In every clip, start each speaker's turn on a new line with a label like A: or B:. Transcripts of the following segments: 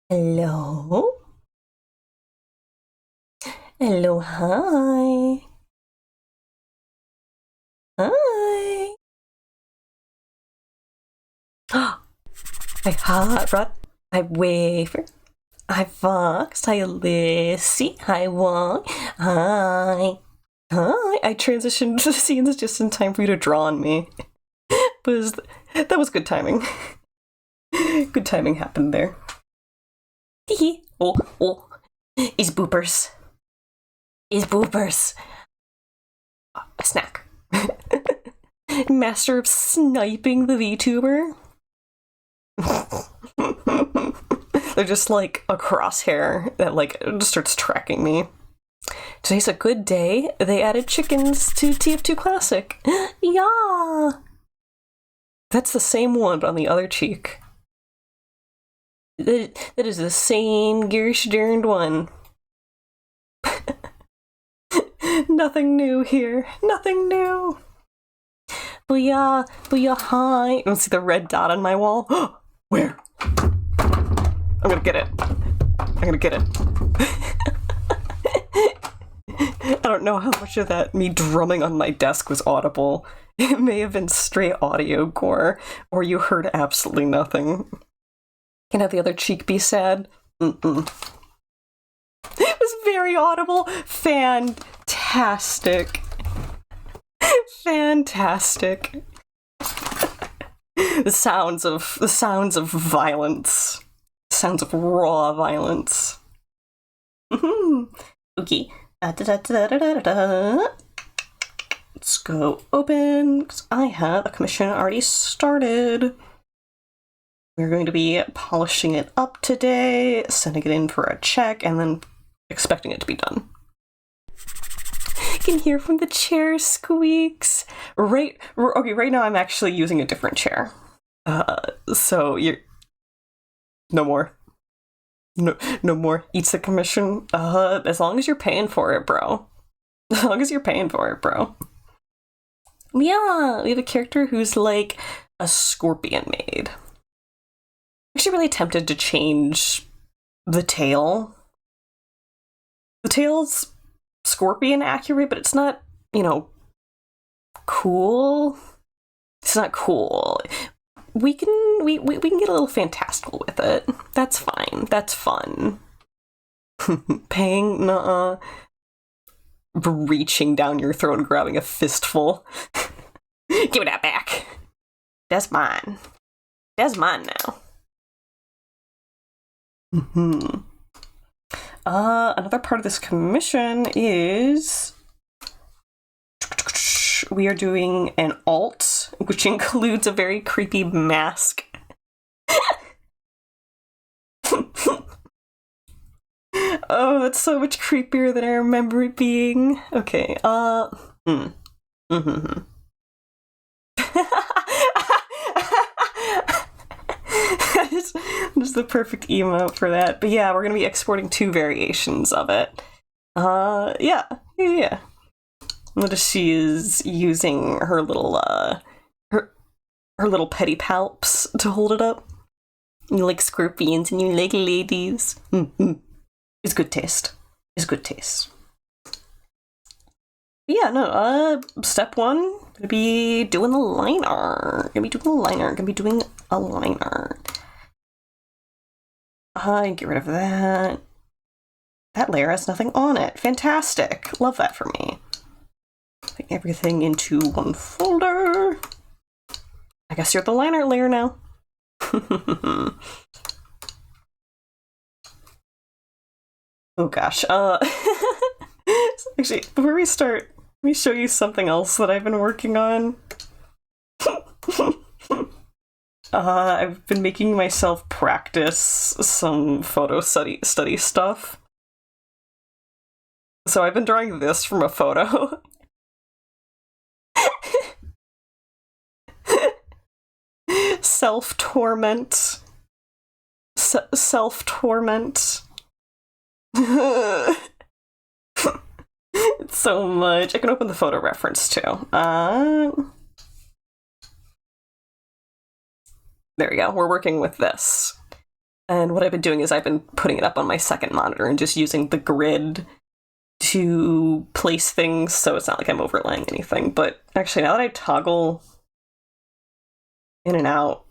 A: Hello? Hello, hi. Hi. Hi, Hot Rod. Hi, Wafer. Hi, Fox. Hi, Lissy. Hi, Wong. Hi. Hi. I transitioned to the scenes just in time for you to draw on me. But that was good timing. Good timing happened there. Hee oh, oh. Is boopers. Is boopers. A snack. Master of sniping the VTuber. They're just like a crosshair that like just starts tracking me. Today's a good day. They added chickens to TF2 Classic. Yeah! That's the same one, but on the other cheek. That is the same Gershdarned one. Nothing new here. Nothing new. Booyah, booyah, hi. You don't see the red dot on my wall? Where? I'm gonna get it. I'm gonna get it. I don't know how much of that me drumming on my desk was audible. It may have been straight audio gore, or you heard absolutely nothing. Can have the other cheek be sad? Mm-mm. It was very audible. Fantastic. Fantastic. The sounds of violence. Sounds of raw violence. Okay. Let's go open, because I have a commission already started. We're going to be polishing it up today, sending it in for a check, and then expecting it to be done. You can hear from the chair squeaks. Right now I'm actually using a different chair. So you're... No more. No more. Eats the commission. As long as you're paying for it, bro. As long as you're paying for it, bro. Yeah, we have a character who's like a scorpion maid. I'm actually really tempted to change the tail. The tail's scorpion accurate, but it's not, cool. It's not cool. We can get a little fantastical with it. That's fine. That's fun. Paying? Nuh-uh. Reaching down your throat and grabbing a fistful. Give it that back. That's mine. That's mine now. Another part of this commission is we are doing an alt, which includes a very creepy mask. Oh, that's so much creepier than I remember it being. Okay, Just the perfect emote for that. But yeah, we're gonna be exporting 2 variations of it. Yeah. Notice she is using her little, her little petty palps to hold it up. You like scorpions and you like ladies. It's good taste. It's good taste. Yeah, no, step 1, gonna be doing the liner. Gonna be doing a liner. Get rid of that. That layer has nothing on it. Fantastic. Love that for me. Put everything into one folder. I guess you're the liner layer now. Oh gosh. Actually, before we start, let me show you something else that I've been working on. I've been making myself practice some photo study stuff. So I've been drawing this from a photo. Self-torment. Self-torment. It's so much. I can open the photo reference too. There we go. We're working with this. And what I've been doing is I've been putting it up on my second monitor and just using the grid to place things so it's not like I'm overlaying anything. But actually, now that I toggle in and out,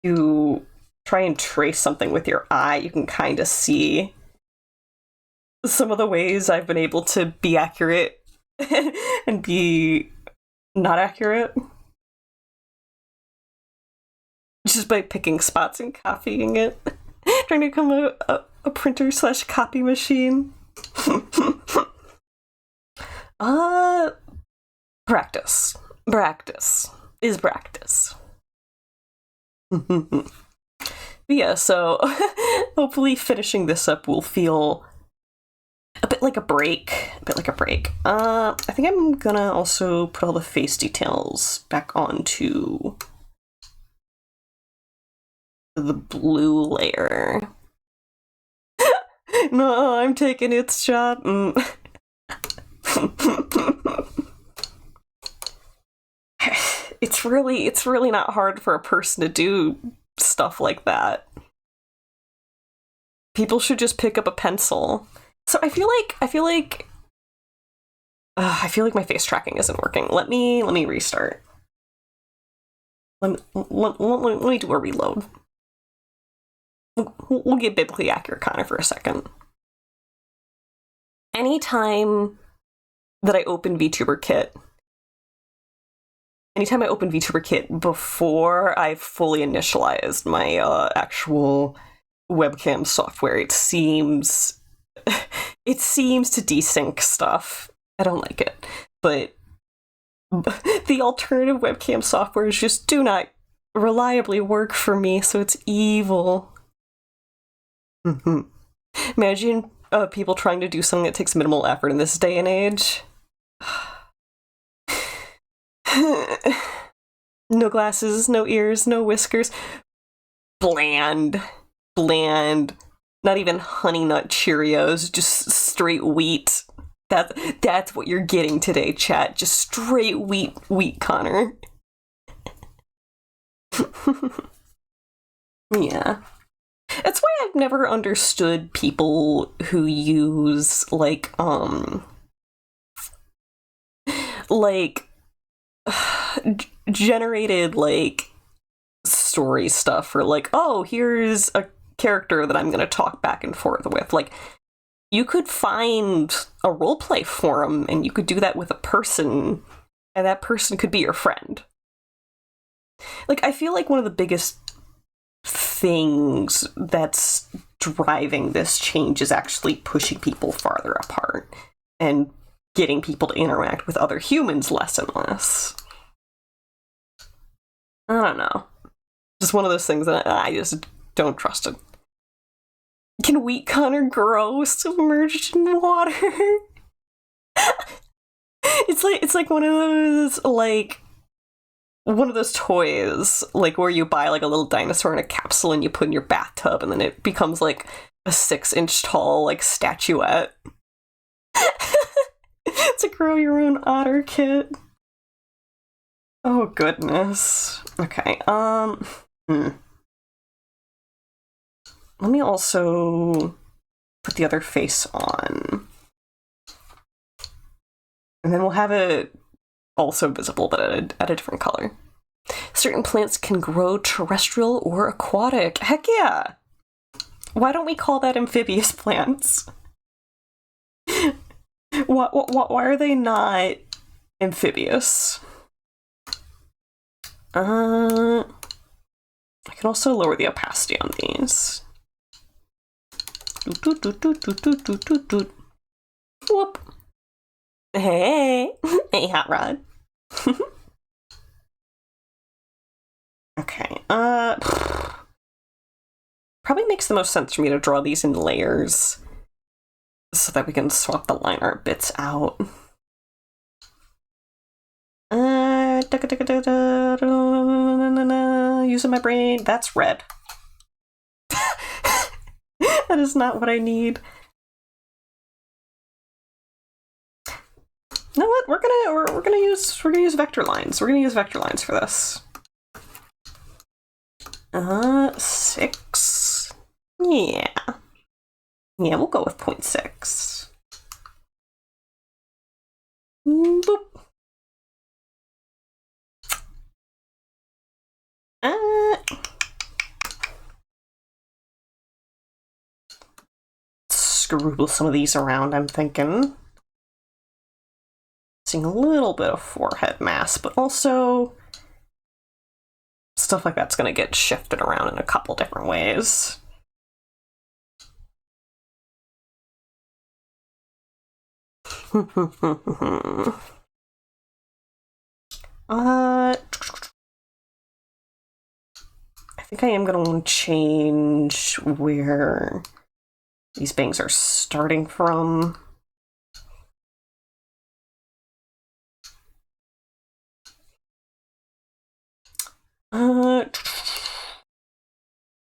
A: you try and trace something with your eye, you can kind of see some of the ways I've been able to be accurate and be not accurate. Just by picking spots and copying it. Trying to become a printer / copy machine. Practice. Practice is practice. But yeah, so hopefully finishing this up will feel a bit like a break. I think I'm gonna also put all the face details back onto the blue layer. No, I'm taking its shot. It's really not hard for a person to do stuff like that. People should just pick up a pencil. So I feel like my face tracking isn't working. Let me restart. Let me do a reload. We'll get biblically accurate Connor for a second. Anytime I open VTuber Kit before I've fully initialized my actual webcam software, it seems to desync stuff. I don't like it. But the alternative webcam softwares just do not reliably work for me, so it's evil. Imagine people trying to do something that takes minimal effort in this day and age. No glasses, no ears, no whiskers. Bland. Not even Honey Nut Cheerios, just straight wheat. That's what you're getting today, chat. Just straight wheat, Connor. Yeah. That's why I've never understood people who use, generated, story stuff, or oh, here's a character that I'm gonna talk back and forth with. You could find a roleplay forum, and you could do that with a person, and that person could be your friend. I feel like one of the biggest things that's driving this change is actually pushing people farther apart and getting people to interact with other humans less and less. I don't know. Just one of those things that I just don't trust it. Can wheat Connor grow submerged in water? It's like one of those toys, where you buy a little dinosaur in a capsule and you put in your bathtub, and then it becomes a 6-inch tall statuette. It's a grow your own otter kit. Oh goodness. Okay. Let me also put the other face on, and then we'll have it also visible, but at a different color. Certain plants can grow terrestrial or aquatic. Heck yeah! Why don't we call that amphibious plants? Why are they not amphibious? I can also lower the opacity on these. Whoop. Hey, Hot Rod. Okay, probably makes the most sense for me to draw these in layers so that we can swap the line art bits out. Using my brain, that's red. That is not what I need. You know what? We're gonna use vector lines. We're gonna use vector lines for this. 6. Yeah. Yeah, we'll go with 0.6. Boop. Scribble some of these around, I'm thinking. Seeing a little bit of forehead mass, but also stuff like that's gonna get shifted around in a couple different ways. I think I am gonna want to change where these bangs are starting from.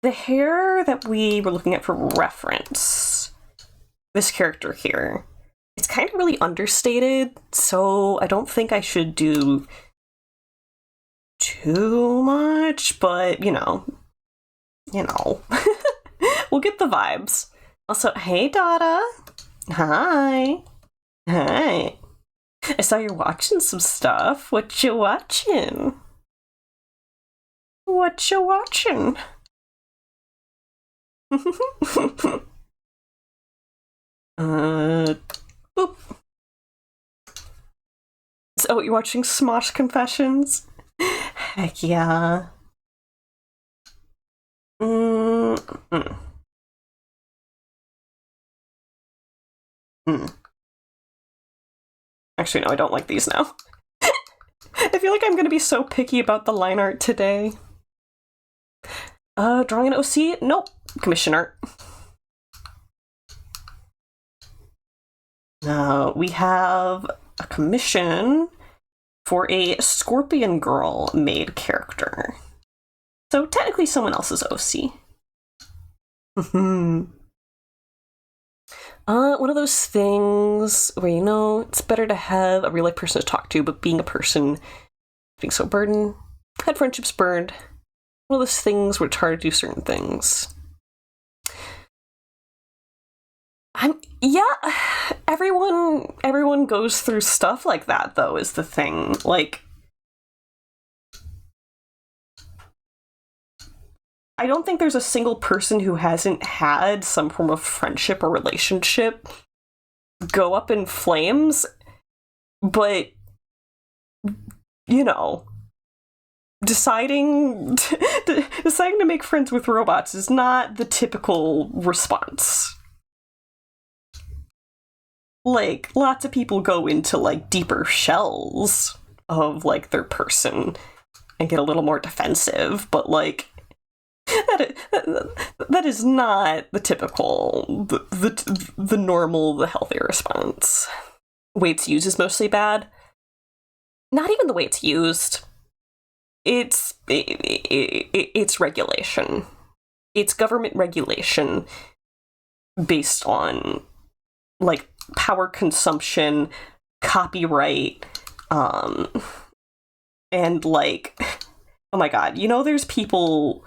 A: The hair that we were looking at for reference, this character here, it's kind of really understated, so I don't think I should do too much, but you know. We'll get the vibes. Also, hey Dada. Hi. Hi. I saw you're watching some stuff. What you watching? What you watching? Boop. So you're watching Smosh Confessions? Heck yeah. Actually, no, I don't like these now. I feel like I'm gonna be so picky about the line art today. Drawing an OC? Nope. Commission art. We have a commission for a Scorpion Girl made character. So technically someone else's OC. One of those things where, you know, it's better to have a real life person to talk to, but being a person getting so burdened, had friendships burned. One of those things where it's hard to do certain things. Everyone goes through stuff like that, though, is the thing. Like, I don't think there's a single person who hasn't had some form of friendship or relationship go up in flames, but, you know, deciding to make friends with robots is not the typical response. Like, lots of people go into, like, deeper shells of, like, their person and get a little more defensive, but, like, that is not the typical, the normal, the healthy response. The way it's used is mostly bad. Not even the way it's used. It's regulation. It's government regulation based on, like, power consumption, copyright, and, like, oh my god, you know, there's people...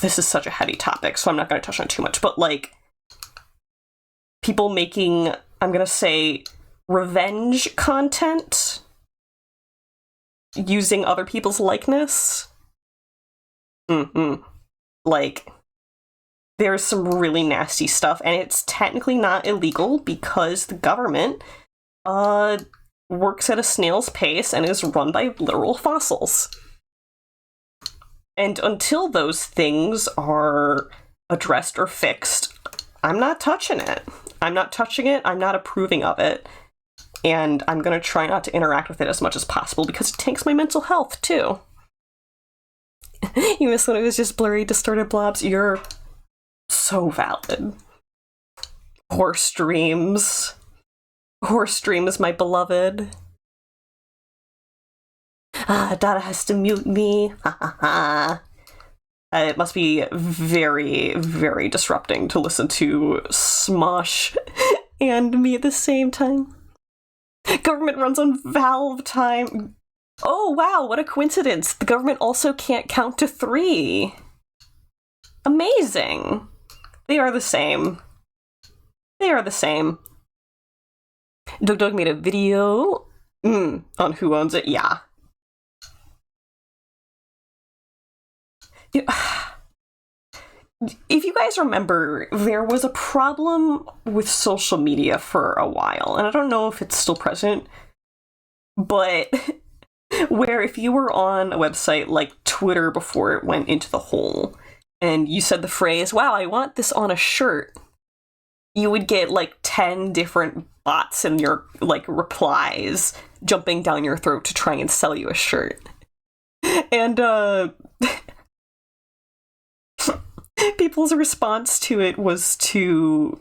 A: this is such a heady topic, so I'm not going to touch on it too much, but, like, people making, I'm going to say, revenge content using other people's likeness. Like, there's some really nasty stuff, and it's technically not illegal because the government works at a snail's pace and is run by literal fossils. And until those things are addressed or fixed, I'm not touching it. I'm not touching it, I'm not approving of it, and I'm gonna try not to interact with it as much as possible because it tanks my mental health, too. You missed when it was just blurry, distorted blobs. You're so valid. Horse dreams. Horse dreams, my beloved. Dada has to mute me. Ha ha ha. It must be very, very disrupting to listen to Smosh and me at the same time. Government runs on Valve time. Oh, wow, what a coincidence. The government also can't count to 3. Amazing. They are the same. They are the same. ddog made a video on who owns it. Yeah. If you guys remember, there was a problem with social media for a while, and I don't know if it's still present, but where if you were on a website like Twitter before it went into the hole, and you said the phrase, "Wow, I want this on a shirt," you would get like 10 different bots in your like replies jumping down your throat to try and sell you a shirt. And people's response to it was to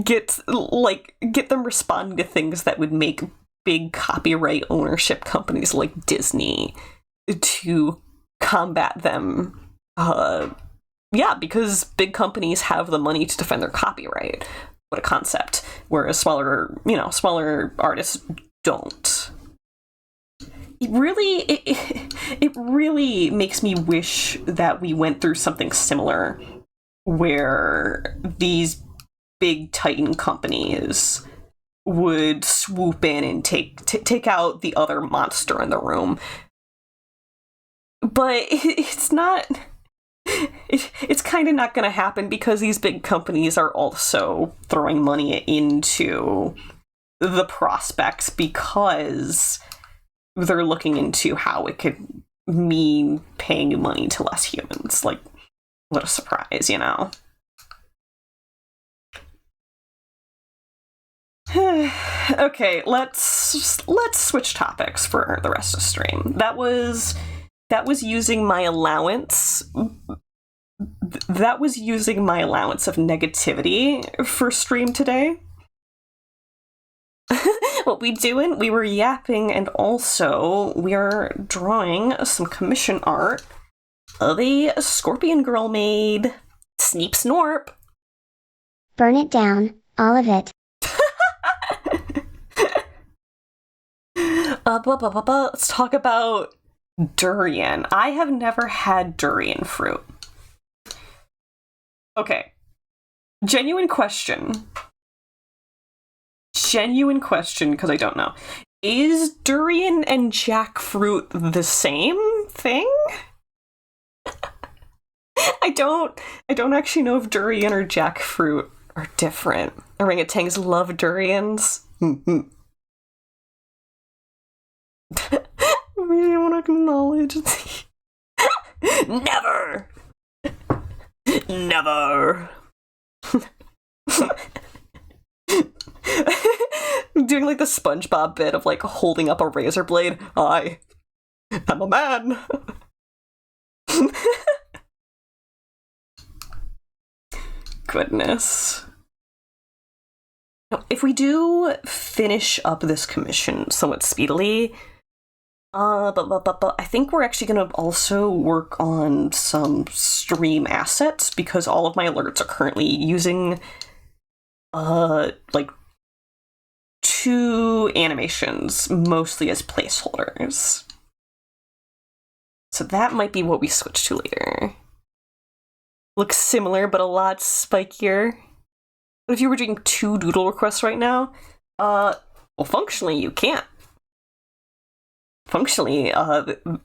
A: get them responding to things that would make big copyright ownership companies like Disney to combat them. Yeah, because big companies have the money to defend their copyright. What a concept. Whereas smaller artists don't. It really makes me wish that we went through something similar where these big titan companies would swoop in and take out the other monster in the room. But it's not... It's kind of not going to happen because these big companies are also throwing money into the prospects because they're looking into how it could mean paying money to less humans. Like, what a surprise, you know? Okay, let's switch topics for the rest of the stream. That was using my allowance. That was using my allowance of negativity for stream today. What we doing? We were yapping, and also we are drawing some commission art of a scorpion girl made. Sneep Snorp.
B: Burn it down, all of it.
A: Let's talk about durian. I have never had durian fruit. Okay. Genuine question, because I don't know. Is durian and jackfruit the same thing? I don't actually know if durian or jackfruit are different. Orangutans love durians. We don't want to acknowledge. Never! Never! Doing like the SpongeBob bit of like holding up a razor blade. I'm a man! Goodness. If we do finish up this commission somewhat speedily, but I think we're actually going to also work on some stream assets because all of my alerts are currently using like 2 animations, mostly as placeholders. So that might be what we switch to later. Looks similar, but a lot spikier. But if you were doing 2 doodle requests right now, well, functionally you can't. Functionally,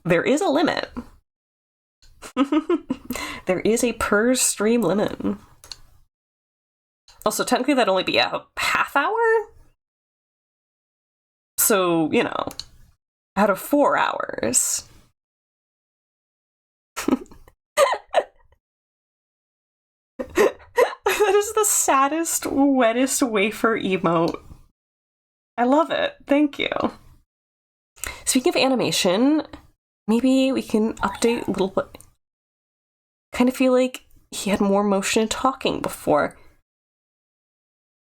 A: there is a limit. There is a per stream limit. Also, technically that'd only be a half hour? So, you know, out of 4 hours. That is the saddest, wettest wafer emote. I love it. Thank you. Speaking of animation, maybe we can update a little bit. Kind of feel like he had more motion and talking before.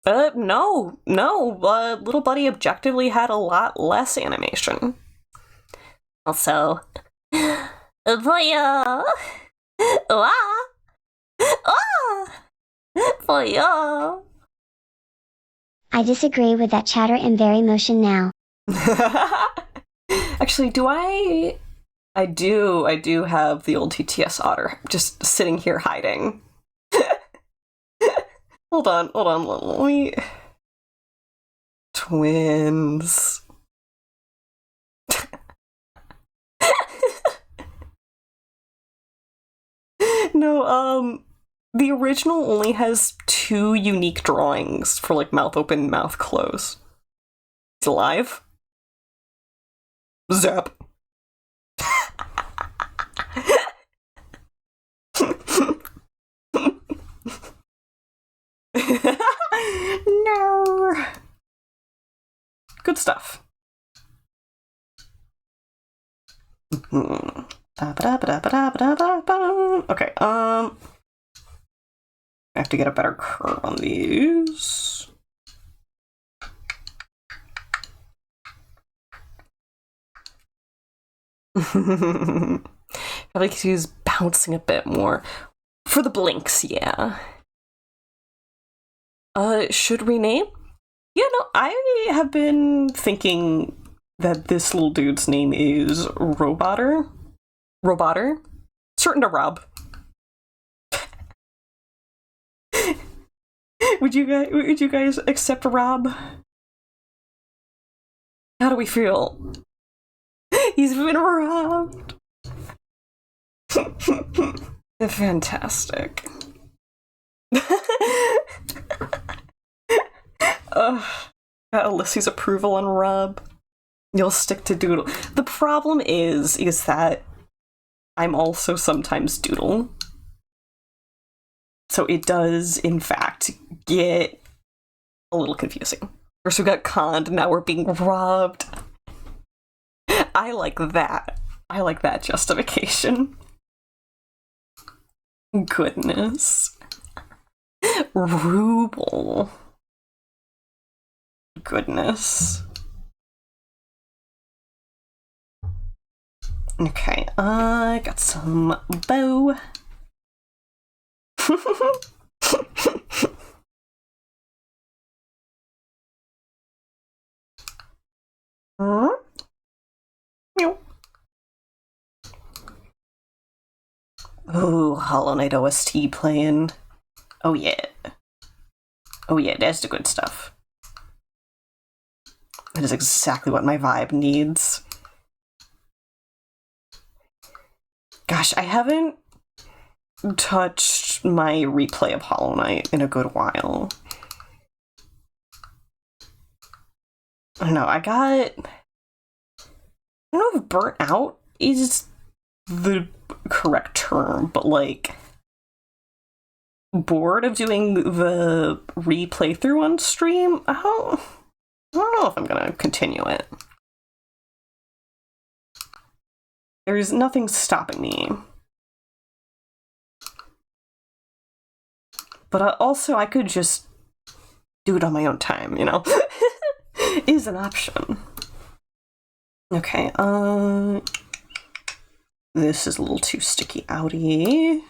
A: No. Little Buddy objectively had a lot less animation. Also, Voya! Voya!
B: I disagree with that chatter in very motion now.
A: Actually, do I do have the old TTS otter just sitting here hiding. Hold on, let me... Twins. No, the original only has 2 unique drawings for, like, mouth open, mouth closed. He's alive. Zap. No. Good stuff. Okay, I have to get a better curve on these. I like to use bouncing a bit more. For the blinks, yeah. Should rename? Yeah, no, I have been thinking that this little dude's name is Robotter. Certain to Rob. Would you guys accept Rob? How do we feel? He's been robbed. Fantastic. Got Alyssa's approval on Rob. You'll stick to Doodle. The problem is that I'm also sometimes Doodle. So it does, in fact, get a little confusing. First we got conned, now we're being robbed. I like that. I like that justification. Goodness. Ruble. Goodness. Okay, I got some bow. Ooh, Hollow Knight OST playing. Oh yeah. Oh yeah, that's the good stuff. That is exactly what my vibe needs. Gosh, I haven't touched my replay of Hollow Knight in a good while. I don't know, I don't know if burnt out is the correct term, but like bored of doing the replay through on stream. I don't know if I'm gonna continue it. There's nothing stopping me. But also I could just do it on my own time, you know? Is an option. Okay, this is a little too sticky outy.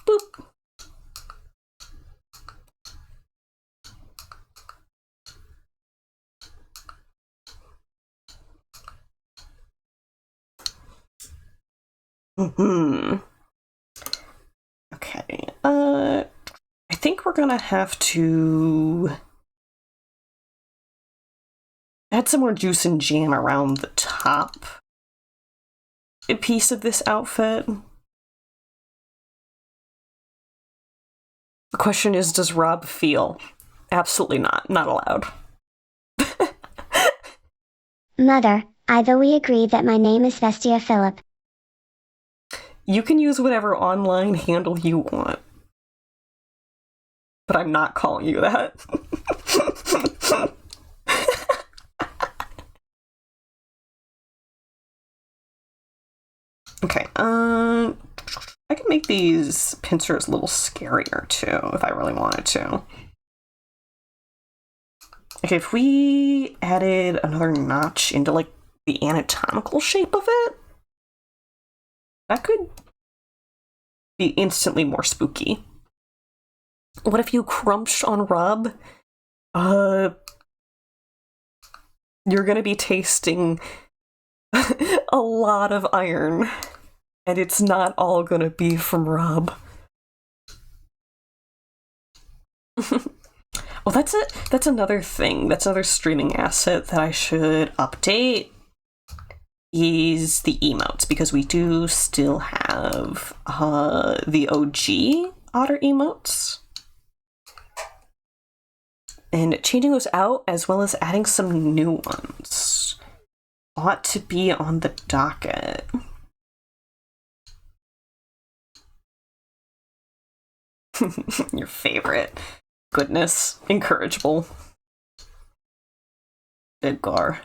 A: Boop. Okay, I think we're gonna have to add some more juice and jam around the top piece of this outfit. The question is, does Rob feel? Absolutely not. Not allowed.
B: Mother, either we agree that my name is Vestia Philip.
A: You can use whatever online handle you want. But I'm not calling you that. Okay, I can make these pincers a little scarier too, if I really wanted to. Okay, if we added another notch into like the anatomical shape of it, that could be instantly more spooky. What if you crunch on rub? You're gonna be tasting a lot of iron, and it's not all gonna be from rub. Well, that's it. That's another thing. That's another streaming asset that I should update. Is the emotes, because we do still have the OG otter emotes. And changing those out as well as adding some new ones ought to be on the docket. Your favorite. Goodness. Incorrigible. Edgar.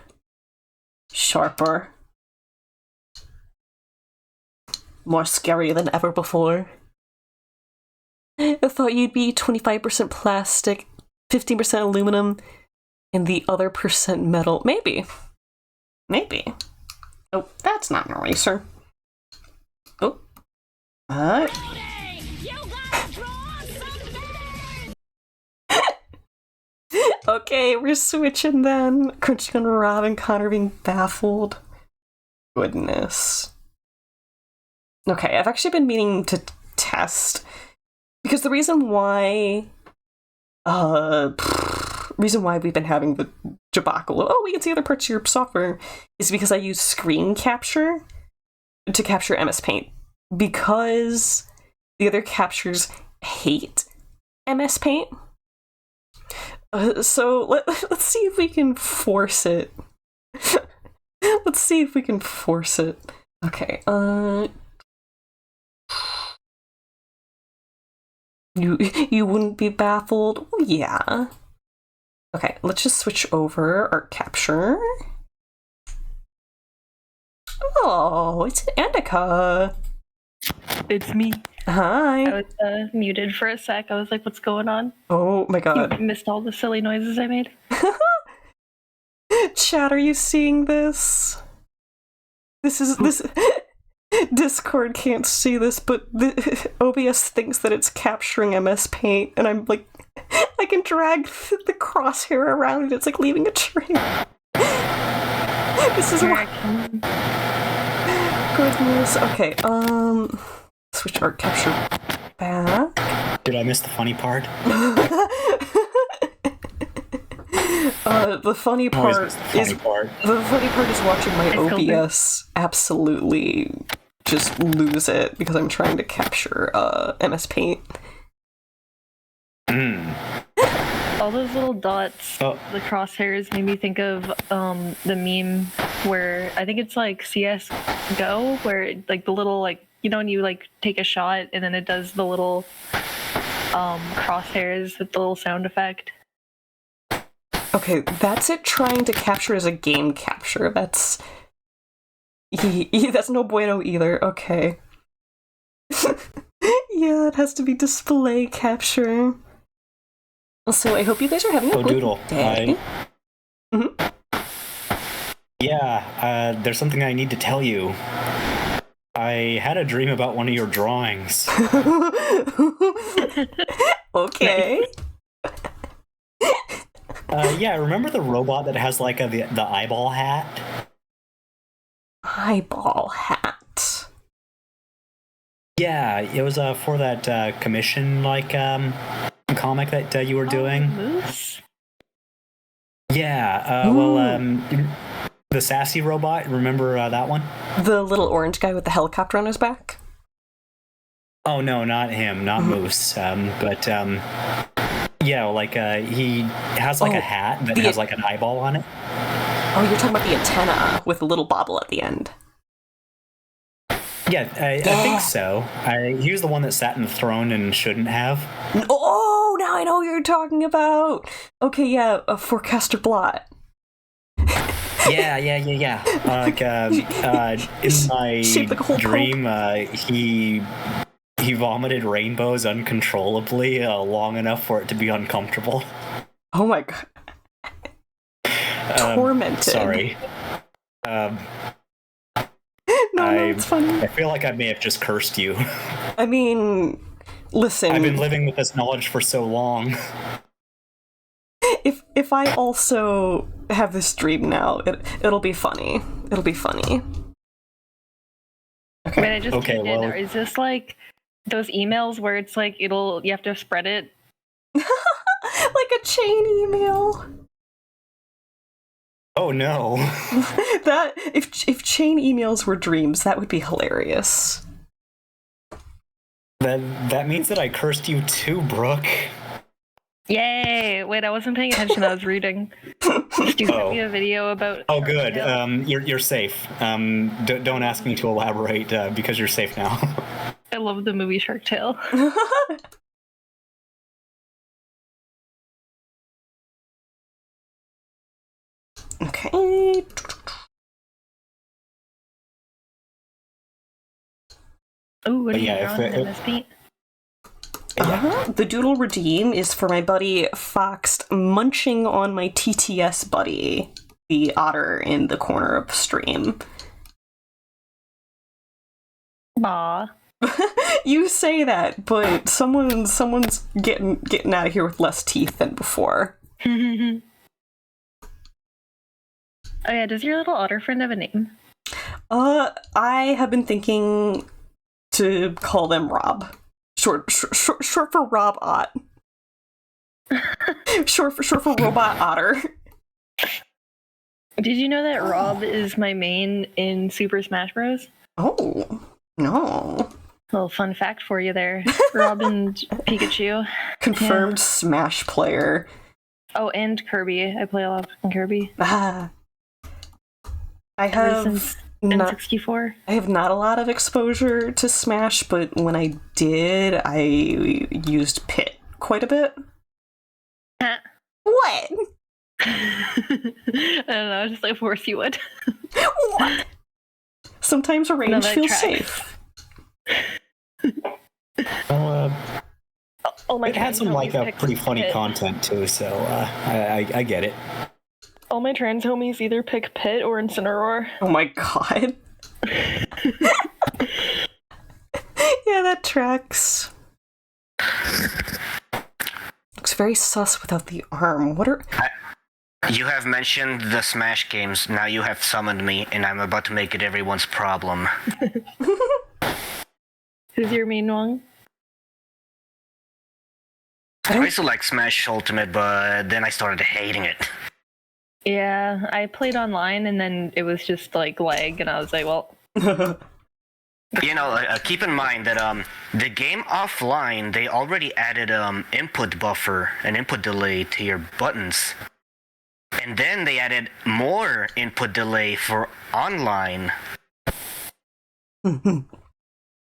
A: Sharper. More scary than ever before. I thought you'd be 25% plastic, 15% aluminum, and the other percent metal. Maybe. Maybe. Oh, that's not an eraser. Oh. Okay, we're switching then. Crunching on Rob and Connor being baffled. Goodness. Okay, I've actually been meaning to test, because the reason why we've been having the debacle of, oh, we can see other parts of your software, is because I use screen capture to capture MS Paint, because the other captures hate MS Paint. So let's see if we can force it. Let's see if we can force it. Okay, You wouldn't be baffled? Oh, yeah. Okay, let's just switch over art capture. Oh, it's Annika.
C: It's me.
A: Hi.
C: I was muted for a sec. I was like, what's going on?
A: Oh my god.
C: You missed all the silly noises I made?
A: Chat, are you seeing this? This Discord can't see this, but OBS thinks that it's capturing MS Paint, and I'm like, I can drag the crosshair around and it's like leaving a trail. This is why. Goodness. Okay, switch art capture back.
D: Did I miss the funny part?
A: The funny part is watching my OBS absolutely just lose it because I'm trying to capture MS Paint.
C: All those little dots, the crosshairs, made me think of the meme where I think it's like CS:GO, where like the little, like, you know, when you like take a shot and then it does the little crosshairs with the little sound effect.
A: Okay, that's it trying to capture as a game capture. That's no bueno either. Okay. Yeah, it has to be display capture. So I hope you guys are having a good day.
D: Yeah, there's something I need to tell you. I had a dream about one of your drawings.
A: Okay.
D: Yeah, remember the robot that has like the eyeball hat?
A: Eyeball hat.
D: Yeah, it was for that commission comic that you were doing.
C: Moose?
D: Yeah, the sassy robot, remember that one?
A: The little orange guy with the helicopter on his back?
D: Oh no, not him, not Moose. Yeah, like he has like a hat that has like an eyeball on it.
A: Oh, you're talking about the antenna with a little bobble at the end.
D: Yeah, I think so. He was the one that sat in the throne and shouldn't have.
A: Oh, now I know what you're talking about. Okay, yeah, a forecaster blot.
D: Yeah. Like in my dream, he vomited rainbows uncontrollably long enough for it to be uncomfortable.
A: Oh my god. Tormented.
D: Sorry.
A: No, it's funny.
D: I feel like I may have just cursed you.
A: I mean, Listen,
D: I've been living with this knowledge for so long.
A: if I also have this dream now, it'll be funny. It'll be funny. Okay.
C: Wait, I just
D: Okay,
C: tuned in.
D: well-
C: Is this like those emails where it's like you have to spread it?
A: Like a chain email.
D: Oh no.
A: That if chain emails were dreams, that would be hilarious.
D: That means that I cursed you too, Brooke.
C: Yay! Wait, I wasn't paying attention. I was reading. Stu sent me a video about.
D: Oh, good. You're safe. Don't ask me to elaborate because you're safe now.
C: I love the movie Shark Tale.
A: Okay.
C: Ooh, what are
D: Yeah,
C: you
D: if
C: drawing
D: it-
C: in this paint?
A: The Doodle Redeem is for my buddy Fox munching on my TTS buddy, the otter in the corner of the stream.
C: Aw.
A: You say that, but someone's getting out of here with less teeth than before.
C: Oh yeah, does your little otter friend have a name?
A: I have been thinking to call them Rob. Short for Rob Ott. short for Robot Otter.
C: Did you know that Rob is my main in Super Smash Bros?
A: Oh, no.
C: Little fun fact for you there. Rob and Pikachu.
A: Confirmed Smash player.
C: Oh, and Kirby. I play a lot of Kirby.
A: Ah. I
C: Ever
A: have
C: since
A: not,
C: N64.
A: I have not a lot of exposure to Smash, but when I did, I used Pit quite a bit. What?
C: I don't know, just like force you would.
A: What? Sometimes a range
C: that
A: feels
C: tracks.
A: safe.
D: Well,
C: Oh my
D: it had some
C: trans homies
D: a
C: pick
D: pretty funny
C: Pit.
D: content too, so I get it.
C: All my trans homies either pick Pit or Incineroar.
A: Oh my god. Yeah, that tracks. Looks very sus without the arm. What are...
E: You have mentioned the Smash games, now you have summoned me, and I'm about to make it everyone's problem.
C: Who's your main one?
E: I used to like Smash Ultimate, but then I started hating it.
C: Yeah, I played online and then it was just like lag, and I was like, well,
E: You know, keep in mind that the game offline, they already added input buffer and input delay to your buttons. And then they added more input delay for online.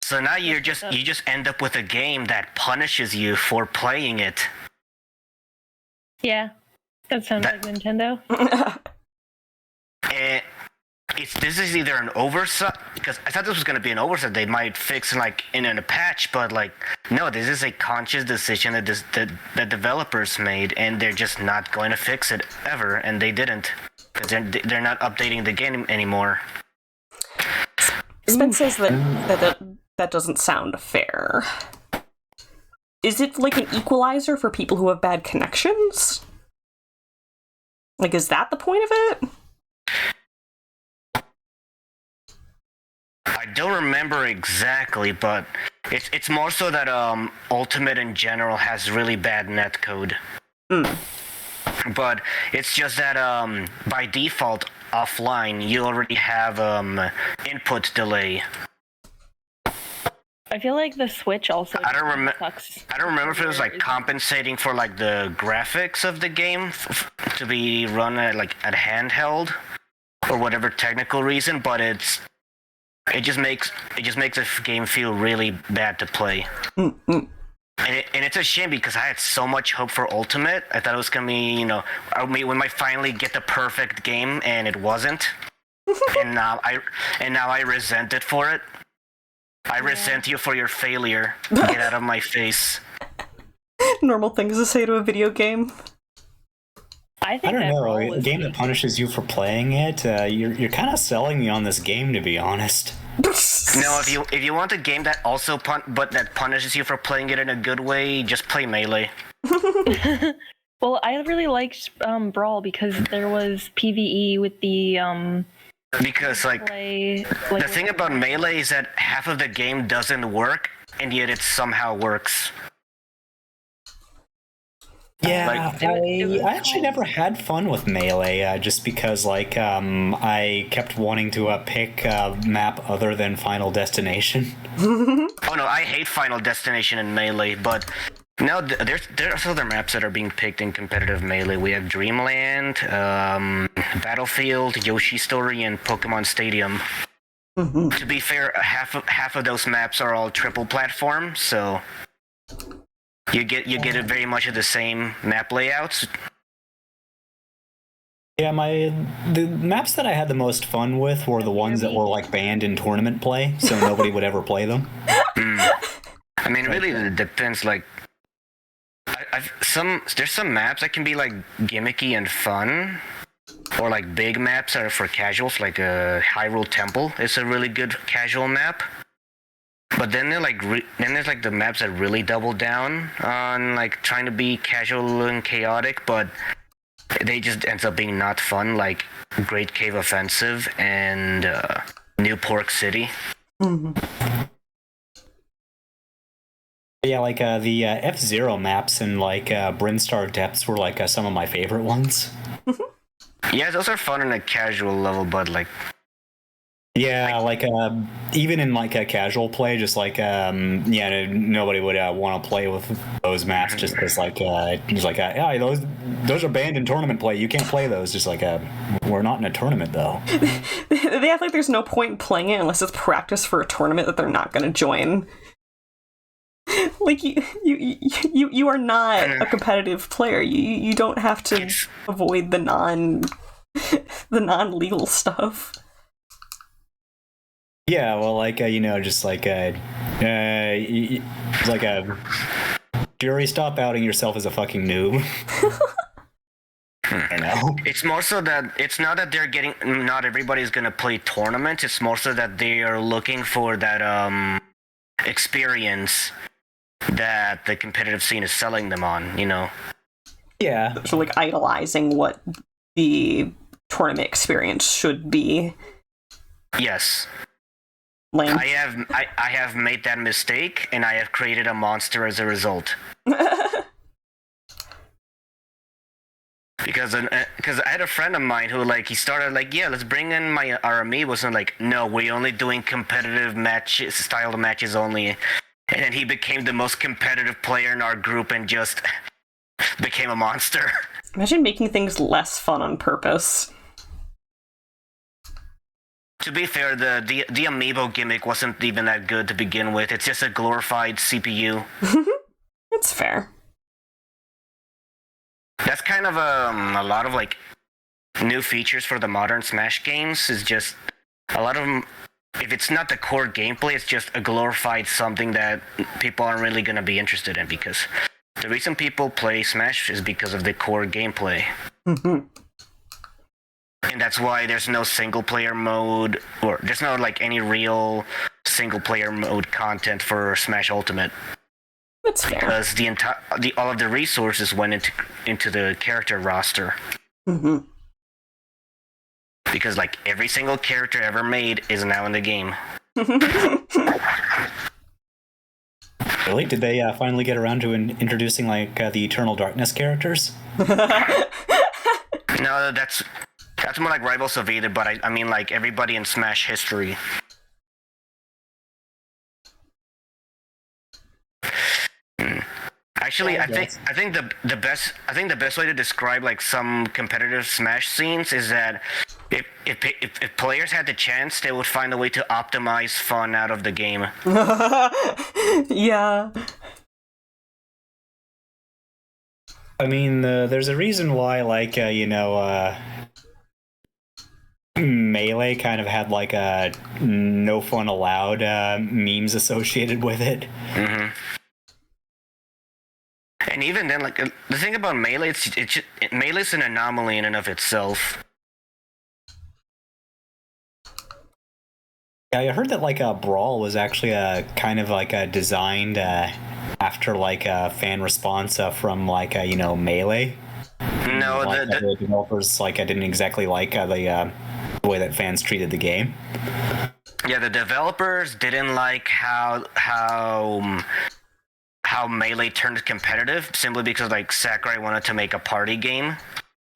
E: So now you just end up with a game that punishes you for playing it.
C: yeah, that sounds
E: That-
C: like Nintendo.
E: And this is either an oversight, because I thought this was going to be an oversight they might fix in a patch, but no, this is a conscious decision that the developers made, and they're just not going to fix it ever, and they didn't, because they're not updating the game anymore.
A: Spence says that doesn't sound fair. Is it like an equalizer for people who have bad connections? Like, is that the point of it?
E: I don't remember exactly, but it's more so that Ultimate in general has really bad netcode. But it's just that by default offline you already have input delay.
C: I feel like the Switch also
E: I don't
C: sucks.
E: I don't remember if it was compensating for the graphics of the game to be run at handheld or whatever technical reason, but it just makes the game feel really bad to play. And it's a shame because I had so much hope for Ultimate. I thought it was gonna be, we might finally get the perfect game, and it wasn't. and now I resent it for it. I resent you for your failure. Get out of my face.
A: Normal things to say to a video game.
C: I think
D: I don't
C: that
D: know.
C: role
D: A
C: was
D: game that
C: weak.
D: punishes you for playing it, you're kind of selling me on this game, to be honest.
E: No, if you want a game that also but that punishes you for playing it in a good way, just play Melee.
C: Well, I really liked Brawl because there was PvE with the
E: Because the thing about Melee is that half of the game doesn't work, and yet it somehow works.
D: Yeah, I actually never had fun with Melee, just because I kept wanting to pick a map other than Final Destination.
E: Oh no, I hate Final Destination in Melee, but now there's other maps that are being picked in competitive Melee. We have Dreamland, Battlefield, Yoshi Story, and Pokemon Stadium. To be fair, half of those maps are all triple platform, so you get it very much of the same map layouts.
D: Yeah, the maps that I had the most fun with were the ones that were banned in tournament play, so nobody would ever play them.
E: I mean, really, it depends. There's some maps that can be gimmicky and fun, or big maps that are for casuals, like Hyrule Temple. It's a really good casual map. But then there's the maps that really double down on trying to be casual and chaotic, but they just ends up being not fun, like Great Cave Offensive and New Pork City.
D: Yeah, the F-Zero maps and Brinstar Depths were some of my favorite ones.
E: Yeah, those are fun on a casual level, but
D: yeah, even in a casual play, just nobody would want to play with those maps just because yeah, those are banned in tournament play. You can't play those. Just we're not in a tournament though.
A: They act like there's no point in playing it unless it's practice for a tournament that they're not going to join. You are not a competitive player. You don't have to avoid the non-legal stuff.
D: Yeah, well, jury, stop outing yourself as a fucking noob. I know.
E: It's more so that it's not that not everybody's gonna play tournaments. It's more so that they are looking for that experience that the competitive scene is selling them on.
D: Yeah.
A: So idolizing what the tournament experience should be.
E: Yes.
A: Lame.
E: I have made that mistake, and I have created a monster as a result. Because I had a friend of mine who he started yeah, let's bring in our amiibos, and no, we're only doing competitive style matches only, and then he became the most competitive player in our group and just became a monster.
A: Imagine making things less fun on purpose.
E: To be fair, the amiibo gimmick wasn't even that good to begin with. It's just a glorified CPU.
A: That's fair.
E: That's kind of a lot of new features for the modern Smash games. Is just a lot of them. If it's not the core gameplay, it's just a glorified something that people aren't really going to be interested in, because the reason people play Smash is because of the core gameplay. And that's why there's no single player mode, or there's no any real single player mode content for Smash Ultimate.
A: That's fair.
E: Because all of the resources went into the character roster. Because every single character ever made is now in the game.
D: Really? Did they finally get around to introducing the Eternal Darkness characters?
E: No, that's more like Rivals of Either, but I mean everybody in Smash history. Actually, I think the best way to describe some competitive Smash scenes is that if players had the chance, they would find a way to optimize fun out of the game.
A: Yeah.
D: I mean, there's a reason why Melee kind of had a no fun allowed memes associated with it.
E: And even then, the thing about Melee, Melee's an anomaly in and of itself.
D: Yeah, I heard that like Brawl was actually kind of like designed after like a fan response from like Melee.
E: No,
D: Like the developers like I didn't exactly like the way that fans treated the game.
E: yeah, the developers didn't like how Melee turned competitive simply because like Sakurai wanted to make a party game,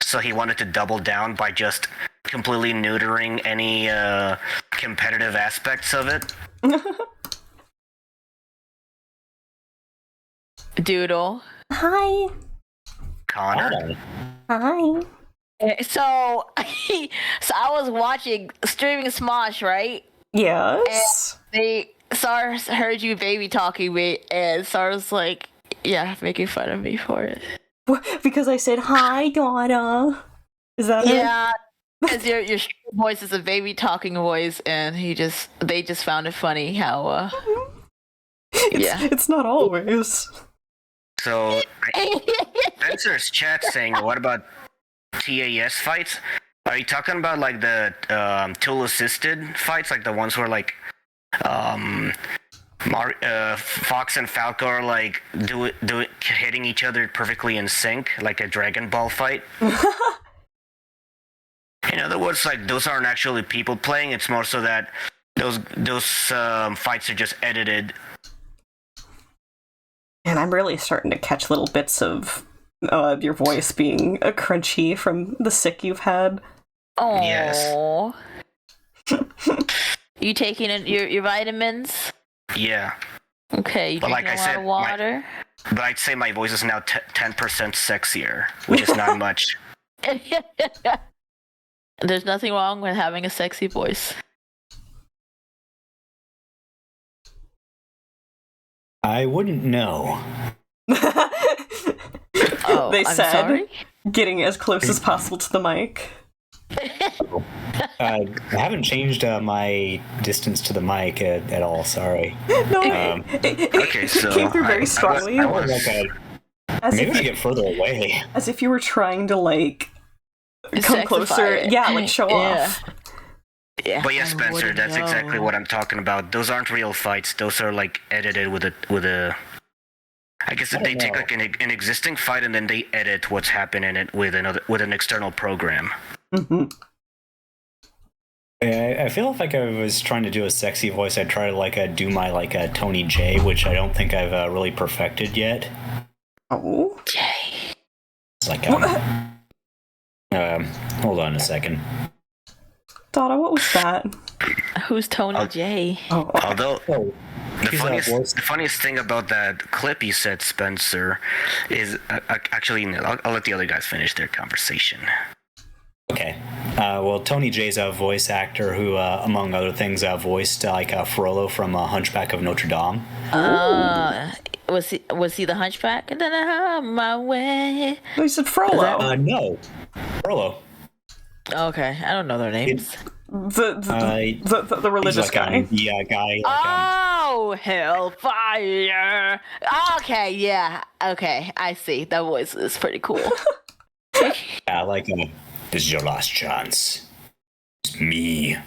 E: so he wanted to double down by just completely neutering any competitive aspects of it.
F: Doodle.
B: Hi.
E: Connor.
B: Hi.
F: So, so I was watching streaming Smosh, right?
A: Yes.
F: Sars heard you baby talking me, and Sars like, yeah, making fun of me for it.
A: Because I said, hi, daughter. Is that it?
F: Yeah, because your voice is a baby talking voice, and they just found it funny how
A: It's not always.
E: So, Spencer's chat saying, what about TAS fights? Are you talking about like the tool assisted fights, like the ones where like Fox and Falco are like do it hitting each other perfectly in sync, like a Dragon Ball fight? In other words, like those aren't actually people playing. It's more so that those fights are just edited.
A: And I'm really starting to catch little bits of your voice being crunchy from the sick you've had.
F: Oh.
E: Yes.
F: You taking your vitamins?
E: Yeah.
F: Okay, you
E: But
F: drinking
E: like I
F: a lot
E: said,
F: of water?
E: But I'd say my voice is now 10% sexier, which is not much.
F: There's nothing wrong with having a sexy voice.
D: I wouldn't know.
F: Oh,
A: They
F: I'm
A: said,
F: sorry?
A: getting as close as possible to the mic.
D: I haven't changed my distance to the mic at all. Sorry.
A: No,
E: Okay, so
A: it came through very strongly.
D: I was like
A: as
D: maybe
A: if
D: I
A: you,
D: get further away.
A: as if you were trying to like come
F: Sexify
A: closer.
F: it.
A: Yeah, like show
F: Yeah.
A: off.
F: Yeah.
E: But yeah,
F: I
E: Spencer,
F: wouldn't
E: that's exactly
F: know.
E: what I'm talking about. Those aren't real fights. Those are like edited with a. I guess if they take like an existing fight and then they edit what's happened in it with an external program.
A: Mm-hmm.
D: I feel like I was trying to do a sexy voice. I'd try to like do my like Tony J, which I don't think I've really perfected yet.
A: Oh.
F: Jay.
D: It's like hold on a second.
A: Dada, what was that?
F: Who's Tony J?
A: Oh, okay.
E: Although
D: Oh,
E: the funniest thing about that clip you said, Spencer, is actually I'll let the other guys finish their conversation.
D: okay. Well, Tony J's a voice actor who, among other things, voiced like Frollo from Hunchback of Notre Dame.
F: Was he the Hunchback? And then I have my way.
A: He said Frollo.
D: No, Frollo.
F: Okay, I don't know their names.
A: The religious
D: He's like,
A: guy.
D: Yeah, guy. Like,
F: Oh, hellfire! Okay, yeah, okay, I see. That voice is pretty cool.
D: yeah, like this is your last chance. It's me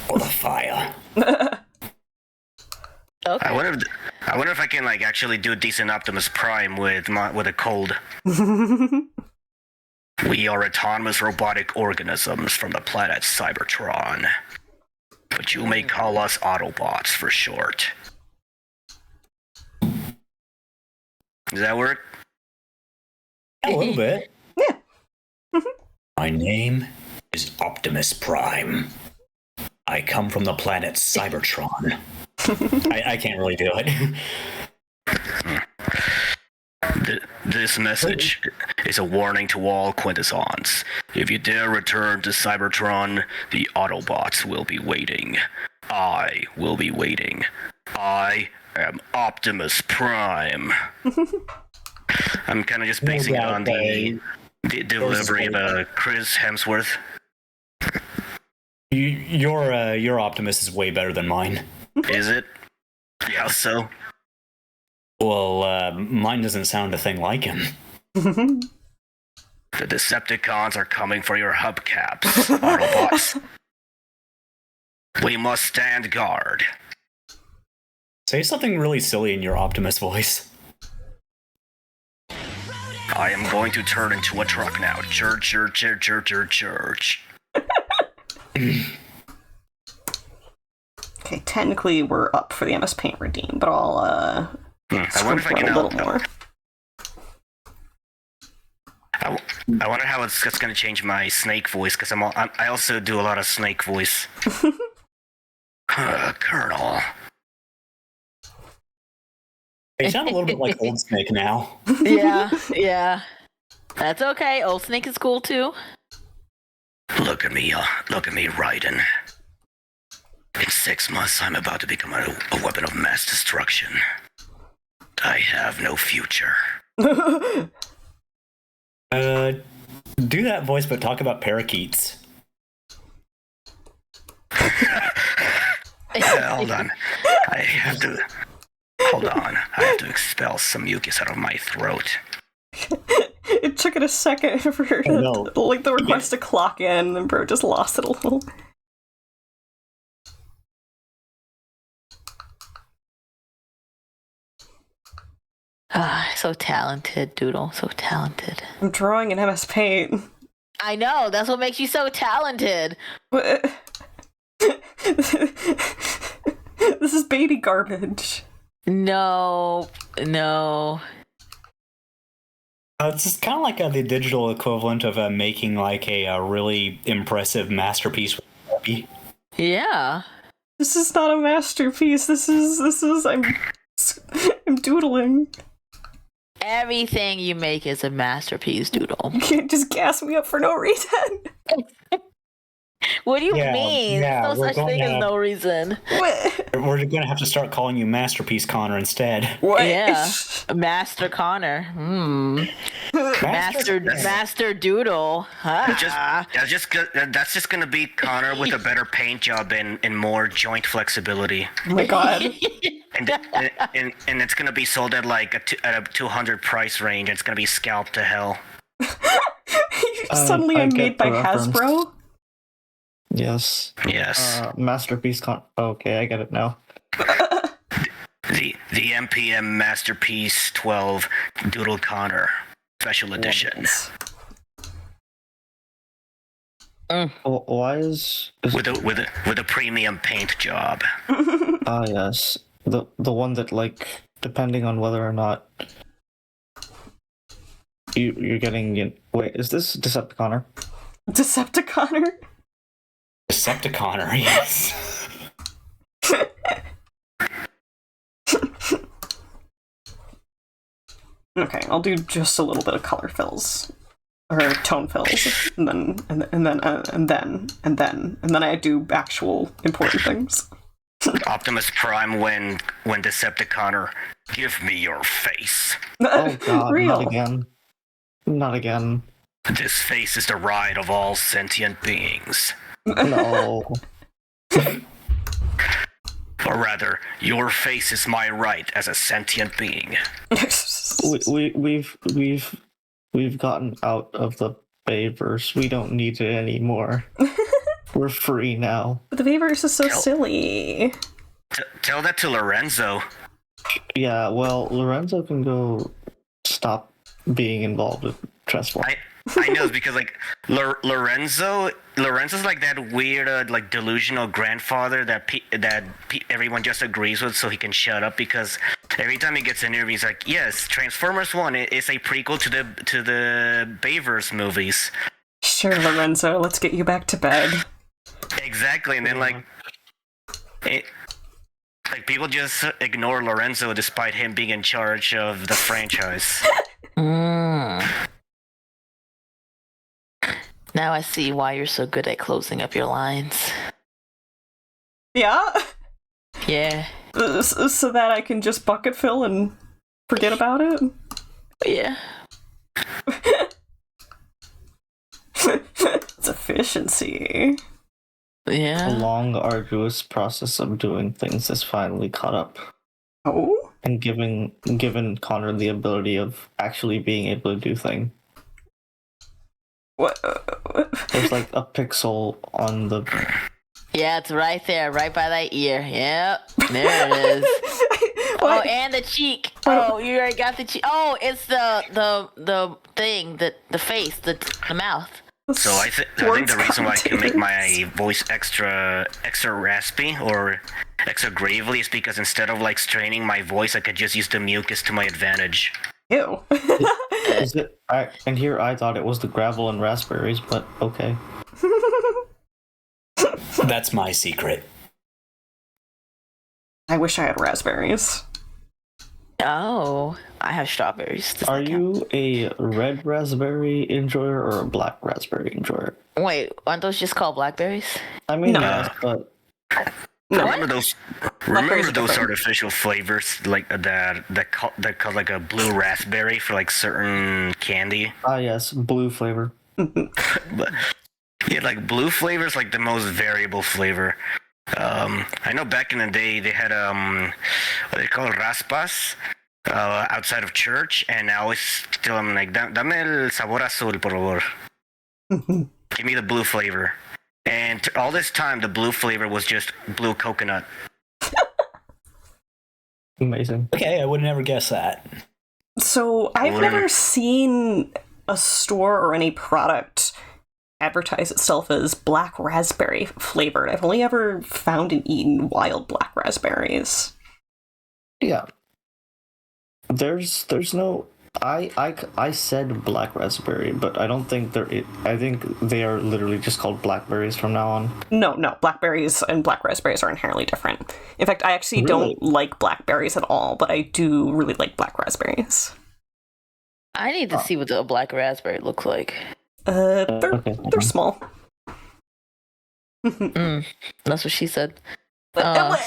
D: or the fire.
F: Okay.
E: I wonder if I can like actually do a decent Optimus Prime with a cold. We are autonomous robotic organisms from the planet Cybertron, but you may call us Autobots for short. Does that work?
D: A little bit.
A: Yeah.
D: My name is Optimus Prime. I come from the planet Cybertron. I can't really do it.
E: This message is a warning to all Quintessons. If you dare return to Cybertron, the Autobots will be waiting. I will be waiting. I am Optimus Prime. I'm kind of just basing it on the delivery of Chris Hemsworth.
D: Your Optimus is way better than mine.
E: Is it? How so?
D: Well, mine doesn't sound a thing like him.
E: The Decepticons are coming for your hubcaps, Autobots. We must stand guard.
D: Say something really silly in your Optimus voice.
E: I am going to turn into a truck now. Church, church, church, church, church, church.
A: Okay, technically we're up for the MS Paint redeem, but I'll
E: I wonder if I can
A: a little more.
E: I wonder how it's going to change my Snake voice, because I also do a lot of Snake voice. Colonel.
D: They sound a little bit like Old Snake now.
F: Yeah. That's okay. Old Snake is cool too.
E: Look at me, Raiden. In 6 months, I'm about to become a weapon of mass destruction. I have no future.
D: Do that voice, but talk about parakeets.
E: Hold on. I have to expel some mucus out of my throat.
A: It took it a second for the request to clock in, and bro just lost it a little.
F: So talented, Doodle. So talented.
A: I'm drawing in MS Paint.
F: I know. That's what makes you so talented.
A: This is baby garbage.
F: No.
D: It's just kind of like the digital equivalent of making like a really impressive masterpiece.
F: Yeah.
A: This is not a masterpiece. This is I'm doodling.
F: Everything you make is a masterpiece, Doodle.
A: You can't just gas me up for no reason.
F: What do you mean? There's no such thing as no reason.
D: We're going to have to start calling you Masterpiece Connor instead.
A: What?
F: Yeah. Master Connor. Master Doodle.
E: That's just gonna be Connor with a better paint job and more joint flexibility.
A: Oh my god.
E: And it's gonna be sold at like at a 200 price range. It's gonna be scalped to hell.
A: Suddenly I'm made by Hasbro?
G: Yes. Masterpiece okay, I get it now.
E: The MPM Masterpiece 12 Doodle Connor Special Edition.
G: Why is
E: with a premium paint job?
G: Yes. The one that, like, depending on whether or not you're getting in. Wait, is this Decepticonner?
A: Decepticonner?
D: Decepticonner, yes.
A: Okay, I'll do just a little bit of color fills. Or tone fills. And then I do actual important things.
E: Optimus Prime when Decepticonner, give me your face.
G: Oh god,
A: Real.
G: Not again.
E: This face is the right of all sentient beings.
G: No.
E: Or rather, your face is my right as a sentient being.
G: We've gotten out of the Bayverse. We don't need it anymore. We're free now.
A: But the Bayverse is so silly.
E: Tell that to Lorenzo.
G: Yeah, well, Lorenzo can go stop being involved with Transform.
E: I know, because like Lorenzo's like that weird like delusional grandfather that everyone just agrees with, so he can shut up, because every time he gets an interview he's like, yes, Transformers 1 is a prequel to the Bayverse movies.
A: Sure, Lorenzo, let's get you back to bed.
E: Exactly, and then like people just ignore Lorenzo despite him being in charge of the franchise.
F: Now I see why you're so good at closing up your lines.
A: Yeah?
F: Yeah.
A: So that I can just bucket fill and forget about it?
F: Yeah.
G: It's
A: efficiency.
F: Yeah.
G: A long, arduous process of doing things is finally caught up.
A: Oh?
G: And given Connor the ability of actually being able to do things.
A: What?
G: There's like a pixel on the
F: Yeah, it's right there, right by that ear. Yep, there it is. Oh, and the cheek. Oh, you already got the cheek. Oh, it's the thing, the face, the mouth.
E: So I think the reason why I can make my voice extra raspy or extra gravely is because instead of like straining my voice, I could just use the mucus to my advantage.
A: Ew.
G: Is it? And here I thought it was the gravel and raspberries, but okay.
D: That's my secret.
A: I wish I had raspberries.
F: Oh, I have strawberries. Does
G: Are
F: that count?
G: you a red raspberry enjoyer or a black raspberry enjoyer?
F: Wait, aren't those just called blackberries?
G: I mean,
A: No.
G: yes, but
E: Remember those artificial flavors like that called like a blue raspberry for like certain candy.
G: yes, blue flavor.
E: But yeah, like blue flavor is like the most variable flavor. I know back in the day they had what they call raspas outside of church, and I always tell them like, dame el sabor azul, por favor. Give me the blue flavor. And all this time, the blue flavor was just blue coconut.
G: Amazing.
D: Okay, I would never guess that.
A: So I've never seen a store or any product advertise itself as black raspberry flavored. I've only ever found and eaten wild black raspberries.
G: Yeah. There's no. I said black raspberry, but I don't think I think they are literally just called blackberries from now on.
A: No, blackberries and black raspberries are inherently different. In fact, I actually don't like blackberries at all, but I do really like black raspberries.
F: I need to see what a black raspberry looks like.
A: They're small.
F: That's what she said.
A: The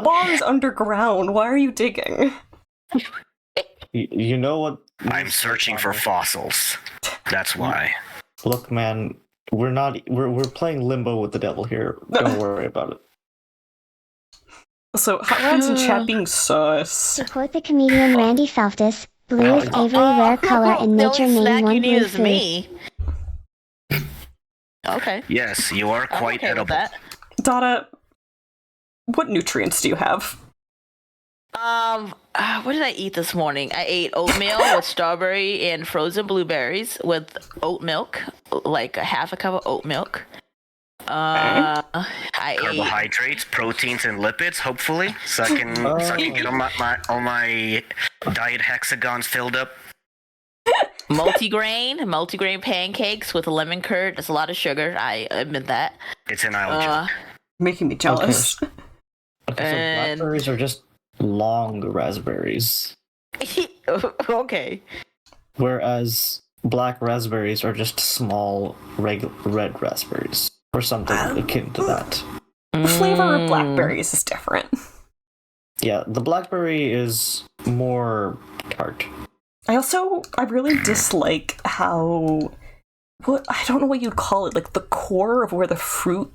A: bar is underground. Why are you digging?
G: You know what?
E: I'm searching for fossils. That's why.
G: Look, man, we're playing limbo with the devil here. Don't worry about it.
A: So, Hot Rods in chat being sus.
B: To quote the comedian Randy Feltus, blue is a very rare color in nature. Name one blue food.
F: Me. Okay.
E: Yes, you are quite
F: okay
E: edible.
A: Dada, what nutrients do you have?
F: What did I eat this morning? I ate oatmeal with strawberry and frozen blueberries with oat milk, like a half a cup of oat milk. I ate
E: Carbohydrates, proteins, and lipids, hopefully, so I can get all my diet hexagons filled up.
F: multigrain pancakes with lemon curd. That's a lot of sugar. I admit that.
E: It's an allergy.
A: Making me jealous.
G: Okay, so blackberries are just long raspberries.
F: Okay.
G: Whereas black raspberries are just small red raspberries. Or something akin to that.
A: The flavor of blackberries is different.
G: Yeah, the blackberry is more tart.
A: I really dislike how, I don't know what you'd call it, like the core of where the fruit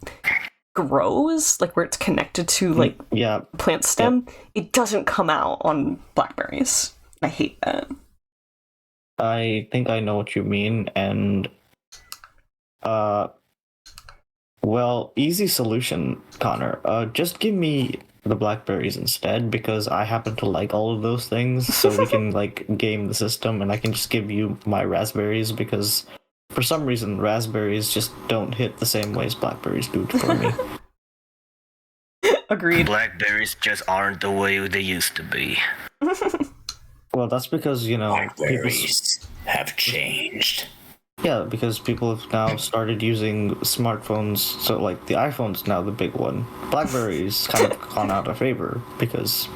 A: grows, like where it's connected to like plant stem, it doesn't come out on blackberries. I hate that.
G: I think I know what you mean, and well, easy solution, Connor. Just give me the blackberries instead, because I happen to like all of those things, so we can like game the system, and I can just give you my raspberries, because for some reason raspberries just don't hit the same way as blackberries do for me.
A: Agreed.
E: Blackberries just aren't the way they used to be.
G: Well, that's because,
D: Blackberries have changed.
G: Yeah, because people have now started using smartphones, so like the iPhone's now the big one. BlackBerry's kind of gone out of favor because,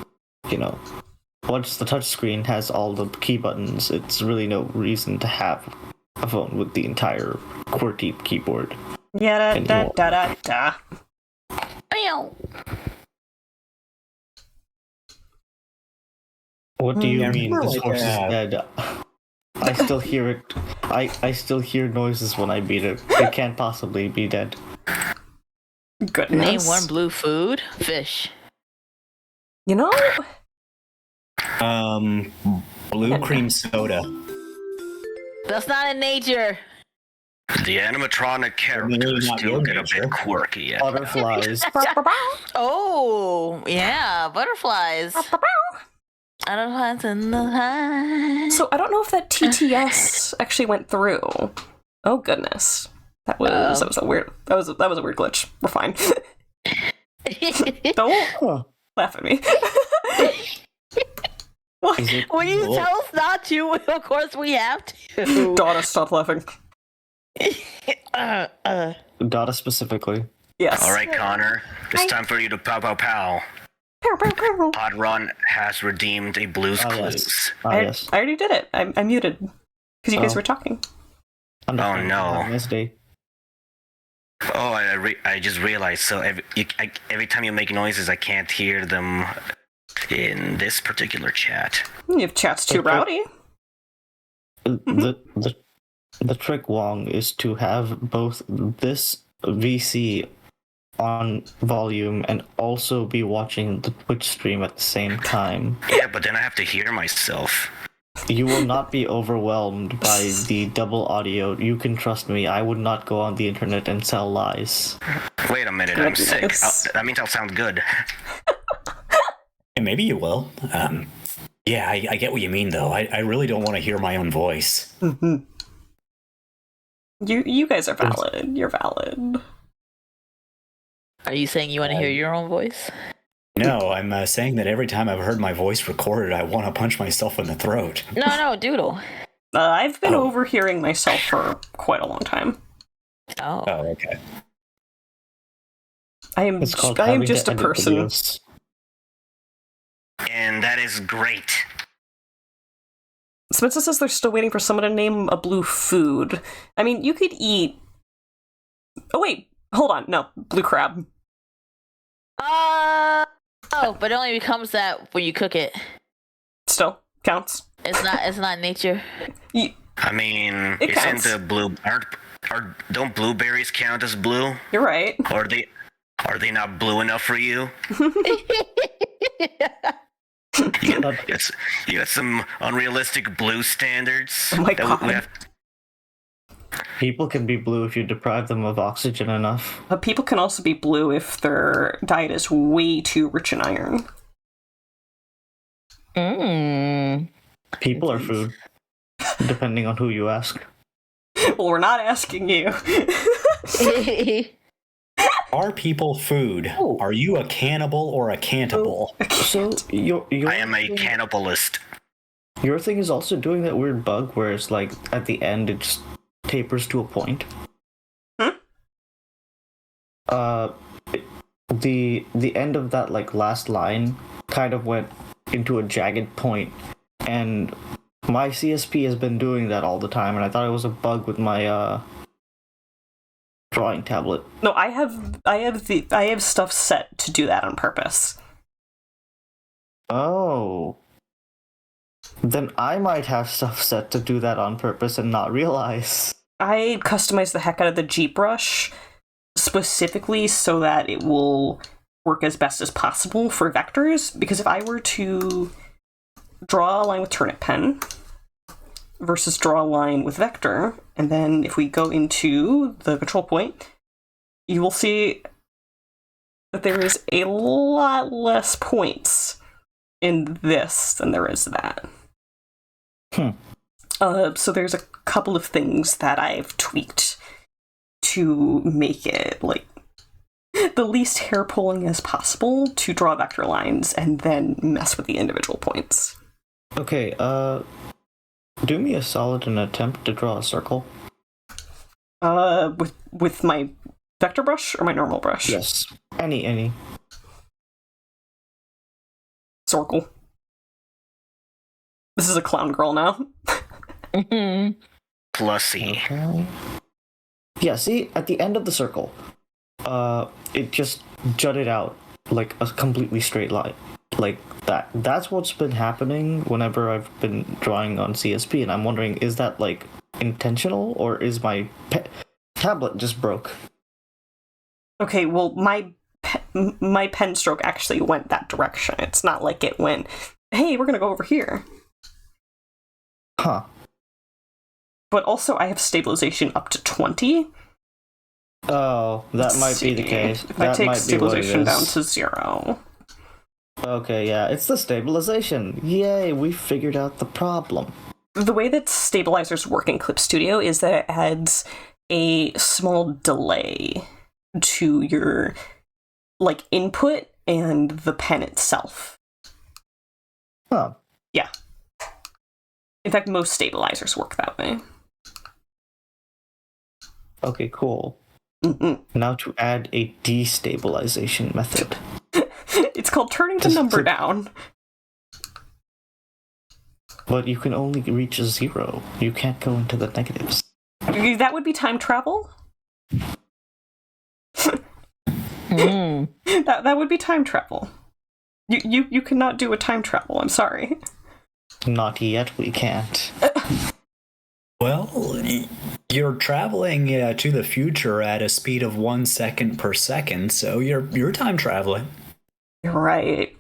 G: once the touchscreen has all the key buttons, it's really no reason to have a phone with the entire QWERTY keyboard.
A: Yeah, da.
G: What do you mean this
D: like
G: horse is dead? I still hear it. I still hear noises when I beat it. It can't possibly be dead.
A: Goodness.
F: Name one blue food. Fish.
D: Blue cream soda.
F: That's not in nature.
E: The animatronic characters do get a bit quirky.
G: Butterflies.
F: Oh, yeah, butterflies. Butterflies in the high.
A: So I don't know if that TTS actually went through. Oh goodness, that was a weird glitch. We're fine. Don't laugh at me.
F: When you tell us not to, of course we have to.
A: Donna, stop laughing.
G: Data specifically.
A: Yes.
E: All right, Connor. It's time for you to pow pow pow. Pod Run has redeemed a Blue's Clues.
G: Yes.
A: I already did it. I muted because you guys were talking.
E: Oh no.
G: Misty.
E: Oh, I just realized. So every time you make noises, I can't hear them in this particular chat.
A: If chat's too rowdy.
G: The trick, Wong, is to have both this VC on volume and also be watching the Twitch stream at the same time.
E: Yeah, but then I have to hear myself.
G: You will not be overwhelmed by the double audio. You can trust me. I would not go on the internet and tell lies.
E: Wait a minute, I'm sick. That means I'll sound good.
D: Yeah, maybe you will. Yeah, I get what you mean, though. I really don't want to hear my own voice.
A: Mm-hmm. You guys are valid. You're valid.
F: Are you saying you want to hear your own voice?
D: No, I'm saying that every time I've heard my voice recorded, I want to punch myself in the throat.
F: No, Doodle.
A: I've been overhearing myself for quite a long time.
F: Oh,
D: okay.
A: I am just a person.
G: Videos.
E: And that is great.
A: Spencer says they're still waiting for someone to name a blue food. I mean, you could eat... Oh, wait. Hold on. No. Blue crab.
F: But it only becomes that when you cook it.
A: Still. Counts.
F: It's not nature.
E: I mean,
A: counts.
E: Isn't the blue... Don't blueberries count as blue?
A: You're right.
E: Are they not blue enough for you? You got some unrealistic blue standards.
A: Oh my god.
G: People can be blue if you deprive them of oxygen enough.
A: But people can also be blue if their diet is way too rich in iron.
G: People are food, depending on who you ask.
A: Well, we're not asking you.
D: Are people food?
G: Oh.
D: Are you a cannibal or a cantable?
G: So
E: I am a cannibalist.
G: Your thing is also doing that weird bug where it's like at the end it just tapers to a point. The end of that like last line kind of went into a jagged point, and my CSP has been doing that all the time, and I thought it was a bug with my drawing tablet.
A: No, I have stuff set to do that on purpose.
G: Oh. Then I might have stuff set to do that on purpose and not realize.
A: I customized the heck out of the G brush specifically so that it will work as best as possible for vectors, because if I were to draw a line with turnip pen versus draw a line with vector, and then if we go into the control point, you will see that there is a lot less points in this than there is that. So there's a couple of things that I've tweaked to make it like the least hair pulling as possible to draw vector lines and then mess with the individual points.
G: Okay, do me a solid and attempt to draw a circle.
A: With my vector brush or my normal brush?
G: Yes. Any.
A: Circle. This is a clown girl now.
E: Plussy.
G: Okay. Yeah, see, at the end of the circle, it just jutted out like a completely straight line. Like that. That's what's been happening whenever I've been drawing on CSP, and I'm wondering, is that like intentional, or is my tablet just broke?
A: Okay, well, my pen stroke actually went that direction. It's not like it went, hey, we're gonna go over here.
G: Huh.
A: but also I have stabilization up to 20.
G: Oh, that might be the case.
A: If
G: that
A: I take
G: might
A: stabilization
G: be what it
A: down
G: is.
A: to 0.
G: Okay, yeah, it's the stabilization. Yay, we figured out the problem.
A: The way that stabilizers work in Clip Studio is that it adds a small delay to your input and the pen itself.
G: Huh.
A: Yeah. In fact, most stabilizers work that way.
G: Okay, cool.
A: Mm-mm.
G: Now to add a destabilization method.
A: It's called turning the number down.
G: But you can only reach 0. You can't go into the negatives.
A: That would be time travel. That would be time travel. You cannot do a time travel, I'm sorry.
G: Not yet, we can't.
D: Well, you're traveling to the future at a speed of 1 second per second, so you're time traveling.
A: You're right.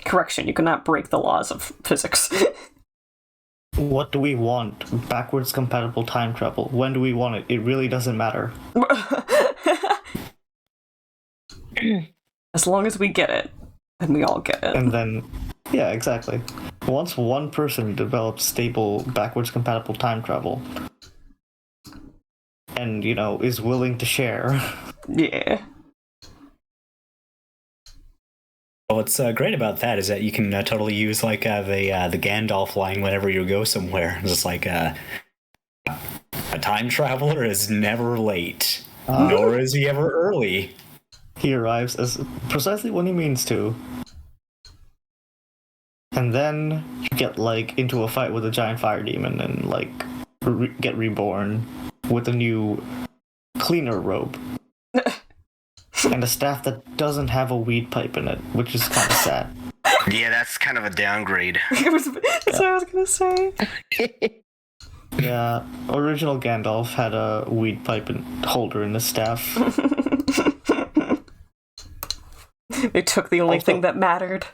A: Correction, you cannot break the laws of physics.
G: What do we want? Backwards compatible time travel. When do we want it? It really doesn't matter.
A: As long as we get it, and we all get it.
G: And then, yeah, exactly. Once one person develops stable backwards compatible time travel, and, is willing to share.
A: Yeah.
D: What's great about that is that you can totally use the Gandalf line whenever you go somewhere. It's just like a time traveler is never late, nor is he ever early.
G: He arrives as precisely when he means to. And then you get into a fight with a giant fire demon and get reborn with a new cleaner robe. And a staff that doesn't have a weed pipe in it, which is kind of sad.
E: Yeah, that's kind of a downgrade.
A: That's what I was gonna say.
G: Yeah, original Gandalf had a weed pipe and holder in the staff.
A: They took the only thing that mattered.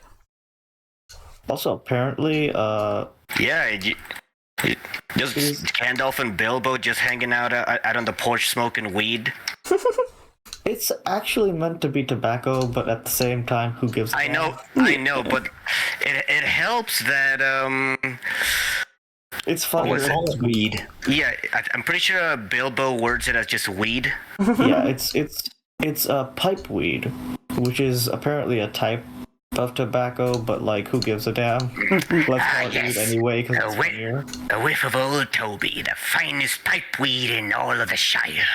G: Also, apparently,
E: Yeah, just Gandalf and Bilbo just hanging out on the porch smoking weed.
G: it's actually meant to be tobacco, but at the same time, who gives a
E: I know, but it helps that
G: It's funny.
D: It's weed.
E: Yeah, I'm pretty sure Bilbo words it as just weed.
G: Yeah, it's a pipe weed, which is apparently a type of tobacco, but who gives a damn? Let's call it weed anyway, because it's funnier.
E: A whiff of old Toby, the finest pipe weed in all of the Shire.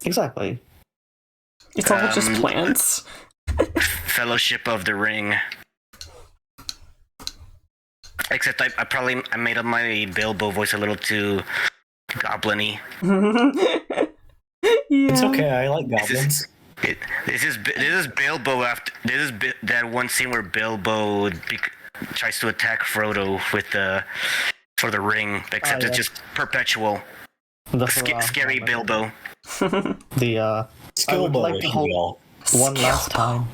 G: Exactly.
A: It's all just plants.
E: Fellowship of the Ring. Except I made up my Bilbo voice a little too goblin-y.
A: Yeah.
D: It's okay. I like goblins.
E: This is Bilbo that one scene where Bilbo tries to attack Frodo for the ring, except it's just perpetual. Scary Bilbo.
G: I would like to hold one last time.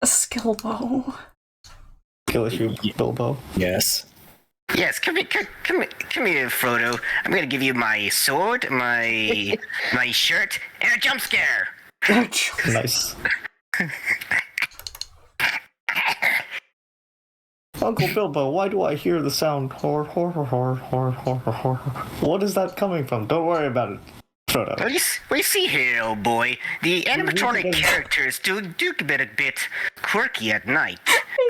A: Skillbo.
G: Kill issue, Bilbo.
D: Yes.
E: Yes, come here, Frodo. I'm gonna give you my sword, my shirt, and a jump scare.
G: Nice. Uncle Bilbo, why do I hear the sound hor? What is that coming from? Don't worry about it, Frodo.
E: Well, you see here, old boy, the animatronic characters do get a bit quirky at night,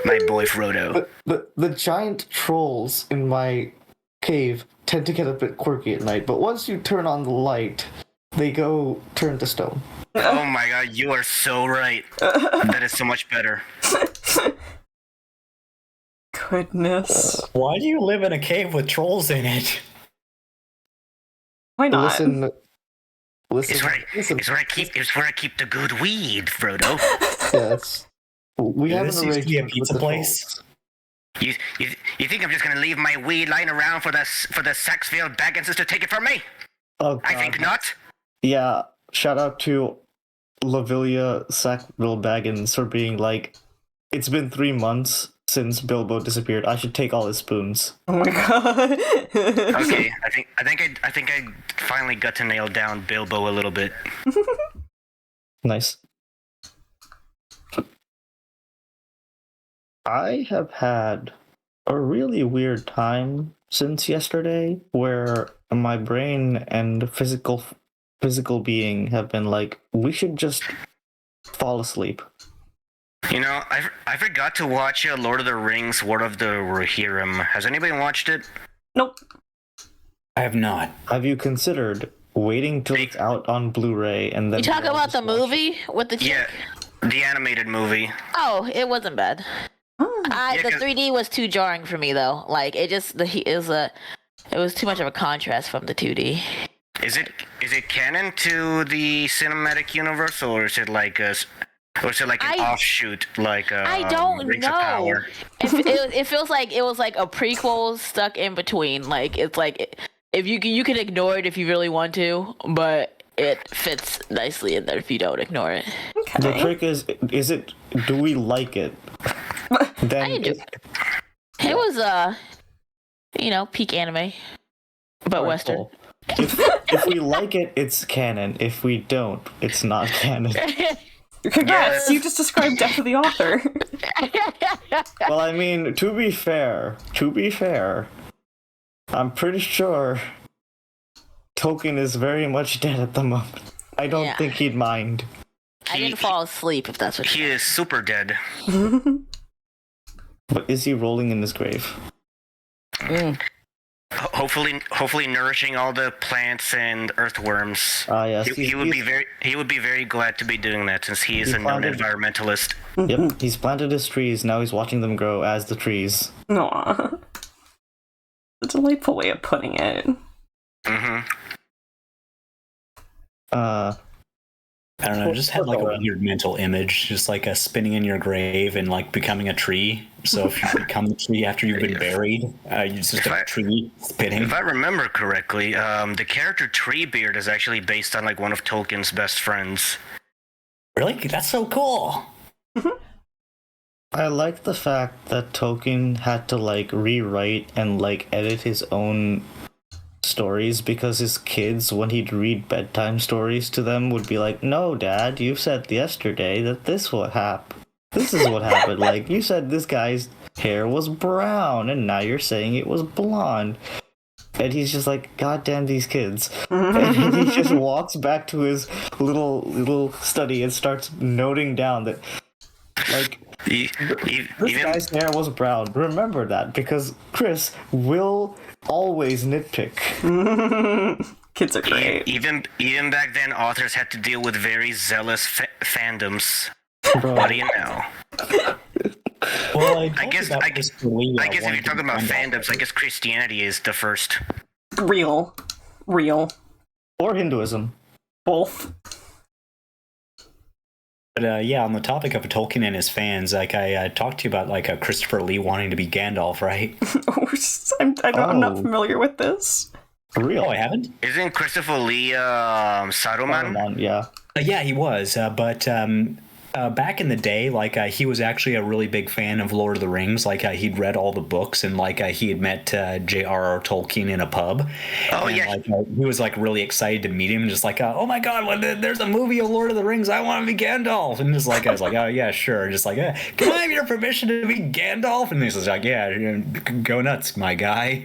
E: my boy Frodo.
G: The giant trolls in my cave tend to get a bit quirky at night, but once you turn on the light, they go turn to stone.
E: Oh my god, you are so right. That is so much better.
A: Goodness.
D: Why do you live in a cave with trolls in it?
A: Why not?
G: Listen.
E: It's where I keep the good weed, Frodo.
G: Yes. We have
D: This
G: an
D: used to be a
G: arrangement
D: pizza
G: with the
D: place.
E: You think I'm just gonna leave my weed lying around for the Saxfield Bagginses to take it from me?
G: Oh, God.
E: I think not.
G: Yeah, shout out to Lavilia Sackville Baggins for being like, it's been 3 months since Bilbo disappeared. I should take all his spoons.
A: Oh my god.
E: Okay, I think I finally got to nail down Bilbo a little bit.
G: Nice. I have had a really weird time since yesterday, where my brain and physical being have been like, we should just fall asleep.
E: You know, I forgot to watch Lord of the Rings, War of the Rohirrim. Has anybody watched it?
A: Nope.
D: I have not.
G: Have you considered waiting till it's out on Blu-ray and then...
F: You talk about the movie with the chick?
E: Yeah, the animated movie.
F: Oh, it wasn't bad.
E: Yeah,
F: The 3D was too jarring for me though. Like it was too much of a contrast from the 2D.
E: Is it canon to the cinematic universe, or is it like an offshoot, like
F: I don't
E: Rings of
F: know.
E: Power?
F: It feels like it was like a prequel stuck in between. Like it's like if you can ignore it if you really want to, but it fits nicely in there if you don't ignore it.
A: Okay.
G: The trick is it? Do we like it? Then
F: I do. It was peak anime, but Western.
G: cool. If we like it, it's canon. If we don't, it's not canon.
A: Congrats, you just described death of the author.
G: Well, I mean, to be fair, I'm pretty sure Tolkien is very much dead at the moment. I don't think he'd mind.
F: I didn't fall asleep, if that's what
E: He is super dead.
G: But is he rolling in his grave?
E: Hopefully nourishing all the plants and earthworms.
G: Yes.
E: He would be very glad to be doing that, since he is a known environmentalist.
G: Yep, he's planted his trees, now he's watching them grow as the trees.
A: Aww. A delightful way of putting it.
E: Mm-hmm.
D: I don't know, just had like a weird mental image, just like a spinning in your grave and like becoming a tree. So if you become the tree after you've been buried, you just a tree spinning.
E: If I remember correctly, the character Treebeard is actually based on like one of Tolkien's best friends.
D: Really? That's so cool.
G: I like the fact that Tolkien had to like rewrite and like edit his own stories, because his kids, when he'd read bedtime stories to them, would be like, no, Dad, you said yesterday that this is what happened. Like, you said this guy's hair was brown and now you're saying it was blonde. And he's just like, God damn these kids. And he just walks back to his little study and starts noting down that, like, this guy's hair was brown. Remember that, because Chris will always nitpick.
A: Kids are great.
E: Even back then, authors had to deal with very zealous fandoms.
G: Bro.
E: What do you know?
D: Well,
E: I guess if you're talking about fandoms, I guess Christianity is the first.
A: Real.
G: Or Hinduism.
A: Both.
D: But yeah, on the topic of Tolkien and his fans, like I talked to you about like Christopher Lee wanting to be Gandalf, right?
A: I'm not familiar with this.
G: For real?
D: Oh, I haven't?
E: Isn't Christopher Lee Saruman?
G: Yeah.
D: Yeah, he was, but back in the day, like he was actually a really big fan of Lord of the Rings. Like he'd read all the books, and like he had met J.R.R. Tolkien in a pub.
E: Oh,
D: and,
E: yeah.
D: Like, he was like really excited to meet him, just like, oh my God, there's a movie of Lord of the Rings. I want to be Gandalf. And just like I was like, oh yeah, sure. Just like, can I have your permission to be Gandalf? And he's like, yeah, go nuts, my guy.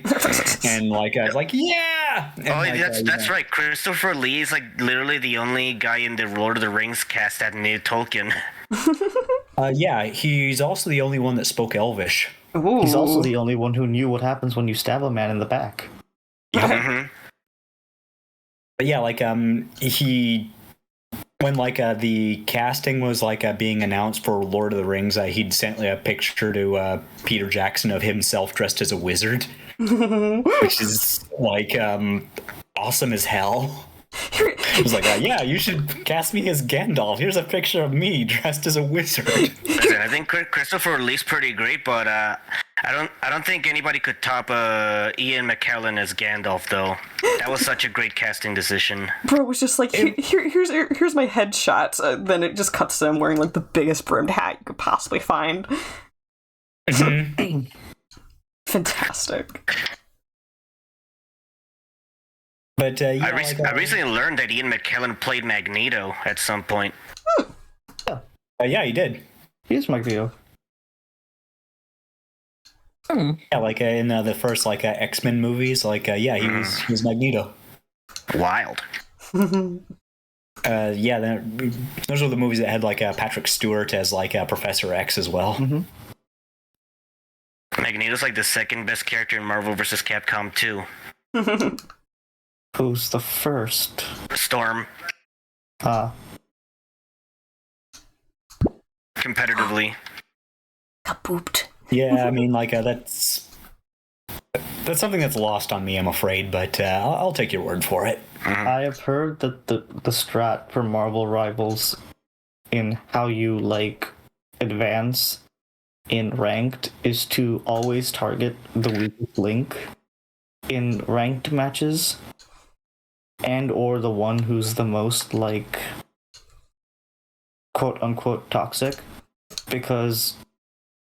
D: And like I was like, yeah. And,
E: that's right. Christopher Lee is like literally the only guy in the Lord of the Rings cast that knew Tolkien.
D: Yeah, he's also the only one that spoke Elvish.
A: Ooh.
G: He's also the only one who knew what happens when you stab a man in the back.
E: Mm-hmm.
D: But yeah, like he, when like the casting was like being announced for Lord of the Rings, he'd sent a picture to Peter Jackson of himself dressed as a wizard, which is like awesome as hell. He was like, yeah, you should cast me as Gandalf. Here's a picture of me dressed as a wizard.
E: Listen, I think Christopher Lee's pretty great, but I don't think anybody could top Ian McKellen as Gandalf, though. That was such a great casting decision.
A: Bro, it was just like, here's my headshot. Then it just cuts to him wearing like the biggest brimmed hat you could possibly find. Fantastic.
D: But
E: I recently learned that Ian McKellen played Magneto at some point.
D: Yeah, he did.
G: He's Magneto.
D: Yeah, like in the first X-Men movies, he was Magneto.
E: Wild.
D: Yeah, those were the movies that had Patrick Stewart as Professor X as well.
G: Mm-hmm.
E: Magneto's the second best character in Marvel vs. Capcom 2.
G: Who's the first?
E: Storm. Competitively.
A: Kapooped.
D: Yeah, I mean, that's something that's lost on me, I'm afraid, but I'll take your word for it.
G: I have heard that the strat for Marvel Rivals in how you advance in ranked is to always target the weakest link in ranked matches, and or the one who's the most quote unquote toxic, because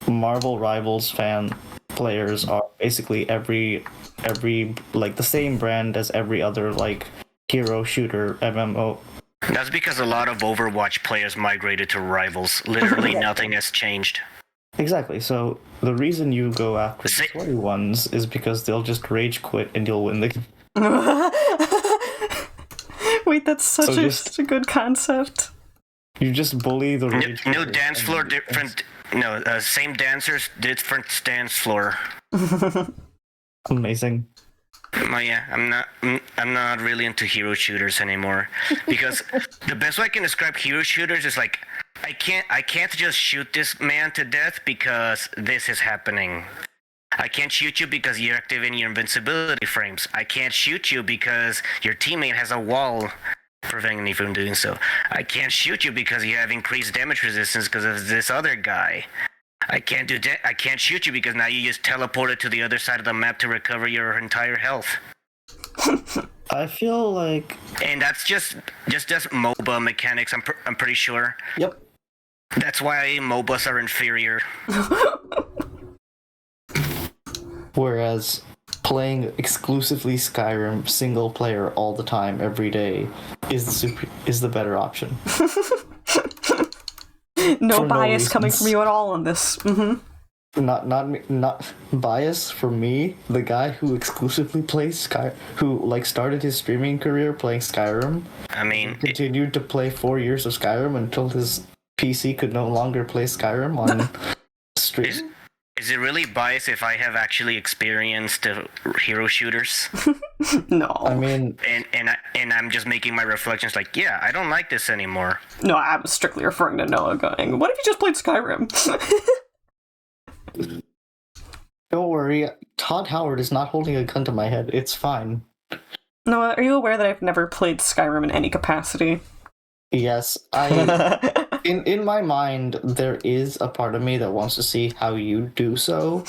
G: Marvel Rivals fan players are basically every the same brand as every other hero shooter MMO.
E: That's because a lot of Overwatch players migrated to Rivals. Literally nothing has changed.
G: Exactly. So the reason you go after the sweaty ones is because they'll just rage quit and you'll win the game.
A: Wait, that's such a good concept.
G: You just bully the rage.
E: New dance floor, different. No, same dancers, different dance floor.
G: Amazing.
E: Yeah, I'm not really into hero shooters anymore, because the best way I can describe hero shooters is I can't just shoot this man to death because this is happening. I can't shoot you because you're activating your invincibility frames. I can't shoot you because your teammate has a wall preventing me from doing so. I can't shoot you because you have increased damage resistance because of this other guy. I can't shoot you because now you just teleported to the other side of the map to recover your entire health.
G: I feel
E: and that's just MOBA mechanics. I'm pretty sure.
G: Yep.
E: That's why MOBAs are inferior.
G: Whereas playing exclusively Skyrim single player all the time every day is the better option.
A: No bias coming from you at all on this. Mm-hmm.
G: Not bias for me. The guy who exclusively plays who started his streaming career playing Skyrim.
E: I mean,
G: continued to play 4 years of Skyrim until his PC could no longer play Skyrim on stream.
E: Is it really biased if I have actually experienced hero shooters?
A: No.
G: I mean,
E: and I'm just making my reflections yeah, I don't like this anymore.
A: No, I'm strictly referring to Noah going, what if you just played Skyrim?
G: Don't worry, Todd Howard is not holding a gun to my head. It's fine.
A: Noah, are you aware that I've never played Skyrim in any capacity?
G: Yes, in my mind, there is a part of me that wants to see how you do so,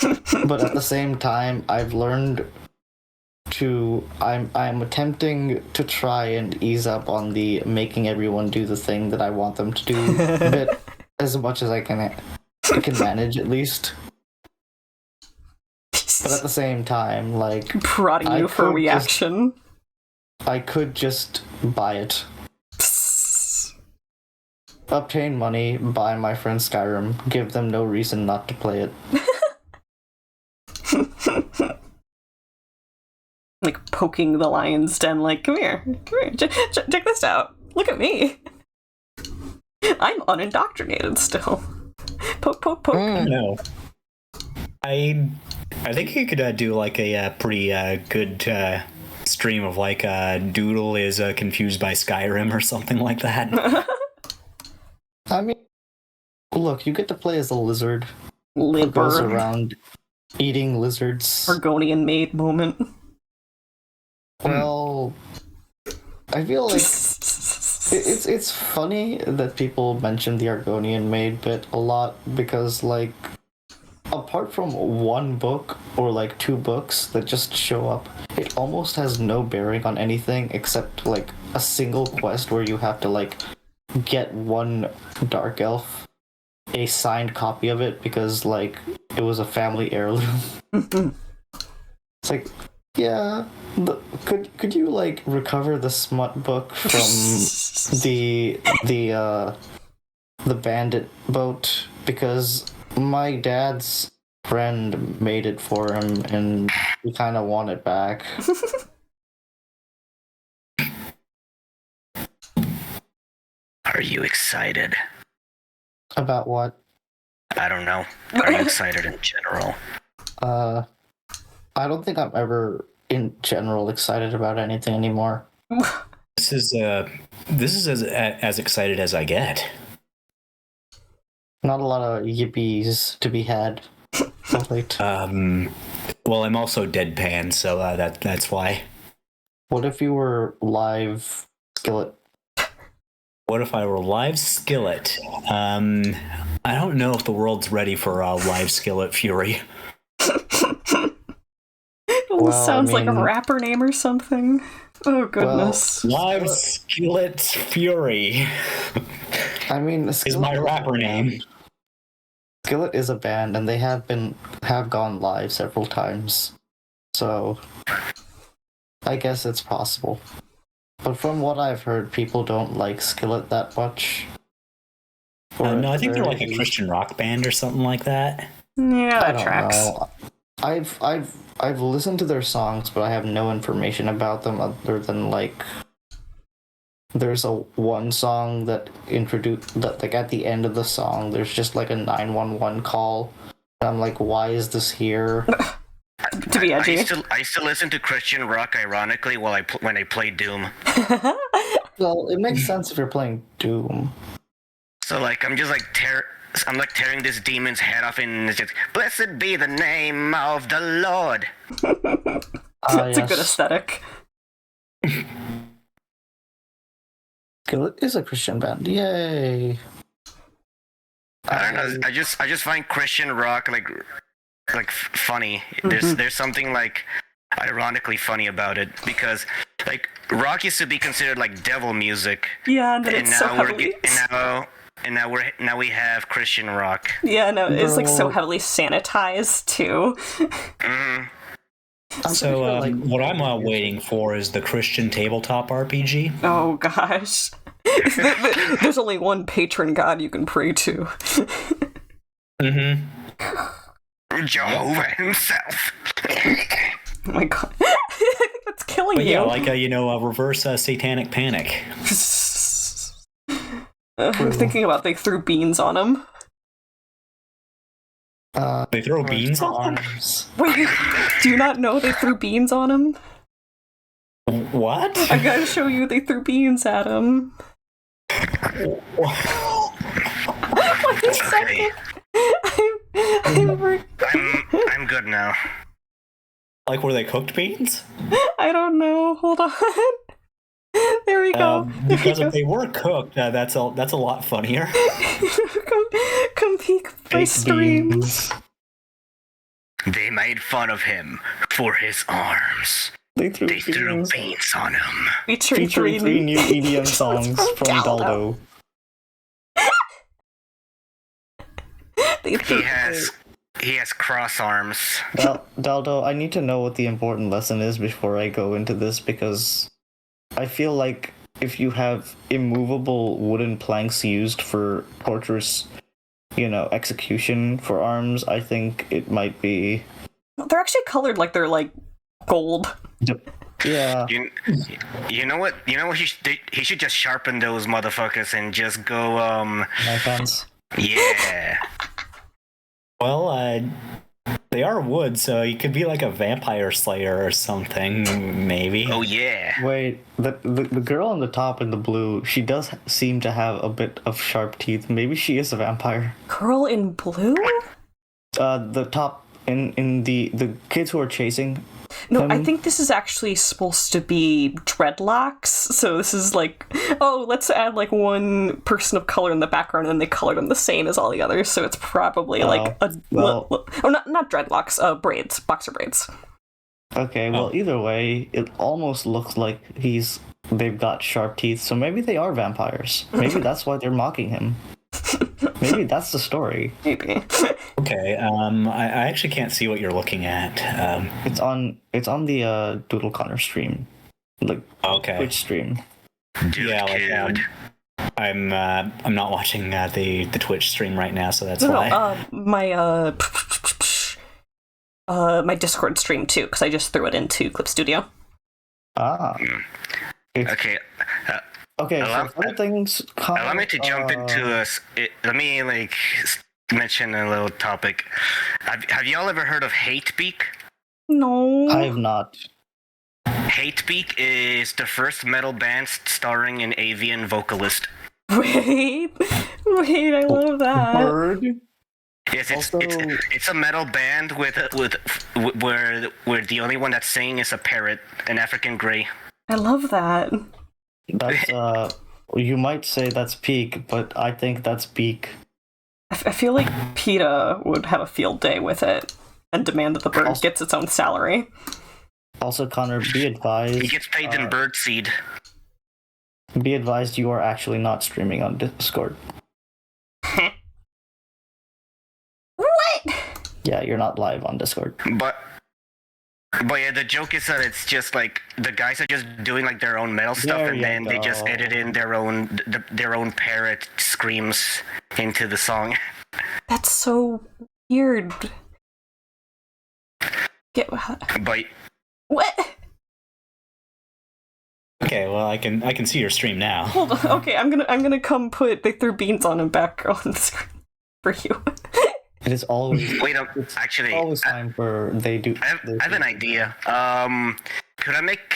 G: but at the same time, I've learned I'm attempting to try and ease up on the making everyone do the thing that I want them to do bit as much as I can manage, at least. But at the same time,
A: prodding you for reaction.
G: I could just buy it. Obtain money, buy my friends Skyrim, give them no reason not to play it.
A: Poking the lion's den, come here, check this out. Look at me. I'm unindoctrinated still. Poke.
D: No. I think he could do a pretty good stream of Doodle is confused by Skyrim or something like that.
G: I mean, look, you get to play as a lizard
A: who
G: goes around eating lizards.
A: Argonian maid moment.
G: Well, I feel it's funny that people mention the Argonian maid bit a lot because, apart from one book or 2 books that just show up, it almost has no bearing on anything except a single quest where you have to get one dark elf a signed copy of it because like it was a family heirloom. It's like, yeah, could you like recover the smut book from the bandit boat, because my dad's friend made it for him and we kind of want it back.
E: Are you excited?
G: About what?
E: I don't know. Are you excited in general?
G: I don't think I'm ever in general excited about anything anymore.
D: This is as excited as I get.
G: Not a lot of yippies to be had.
D: Well, I'm also deadpan, so that's why.
G: What if you were live Skillet?
D: What if I were live Skillet? I don't know if the world's ready for live Skillet Fury.
A: Sounds like a rapper name or something. Oh goodness.
D: Live Skillet Fury.
G: I mean,
D: is my rapper name.
G: Skillet is a band, and they have gone live several times, so I guess it's possible. But from what I've heard, people don't like Skillet that much.
D: No, I think they're like a Christian rock band or something like that.
A: Yeah, that
G: I
A: tracks.
G: Know. I've listened to their songs, but I have no information about them other than like there's one song that like at the end of the song there's just like a 911 call. And I'm like, why is this here?
A: To be edgy.
E: I used to listen to Christian rock ironically when I play Doom.
G: Well, it makes sense if you're playing Doom.
E: So like I'm just like tearing this demon's head off, and it's just, blessed be the name of the Lord.
A: It's a good aesthetic.
G: Skillet is a Christian band. Yay!
E: I don't know. I just find Christian rock like funny. There's something like ironically funny about it, because like rock used to be considered like devil music.
A: Yeah, and then it's so heavily.
E: And now we have Christian rock.
A: Yeah, no, it's like so heavily sanitized too.
E: Mm-hmm.
D: So what I'm waiting for is the Christian tabletop RPG.
A: Oh gosh. There's only one patron god you can pray to.
E: Jehovah himself.
A: Oh my god. That's killing you.
D: Yeah, like a reverse satanic panic.
A: I'm thinking about they threw beans on him.
D: They throw beans on him?
A: Wait, do you not know they threw beans on him?
D: What?
A: I gotta show you, they threw beans at him. Wait a second.
E: I'm good now.
D: Like, were they cooked beans?
A: I don't know. Hold on. There we go.
D: Because if they were cooked, that's a lot funnier.
A: come peek my streams.
E: They made fun of him for his arms.
G: They threw
E: beans on him.
G: Featuring three new EDM songs from Daldo.
E: He has cross arms.
G: Daldo, I need to know what the important lesson is before I go into this, because I feel like if you have immovable wooden planks used for torturous, execution for arms, I think it might be...
A: They're actually colored like they're like gold.
G: Yeah.
E: You know what? He should just sharpen those motherfuckers and just go
G: Knife hands.
E: Yeah.
D: Well, they are wood, so you could be like a vampire slayer or something, maybe.
E: Oh yeah.
G: Wait, the girl on the top in the blue, she does seem to have a bit of sharp teeth. Maybe she is a vampire.
A: Girl in blue?
G: The top in the kids who are chasing.
A: No, I think this is actually supposed to be dreadlocks. So this is like, let's add like one person of color in the background, and then they color them the same as all the others. So it's probably not dreadlocks, braids, boxer braids.
G: Okay, well, either way, it almost looks like they've got sharp teeth. So maybe they are vampires. Maybe that's why they're mocking him. Maybe that's the story.
A: Maybe.
D: Okay. I actually can't see what you're looking at.
G: It's on the Doodle Connor stream, like
D: Okay.
G: Twitch stream.
E: Dude,
D: Yeah, like I'm not watching the Twitch stream right now, so that's why.
A: My Discord stream too, because I just threw it into Clip Studio.
G: Ah.
E: Okay.
G: Okay.
E: Allow-
G: So other things.
E: Allow me to jump into let me mention a little topic. Have y'all ever heard of Hatebeak?
A: No.
G: I have not.
E: Hatebeak is the first metal band starring an avian vocalist.
A: Wait, I love that.
G: Bird.
E: Yes,
G: Also-
E: it's a metal band with where the only one that's singing is a parrot, an African grey.
A: I love that.
G: That's you might say that's peak, but I think that's peak.
A: I feel like PETA would have a field day with it and demand that the bird gets its own salary.
G: Also, Connor, be advised.
E: He gets paid in birdseed.
G: Be advised, you are actually not streaming on Discord.
A: What?
G: Yeah, you're not live on Discord.
E: But yeah, the joke is that it's just like the guys are just doing like their own metal stuff,
G: There
E: and
G: you
E: then they just
G: go.
E: edit in their own parrot screams into the song.
A: That's so weird.
E: But
A: What?
D: Okay, well I can see your stream now.
A: Hold on. Okay, I'm gonna come put They Threw Beans on and back on the screen for you.
G: It is always
E: wait,
G: it's
E: actually,
G: always time for they do.
E: I have an idea. Can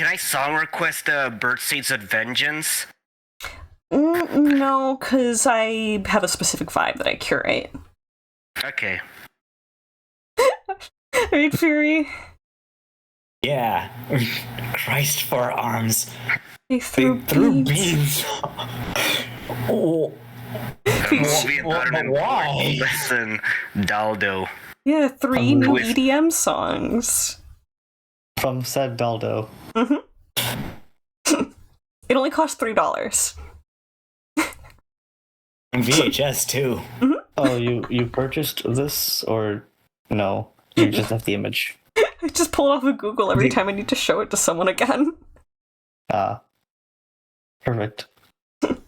E: I song request Birdseed's Vengeance?
A: No, because I have a specific vibe that I curate.
E: Okay.
A: Right, Fury?
D: Yeah. Christ for arms.
A: They threw
D: beans. Oh.
E: A movie about an
D: Why?
E: important lesson, Daldo.
A: Yeah, 3 new
E: With-
A: EDM songs.
G: From said Daldo.
A: It only cost $3.
D: And VHS too.
G: Oh, you purchased this or no? You just have the image.
A: I just pull it off of Google every time I need to show it to someone again.
G: Ah, perfect.
A: But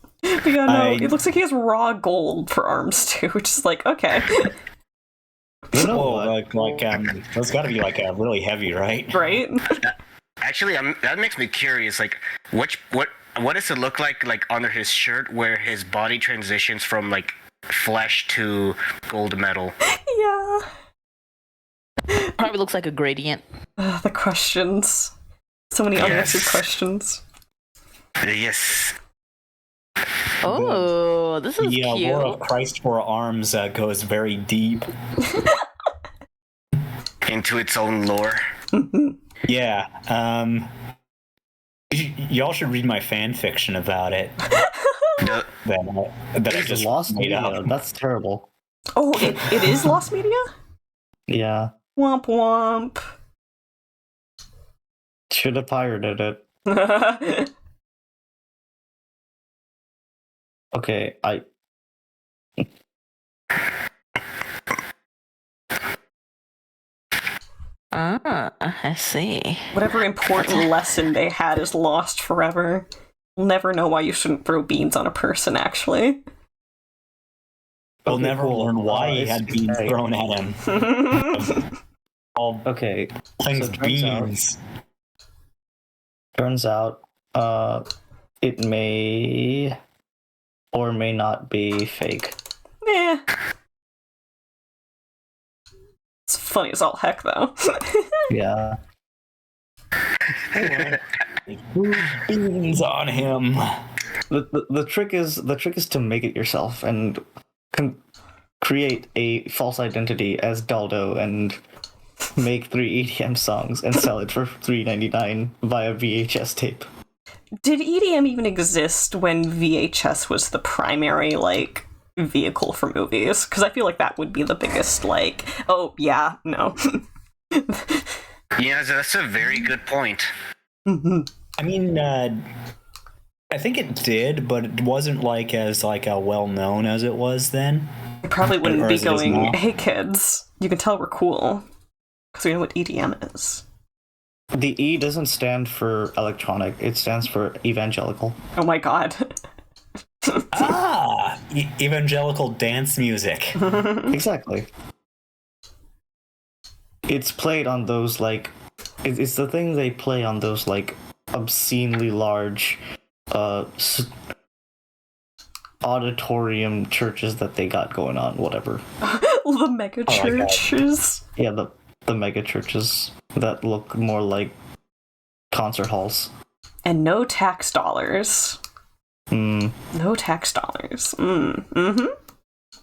A: yeah, no, it looks like he has raw gold for arms too, which is like, okay.
G: You know
D: Whoa,
G: what?
D: that's got to be like really heavy, right?
A: Right?
E: Actually, that makes me curious. Like, what does it look like under his shirt, where his body transitions from like flesh to gold metal?
A: Yeah.
F: Probably looks like a gradient.
A: The questions. So many unanswered questions.
E: Yes.
F: Oh, this is
D: The
F: cute.
D: lore of Christ for arms goes very deep.
E: Into its own lore.
D: Yeah. Y'all should read my fan fiction about it.
E: The-
D: that I
G: It's
D: just
G: lost
D: made
G: media.
D: up.
G: That's terrible.
A: Oh, it is lost media?
G: Yeah,
A: Womp womp.
G: should have pirated it. Okay,
F: I see.
A: Whatever important lesson they had is lost forever. We'll never know why you shouldn't throw beans on a person, actually.
D: We'll
G: Okay,
D: never
G: cool.
D: learn why he
G: It's-
D: had beans
G: okay.
D: thrown at him. All
G: Okay,
D: things
G: so
D: beans.
G: turns out, it may or may not be fake.
A: Eh. It's funny as all heck, though.
G: Yeah.
D: Beans on him.
G: The trick is to make it yourself and create a false identity as Daldo and make 3 EDM songs and sell it for $3.99 via VHS tape.
A: Did EDM even exist when VHS was the primary, like, vehicle for movies? Because I feel like that would be the biggest, like, oh, yeah, no.
E: Yeah, that's a very good point.
D: I mean, I think it did, but it wasn't like as like well known as it was then.
A: It probably wouldn't
D: Or
A: be
D: as it is
A: going,
D: now.
A: hey kids, you can tell we're cool. Because we know what EDM is.
G: The E doesn't stand for electronic, it stands for evangelical.
A: Oh my god.
D: Evangelical dance music.
G: Exactly. It's played on those, like... It's the thing they play on those, like, obscenely large auditorium churches that they got going on, whatever.
A: The mega churches.
G: Yeah, the mega churches that look more like concert halls.
A: And no tax dollars. No tax dollars.
D: I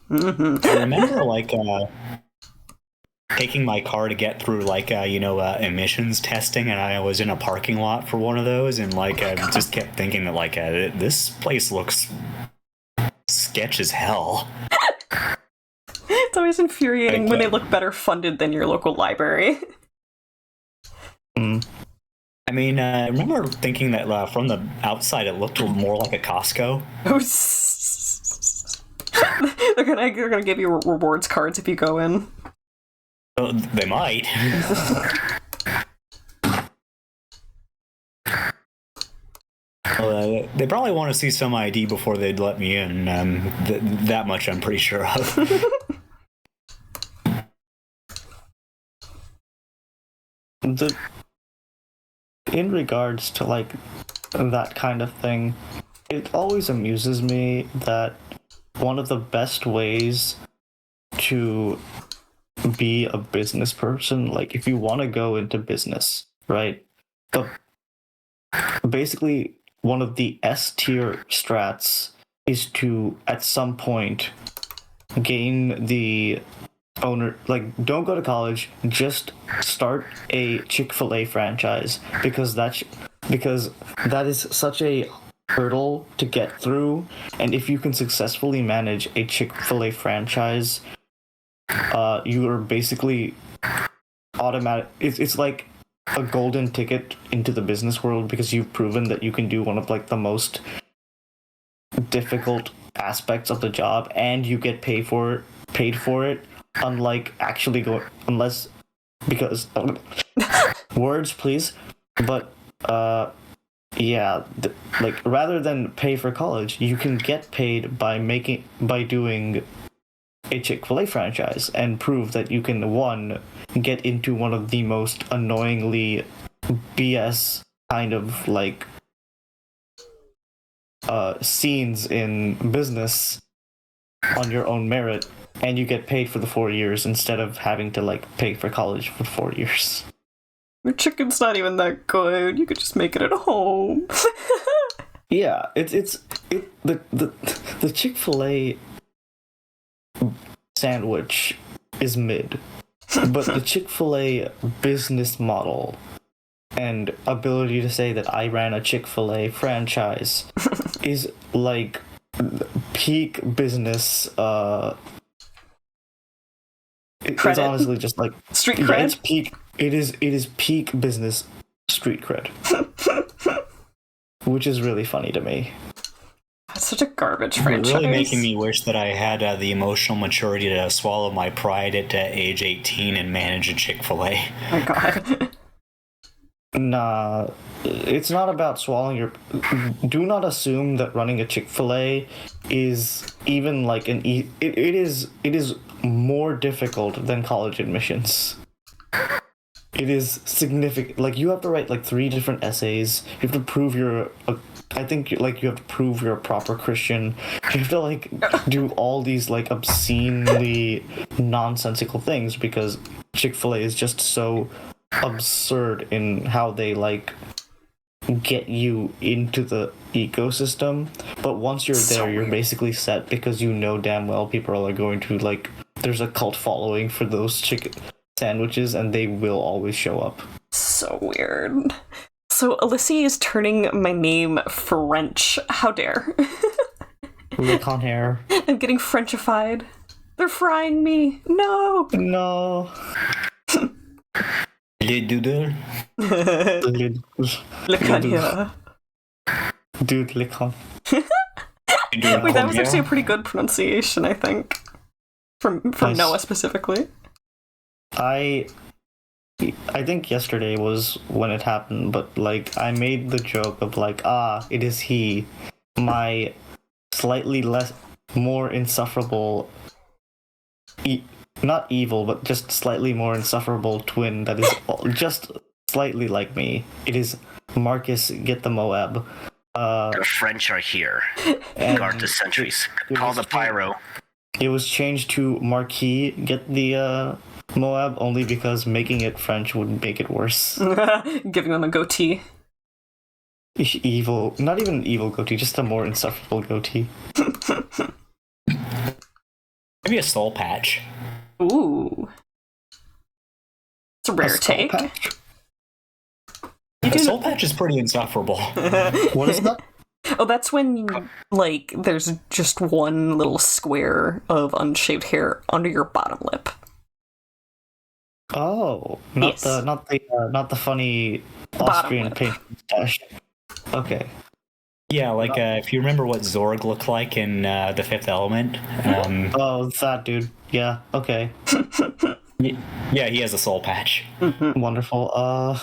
D: remember like taking my car to get through like emissions testing, and I was in a parking lot for one of those, and like I just kept thinking that like this place looks sketch as hell.
A: It's always infuriating when they look better funded than your local library.
D: I mean, I remember thinking that from the outside it looked more like a Costco.
A: They're gonna give you rewards cards if you go in.
D: Well, they might. They probably want to see some ID before they'd let me in. That much I'm pretty sure of.
G: In regards to like that kind of thing, it always amuses me that one of the best ways to be a business person, like if you want to go into business, right? Basically one of the S tier strats is to at some point gain the owner, like don't go to college, just start a Chick-fil-A franchise, because that is such a hurdle to get through, and if you can successfully manage a Chick-fil-A franchise, you are basically automatic. It's like a golden ticket into the business world, because you've proven that you can do one of like the most difficult aspects of the job, and you get paid for it. Unlike actually because words please, but like rather than pay for college, you can get paid by doing a Chick-fil-A franchise and prove that you can, one, get into one of the most annoyingly BS kind of like scenes in business on your own merit, and you get paid for the 4 years instead of having to like pay for college for 4 years.
A: Your chicken's not even that good. You could just make it at home.
G: Yeah, the Chick-fil-A sandwich is mid, but the Chick-fil-A business model and ability to say that I ran a Chick-fil-A franchise is like peak business. It's honestly just like
A: street cred.
G: It's peak. It is peak business street cred, which is really funny to me.
A: That's such a garbage franchise.
D: It's really making me wish that I had the emotional maturity to swallow my pride at age 18 and manage a Chick-fil-A.
A: Oh my god.
G: Nah, it's not about swallowing your... Do not assume that running a Chick-fil-A is even like an... It is more difficult than college admissions. It is significant. Like, you have to write like 3 different essays. You have to prove you're I think like you have to prove you're a proper Christian. You have to like do all these like obscenely nonsensical things, because Chick-fil-A is just so absurd in how they like get you into the ecosystem. But once you're there, you're basically set, because you know damn well people are going to like... There's a cult following for those chicken sandwiches, and they will always show up.
A: So weird. So Alyssa is turning my name French. How dare.
G: Le Conhair.
A: I'm getting Frenchified. They're frying me. No.
G: No.
D: Le Doodle.
A: Le Conhair.
G: Dudlikon.
A: Wait, that was actually a pretty good pronunciation, I think. From
G: Nice.
A: Noah specifically.
G: I think yesterday was when it happened, but like I made the joke of like, it is he, my slightly more insufferable, not evil, but just slightly more insufferable twin that is just slightly like me. It is Marcus, get the Moab.
E: The French are here.
G: And
E: Guard the sentries.
G: it
E: Call
G: was
E: the pyro.
G: It was changed to Marquis, get the Moab, only because making it French would make it worse.
A: Giving them a goatee.
G: Evil, not even an evil goatee, just a more insufferable goatee.
D: Maybe a soul patch.
A: Ooh. It's a rare
G: skull
A: take.
G: patch?
D: A soul patch is pretty insufferable.
G: What is that?
A: Oh, that's when, like, there's just one little square of unshaved hair under your bottom lip.
G: Oh,
A: Yes.
G: not the funny
A: Bottom
G: Austrian
A: lip.
G: paint mustache. Okay.
D: Yeah, like if you remember what Zorg looked like in The Fifth Element.
G: Oh, that dude. Yeah. Okay.
D: Yeah, he has a soul patch.
G: Wonderful.
A: I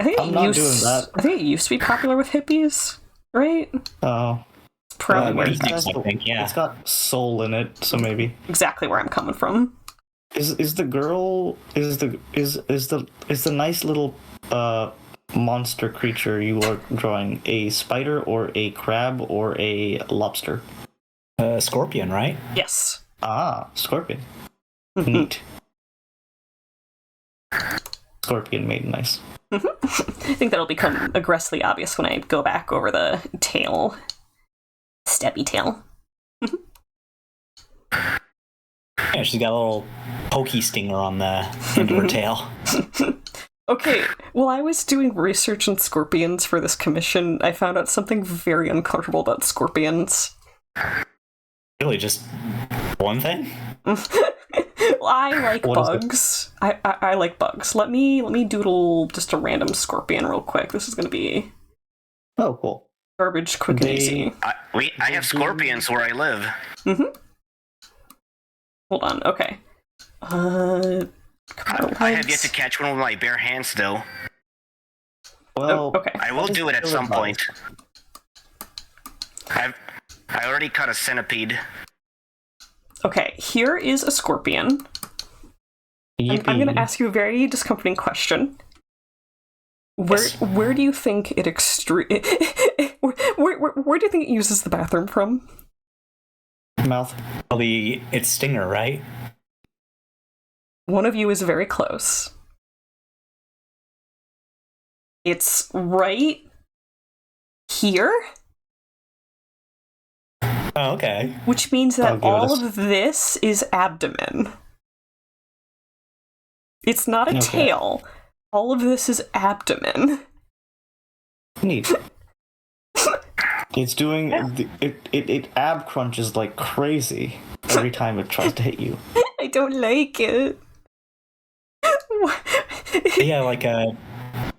A: think
G: I'm not doing that.
A: I think it used to be popular with hippies, right?
G: Oh.
A: It's probably
G: Well,
A: where
G: it has
D: I think, yeah.
G: It's got soul in it, so maybe.
A: exactly where I'm coming from.
G: Is the girl is the nice little monster creature you are drawing a spider or a crab or a lobster?
D: Scorpion, right?
A: Yes.
G: Scorpion. Neat. Scorpion made nice.
A: I think that'll become aggressively obvious when I go back over the tail. Stabby tail.
D: Yeah, she's got a little pokey stinger on the end of her tail.
A: Okay, while I was doing research on scorpions for this commission, I found out something very uncomfortable about scorpions.
D: Really, just one thing?
A: Well, I like
G: What is it?
A: bugs. I like bugs. Let me doodle just a random scorpion real quick. This is gonna be
G: Oh, cool.
A: garbage, quick and
G: They-
A: easy.
E: I have scorpions where I live.
A: Hold on. Okay.
E: I have yet to catch one with my bare hands, though.
G: Well,
A: okay.
E: I will do it at some point. I already caught a centipede.
A: Okay. Here is a scorpion. I'm going to ask you a very discomforting question. Where do you think it where do you think it uses the bathroom from?
G: Mouth.
D: Well, it's stinger, right?
A: One of you is very close. It's right here,
D: Oh, okay.
A: which means
G: I'll
A: that
G: give it
A: all
G: a
A: of this is abdomen. It's not a
G: Okay.
A: tail. All of this is abdomen.
G: Neat. It's doing it ab crunches like crazy every time it tries to hit you.
A: I don't like it.
D: Yeah, like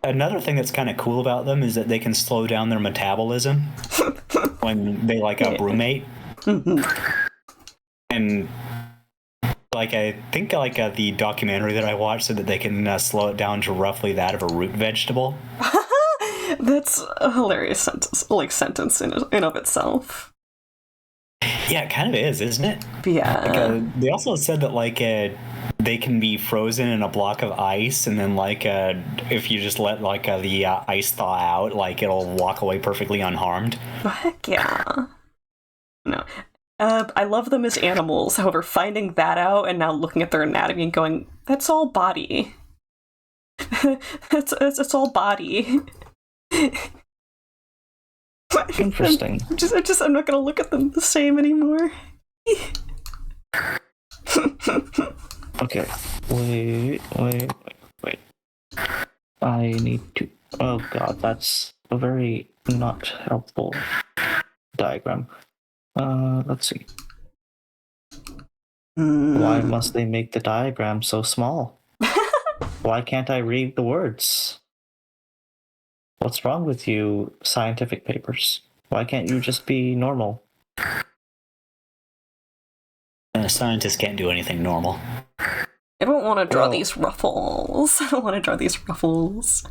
D: another thing that's kind of cool about them is that they can slow down their metabolism when they brumate. And like I think the documentary that I watched said that they can slow it down to roughly that of a root vegetable.
A: That's a hilarious sentence in of itself.
D: Yeah, it kind of is, isn't it?
A: Yeah.
D: They also said that they can be frozen in a block of ice, and then if you just let the ice thaw out, it'll walk away perfectly unharmed.
A: Heck yeah. No. I love them as animals. However, finding that out and now looking at their anatomy and going, that's all body. it's all body.
G: Interesting.
A: I'm not gonna look at them the same anymore.
G: Okay. Wait. I need to. Oh god, that's a very not helpful diagram. Let's see. Why must they make the diagram so small? Why can't I read the words? What's wrong with you, scientific papers? Why can't you just be normal?
D: Scientists can't do anything normal.
A: I don't want to draw these ruffles. I don't want to draw these ruffles.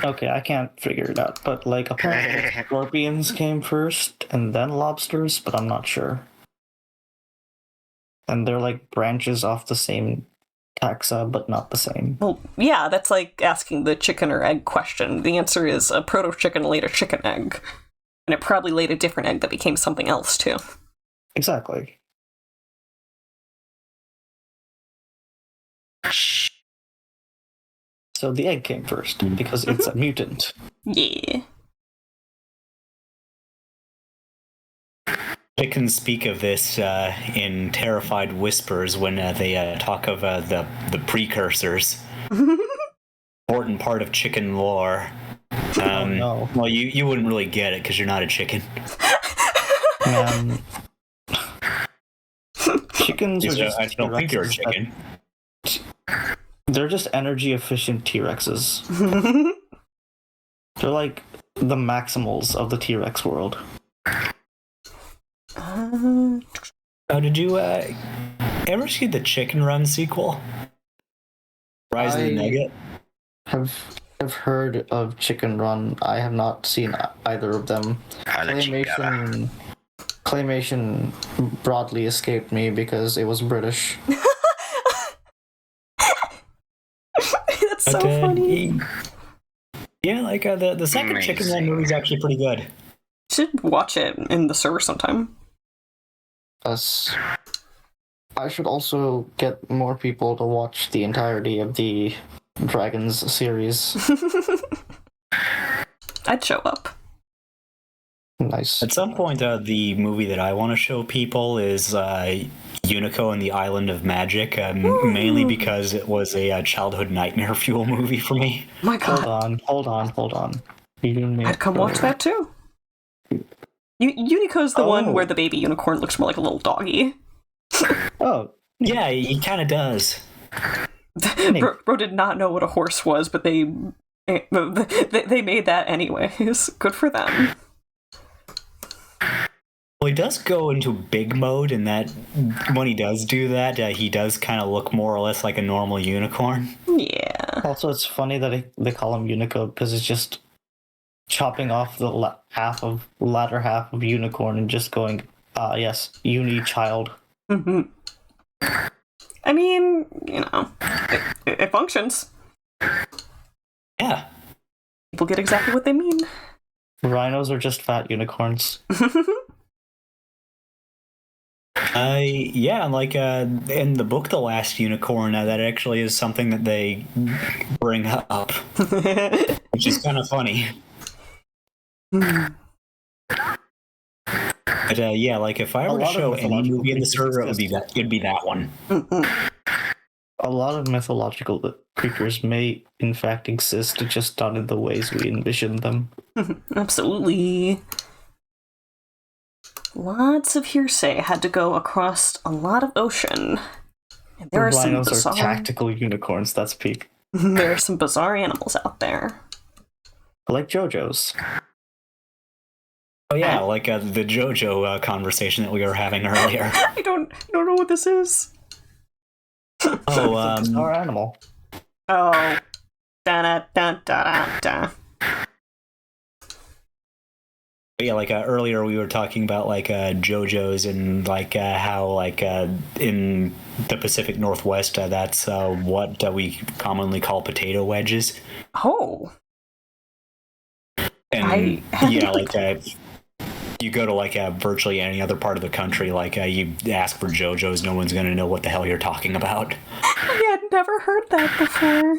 G: Okay, I can't figure it out, but like apparently scorpions came first and then lobsters, but I'm not sure. And they're like branches off the same taxa, but not the same.
A: Well, yeah, that's like asking the chicken or egg question. The answer is a proto-chicken laid a chicken egg. And it probably laid a different egg that became something else, too.
G: Exactly. So the egg came first, because it's a mutant.
A: Yeah.
D: Chickens speak of this in terrified whispers when they talk of the precursors. Important part of chicken lore.
G: No.
D: Well, you wouldn't really get it because you're not a chicken.
G: Chickens are just
D: I don't think you're a chicken.
G: They're just energy efficient T-Rexes. They're like the Maximals of the T-Rex world.
D: Oh, did you ever see the Chicken Run sequel? Rise of the Nugget?
G: I've heard of Chicken Run. I have not seen either of them. Claymation broadly escaped me because it was British.
A: That's so funny.
D: Yeah, like the second Chicken Run movie is actually pretty good.
A: Should watch it in the server sometime.
G: I should also get more people to watch the entirety of the Dragons series.
A: I'd show up.
G: Nice.
D: At some point, the movie that I want to show people is Unico and the Island of Magic, mainly because it was a childhood nightmare fuel movie for me.
A: My God.
G: Hold on.
A: I'd come watch that too. Unico's the one where the baby unicorn looks more like a little doggy.
G: Oh.
D: Yeah, he kind of does.
A: Bro did not know what a horse was, but they made that anyways. Good for them.
D: Well, he does go into big mode, and that when he does do that, he does kind of look more or less like a normal unicorn.
A: Yeah.
G: Also, it's funny that they call him Unico because it's just chopping off the latter half of unicorn and just going, yes, uni child.
A: Mm-hmm. I mean, it functions.
D: Yeah.
A: People get exactly what they mean.
G: Rhinos are just fat unicorns.
D: Yeah, like in the book The Last Unicorn, that actually is something that they bring up, which is kind of funny. But yeah, like if I were to show any movie in the server, it'd be that one.
G: A lot of mythological creatures may in fact exist, just not in the ways we envision them.
A: Absolutely. Lots of hearsay had to go across a lot of ocean. And there
G: the
A: are
G: rhinos
A: some bizarre...
G: are tactical unicorns, that's peak.
A: There are some bizarre animals out there.
G: Like JoJo's.
D: Oh yeah, like the JoJo conversation that we were having earlier.
A: I don't know what this is.
G: Oh, bizarre animal.
A: Oh. Da-da-da-da-da-da.
D: Yeah, like earlier we were talking about like JoJo's and like how like in the Pacific Northwest that's what we commonly call potato wedges.
A: Oh.
D: And yeah, like you go to like virtually any other part of the country, like you ask for JoJo's, no one's gonna know what the hell you're talking about.
A: I had never heard that before.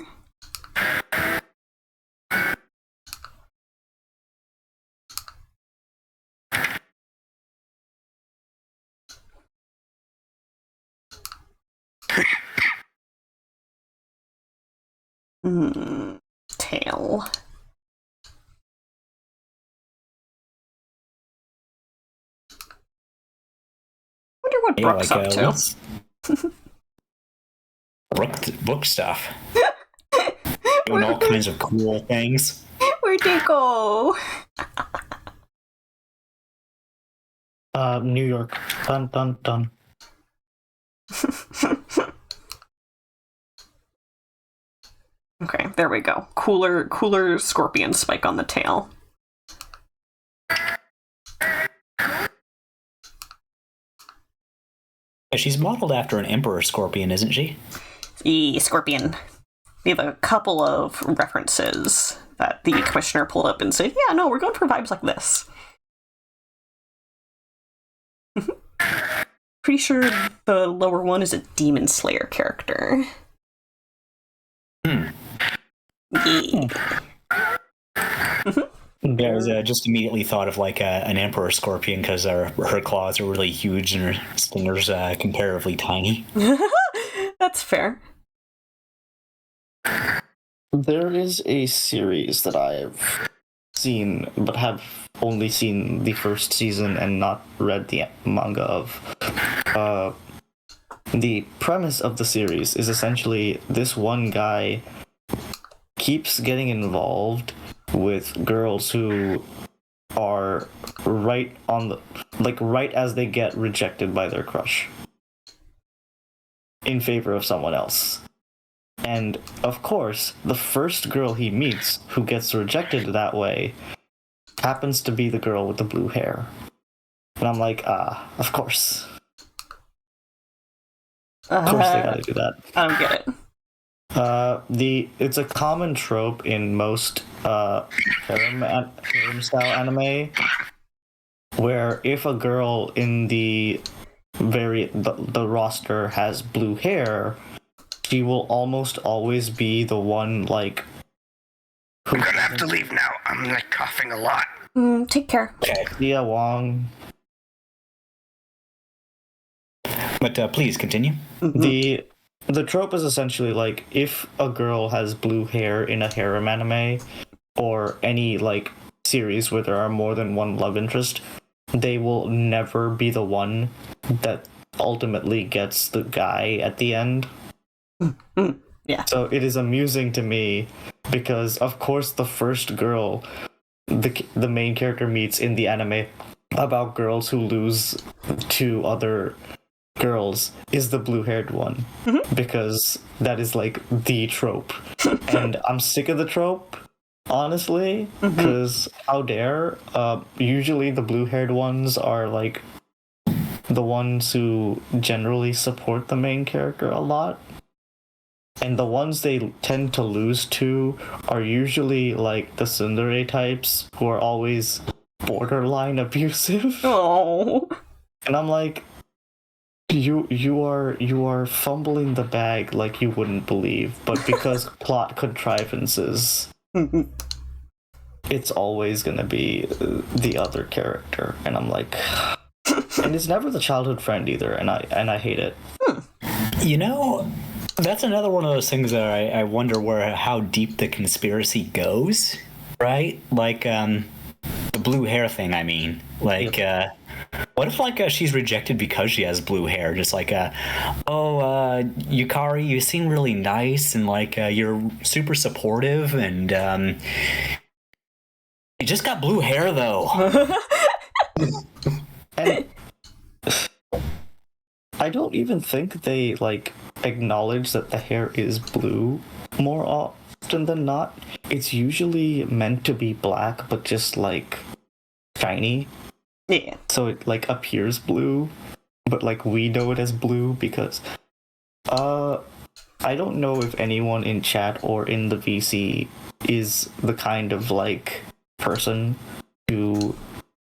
A: Tail. Wonder what Brooke's up to.
D: Book stuff. Doing all kinds of cool things.
A: Where Pico.
G: New York. Dun dun dun.
A: Okay, there we go. Cooler scorpion spike on the tail.
D: She's modeled after an emperor scorpion, isn't she?
A: The scorpion. We have a couple of references that the commissioner pulled up and said, yeah, no, we're going for vibes like this. Pretty sure the lower one is a Demon Slayer character. Yeah.
D: Yeah, I was just immediately thought of like an emperor scorpion because her claws are really huge and her stingers comparatively tiny.
A: That's fair.
G: There is a series that I've seen, but have only seen the first season and not read the manga of. The premise of the series is essentially this one guy keeps getting involved with girls who are right as they get rejected by their crush in favor of someone else. And of course, the first girl he meets who gets rejected that way happens to be the girl with the blue hair. And I'm like, of course. Of course they gotta do that.
A: I don't get it.
G: It's a common trope in most harem style anime, where if a girl in the roster has blue hair, she will almost always be the one like.
E: I'm gonna have to leave now. I'm like coughing a lot.
A: Take care.
G: Yeah, Wong.
D: But please continue.
G: The trope is essentially like if a girl has blue hair in a harem anime or any like series where there are more than one love interest, they will never be the one that ultimately gets the guy at the end.
A: Yeah.
G: So it is amusing to me because of course the first girl the main character meets in the anime about girls who lose to other girls is the blue-haired one, because that is like the trope. And I'm sick of the trope, honestly, because how dare usually the blue-haired ones are like the ones who generally support the main character a lot, and the ones they tend to lose to are usually like the tsundere types who are always borderline abusive.
A: Oh.
G: And I'm like, you are fumbling the bag like you wouldn't believe, but because plot contrivances, it's always gonna be the other character, and I'm like, and it's never the childhood friend either, and I hate it.
D: You know, that's another one of those things that I wonder how deep the conspiracy goes, right? Like the blue hair thing. I mean, like. What if, like, she's rejected because she has blue hair? Just like, Yukari, you seem really nice, and, like, you're super supportive, and, you just got blue hair, though.
G: And I don't even think they, like, acknowledge that the hair is blue more often than not. It's usually meant to be black, but just, like, shiny.
A: Yeah.
G: So it like appears blue, but like we know it as blue because I don't know if anyone in chat or in the VC is the kind of like person to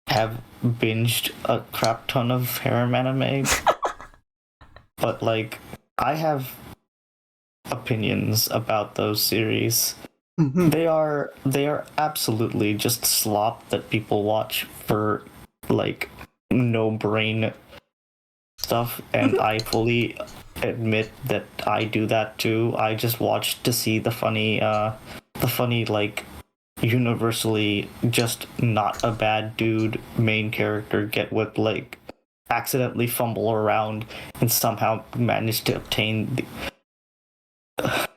G: have binged a crap ton of harem anime. But like I have opinions about those series. They are absolutely just slop that people watch for like no brain stuff, and I fully admit that I do that too. I just watch to see the funny like universally just not a bad dude main character get with like accidentally fumble around and somehow manage to obtain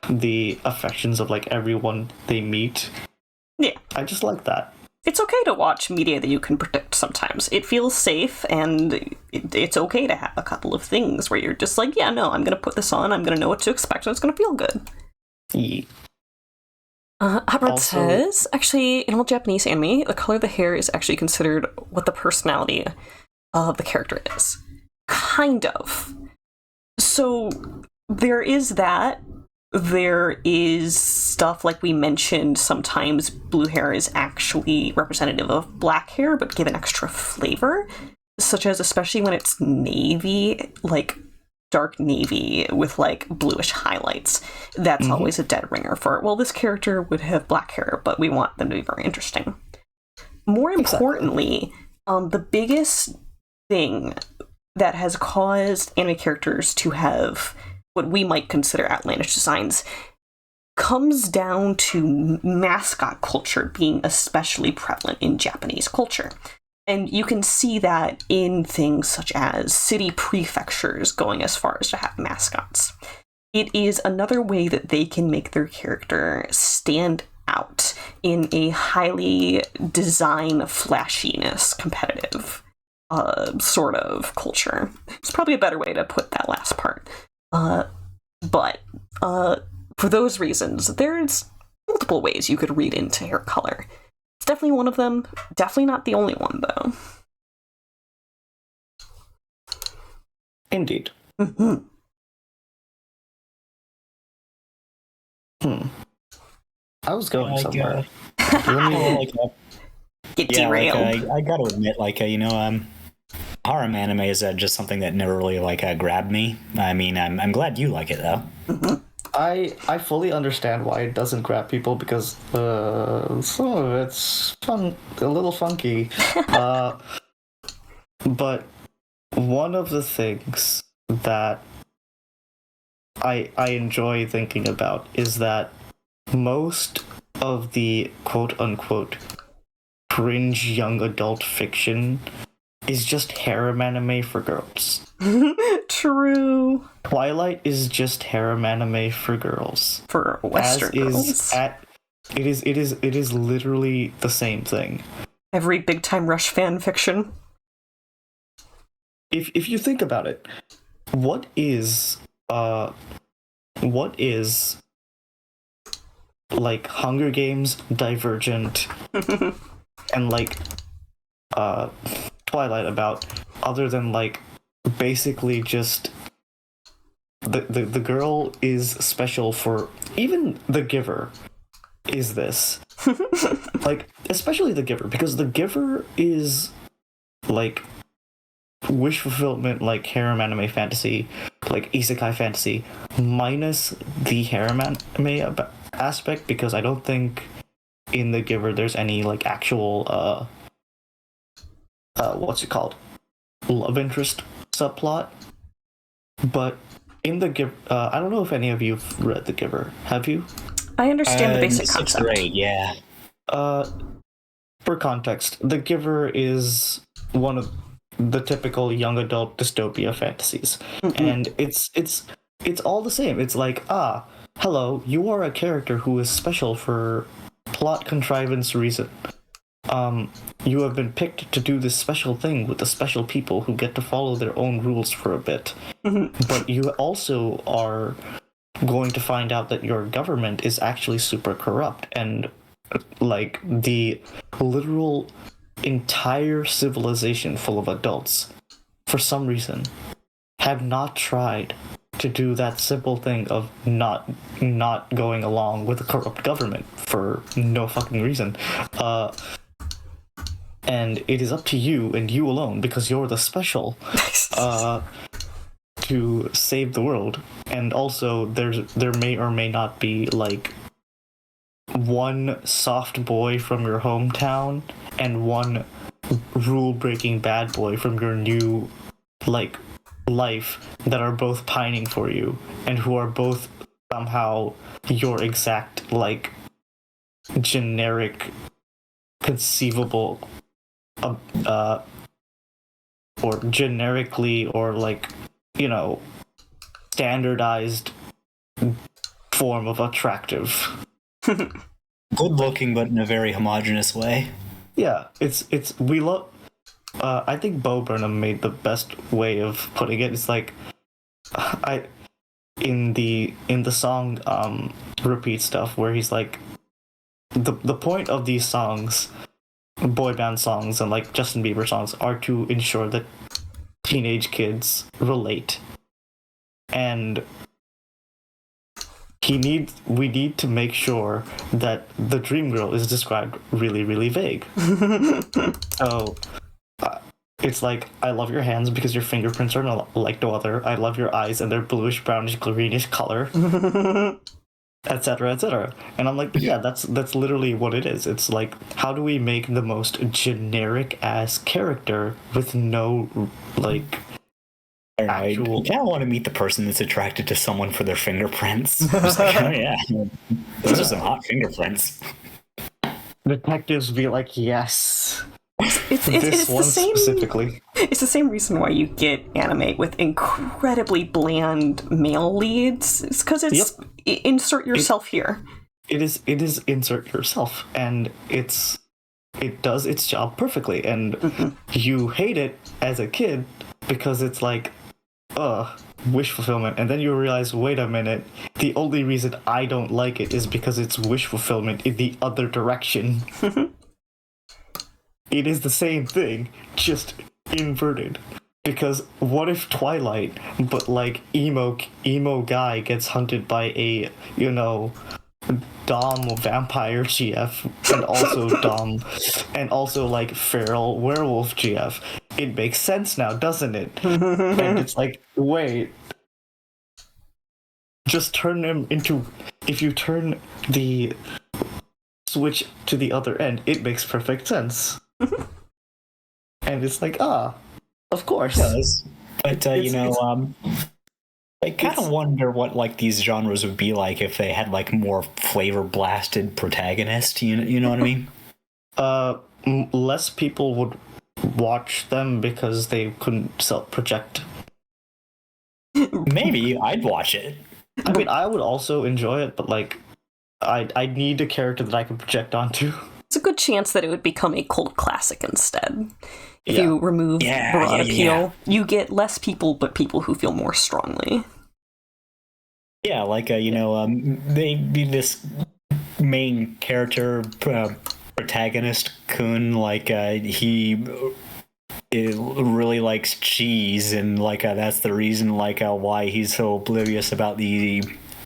G: the affections of like everyone they meet.
A: Yeah.
G: I just like that.
A: It's okay to watch media that you can predict sometimes. It feels safe, and it's okay to have a couple of things where you're just like, yeah, no, I'm going to put this on, I'm going to know what to expect, and it's going to feel good.
G: Yeah.
A: Habrad says, actually, in all Japanese anime, the color of the hair is actually considered what the personality of the character is. Kind of. So, there is that. There is stuff like we mentioned, sometimes blue hair is actually representative of black hair, but given extra flavor, such as especially when it's navy, like dark navy with like bluish highlights. That's always a dead ringer for, well, this character would have black hair, but we want them to be very interesting. More importantly, the biggest thing that has caused anime characters to have what we might consider outlandish designs comes down to mascot culture being especially prevalent in Japanese culture. And you can see that in things such as city prefectures going as far as to have mascots. It is another way that they can make their character stand out in a highly design flashiness competitive sort of culture. It's probably a better way to put that last part. But for those reasons, there's multiple ways you could read into hair color. It's definitely one of them. Definitely not the only one, though.
G: Indeed. I was going somewhere.
A: Get derailed.
D: I gotta admit, harem anime is just something that never really grabbed me. I mean, I'm glad you like it though.
G: I fully understand why it doesn't grab people, because some of it's fun, a little funky. But one of the things that I enjoy thinking about is that most of the quote-unquote cringe young adult fiction is just harem anime for girls.
A: True.
G: Twilight is just harem anime for girls.
A: For Western girls.
G: It is literally the same thing.
A: Every Big Time Rush fan fiction.
G: If you think about it, what is like Hunger Games, Divergent, and Twilight about, other than basically just the girl is special for, even The Giver is this. Especially The Giver, because The Giver is wish fulfillment, harem anime fantasy, isekai fantasy, minus the harem anime aspect, because I don't think in The Giver there's any actual what's it called, love interest subplot. But in The Giver, I don't know if any of you've read The Giver. Have you?
A: I understand the basic concept.
D: Grade, yeah.
G: For context, The Giver is one of the typical young adult dystopia fantasies, and it's all the same. It's hello, you are a character who is special for plot contrivance reason. You have been picked to do this special thing with the special people who get to follow their own rules for a bit. But you also are going to find out that your government is actually super corrupt, and the literal entire civilization full of adults, for some reason, have not tried to do that simple thing of not going along with a corrupt government for no fucking reason. And it is up to you and you alone, because you're the special, to save the world. And also, there may or may not be one soft boy from your hometown and one rule-breaking bad boy from your new life that are both pining for you, and who are both somehow your exact generic conceivable or generically or standardized form of attractive.
D: good looking, but in a very homogenous way.
G: Yeah, we love. I think Bo Burnham made the best way of putting it. It's like, in the song Repeat Stuff, where he's like, the point of these songs, boy band songs and like Justin Bieber songs, are to ensure that teenage kids relate, and we need to make sure that the dream girl is described really, really vague. So it's like, I love your hands because your fingerprints are like no other. I love your eyes and their bluish, brownish, greenish color, etc., etc. And I'm like, yeah, that's literally what it is. It's like, how do we make the most generic ass character with no like actual...
D: You kind of want to meet the person that's attracted to someone for their fingerprints. Just like, oh yeah, those are some hot fingerprints.
G: Detectives be like, yes.
A: It's
G: This one
A: the same,
G: specifically.
A: It's the same reason why you get anime with incredibly bland male leads. It's because it's insert yourself here.
G: It is insert yourself, and it does its job perfectly. And you hate it as a kid because it's like, wish fulfillment. And then you realize, wait a minute, the only reason I don't like it is because it's wish fulfillment in the other direction. It is the same thing, just inverted. Because what if Twilight, but like emo guy gets hunted by a, Dom vampire GF, and also like feral werewolf GF. It makes sense now, doesn't it? And it's like, wait, just turn them into, if you turn the switch to the other end, it makes perfect sense. And it's like, of course.
D: It does. But I kind of wonder what like these genres would be like if they had like more flavor blasted protagonist. You know what I mean?
G: Less people would watch them because they couldn't self-project.
D: Maybe I'd watch it.
G: I mean, I would also enjoy it, but like, I'd need a character that I can project onto.
A: It's a good chance that it would become a cult classic insteid. If you remove broad appeal, you get less people, but people who feel more strongly.
D: Yeah, like they be this main character protagonist Kun, like he really likes cheese, and like that's the reason like why he's so oblivious about the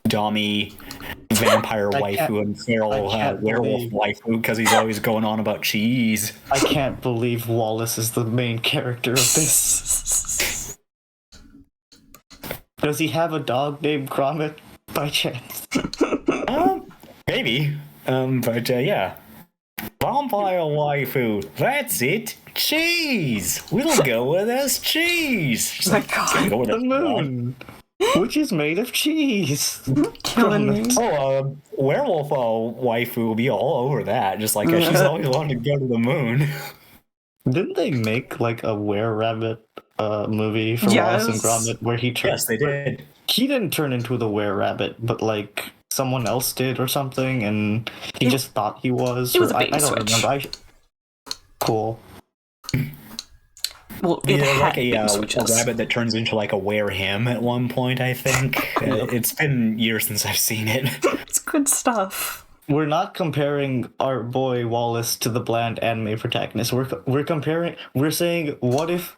D: Dommy vampire waifu and feral werewolf waifu, because he's always going on about cheese.
G: I can't believe Wallace is the main character of this. Does he have a dog named Gromit by chance?
D: Maybe. But yeah. Vampire waifu. That's it. Cheese. We'll go with us cheese.
A: Oh my God.
D: Go with
G: the moon. Which is made of cheese.
A: Killing me.
D: Werewolf waifu will be all over that. Just like she's always wanted to go to the moon.
G: Didn't they make like a were-rabbit movie for Wallace and Gromit where he turned?
D: Yes, they did.
G: He didn't turn into the were-rabbit, but like someone else did or something, and he just thought he was.
A: It was a bait
G: I don't
A: switch.
G: remember. Cool.
A: Well, it had
D: like a rabbit that turns into like a were-him at one point, I think. It's been years since I've seen it.
A: It's good stuff.
G: We're not comparing our boy Wallace to the bland anime protagonist. We're saying, what if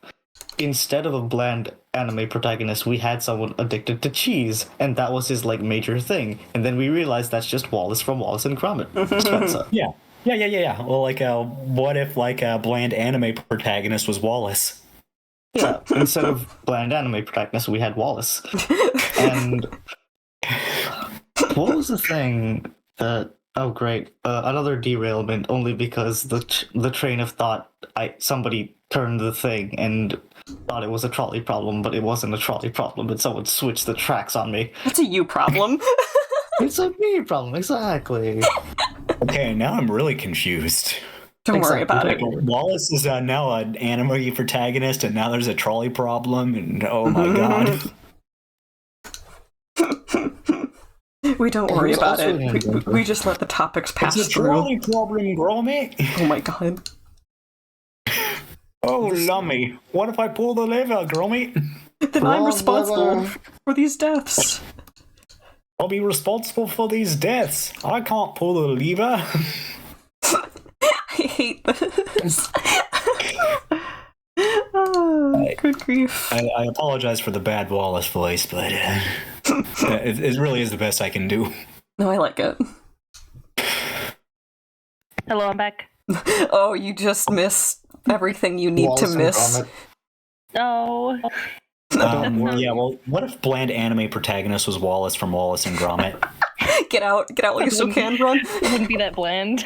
G: instead of a bland anime protagonist, we had someone addicted to cheese, and that was his like major thing, and then we realized that's just Wallace from Wallace and Gromit. Spencer.
D: Yeah. Well, like, what if like a bland anime protagonist was Wallace?
G: Yeah, instead of bland anime protagonist, we had Wallace. And what was the thing that? Oh, great! Another derailment, only because the train of thought. Somebody turned the thing and thought it was a trolley problem, but it wasn't a trolley problem. But someone switched the tracks on me.
A: That's a you problem.
G: It's a me problem, exactly.
D: Okay, now I'm really confused.
A: Don't worry about it.
D: Wallace is now an anime protagonist, and now there's a trolley problem, and oh my God.
A: We don't worry
G: Who's
A: about
G: also
A: it.
G: an inventor?
A: We just let the topics pass
D: It's a
A: through.
D: trolley problem, Gromit.
A: Oh my god.
D: Oh, lummy. What if I pull the lever, Gromit?
A: Then I'm
G: Wrong
A: responsible
G: lever.
A: for these deaths.
D: I'll be responsible for these deaths. I can't pull the lever.
A: I hate this. Oh, good grief.
D: I apologize for the bad Wallace voice, but it really is the best I can do.
A: No, I like it.
C: Hello, I'm back.
A: Oh, you just miss everything you need
G: Wallace
A: to
G: and
A: miss.
G: Gromit.
C: No.
D: Yeah, well, what if bland anime protagonist was Wallace from Wallace and Gromit?
A: Get out while you still can, run.
C: It wouldn't be that bland,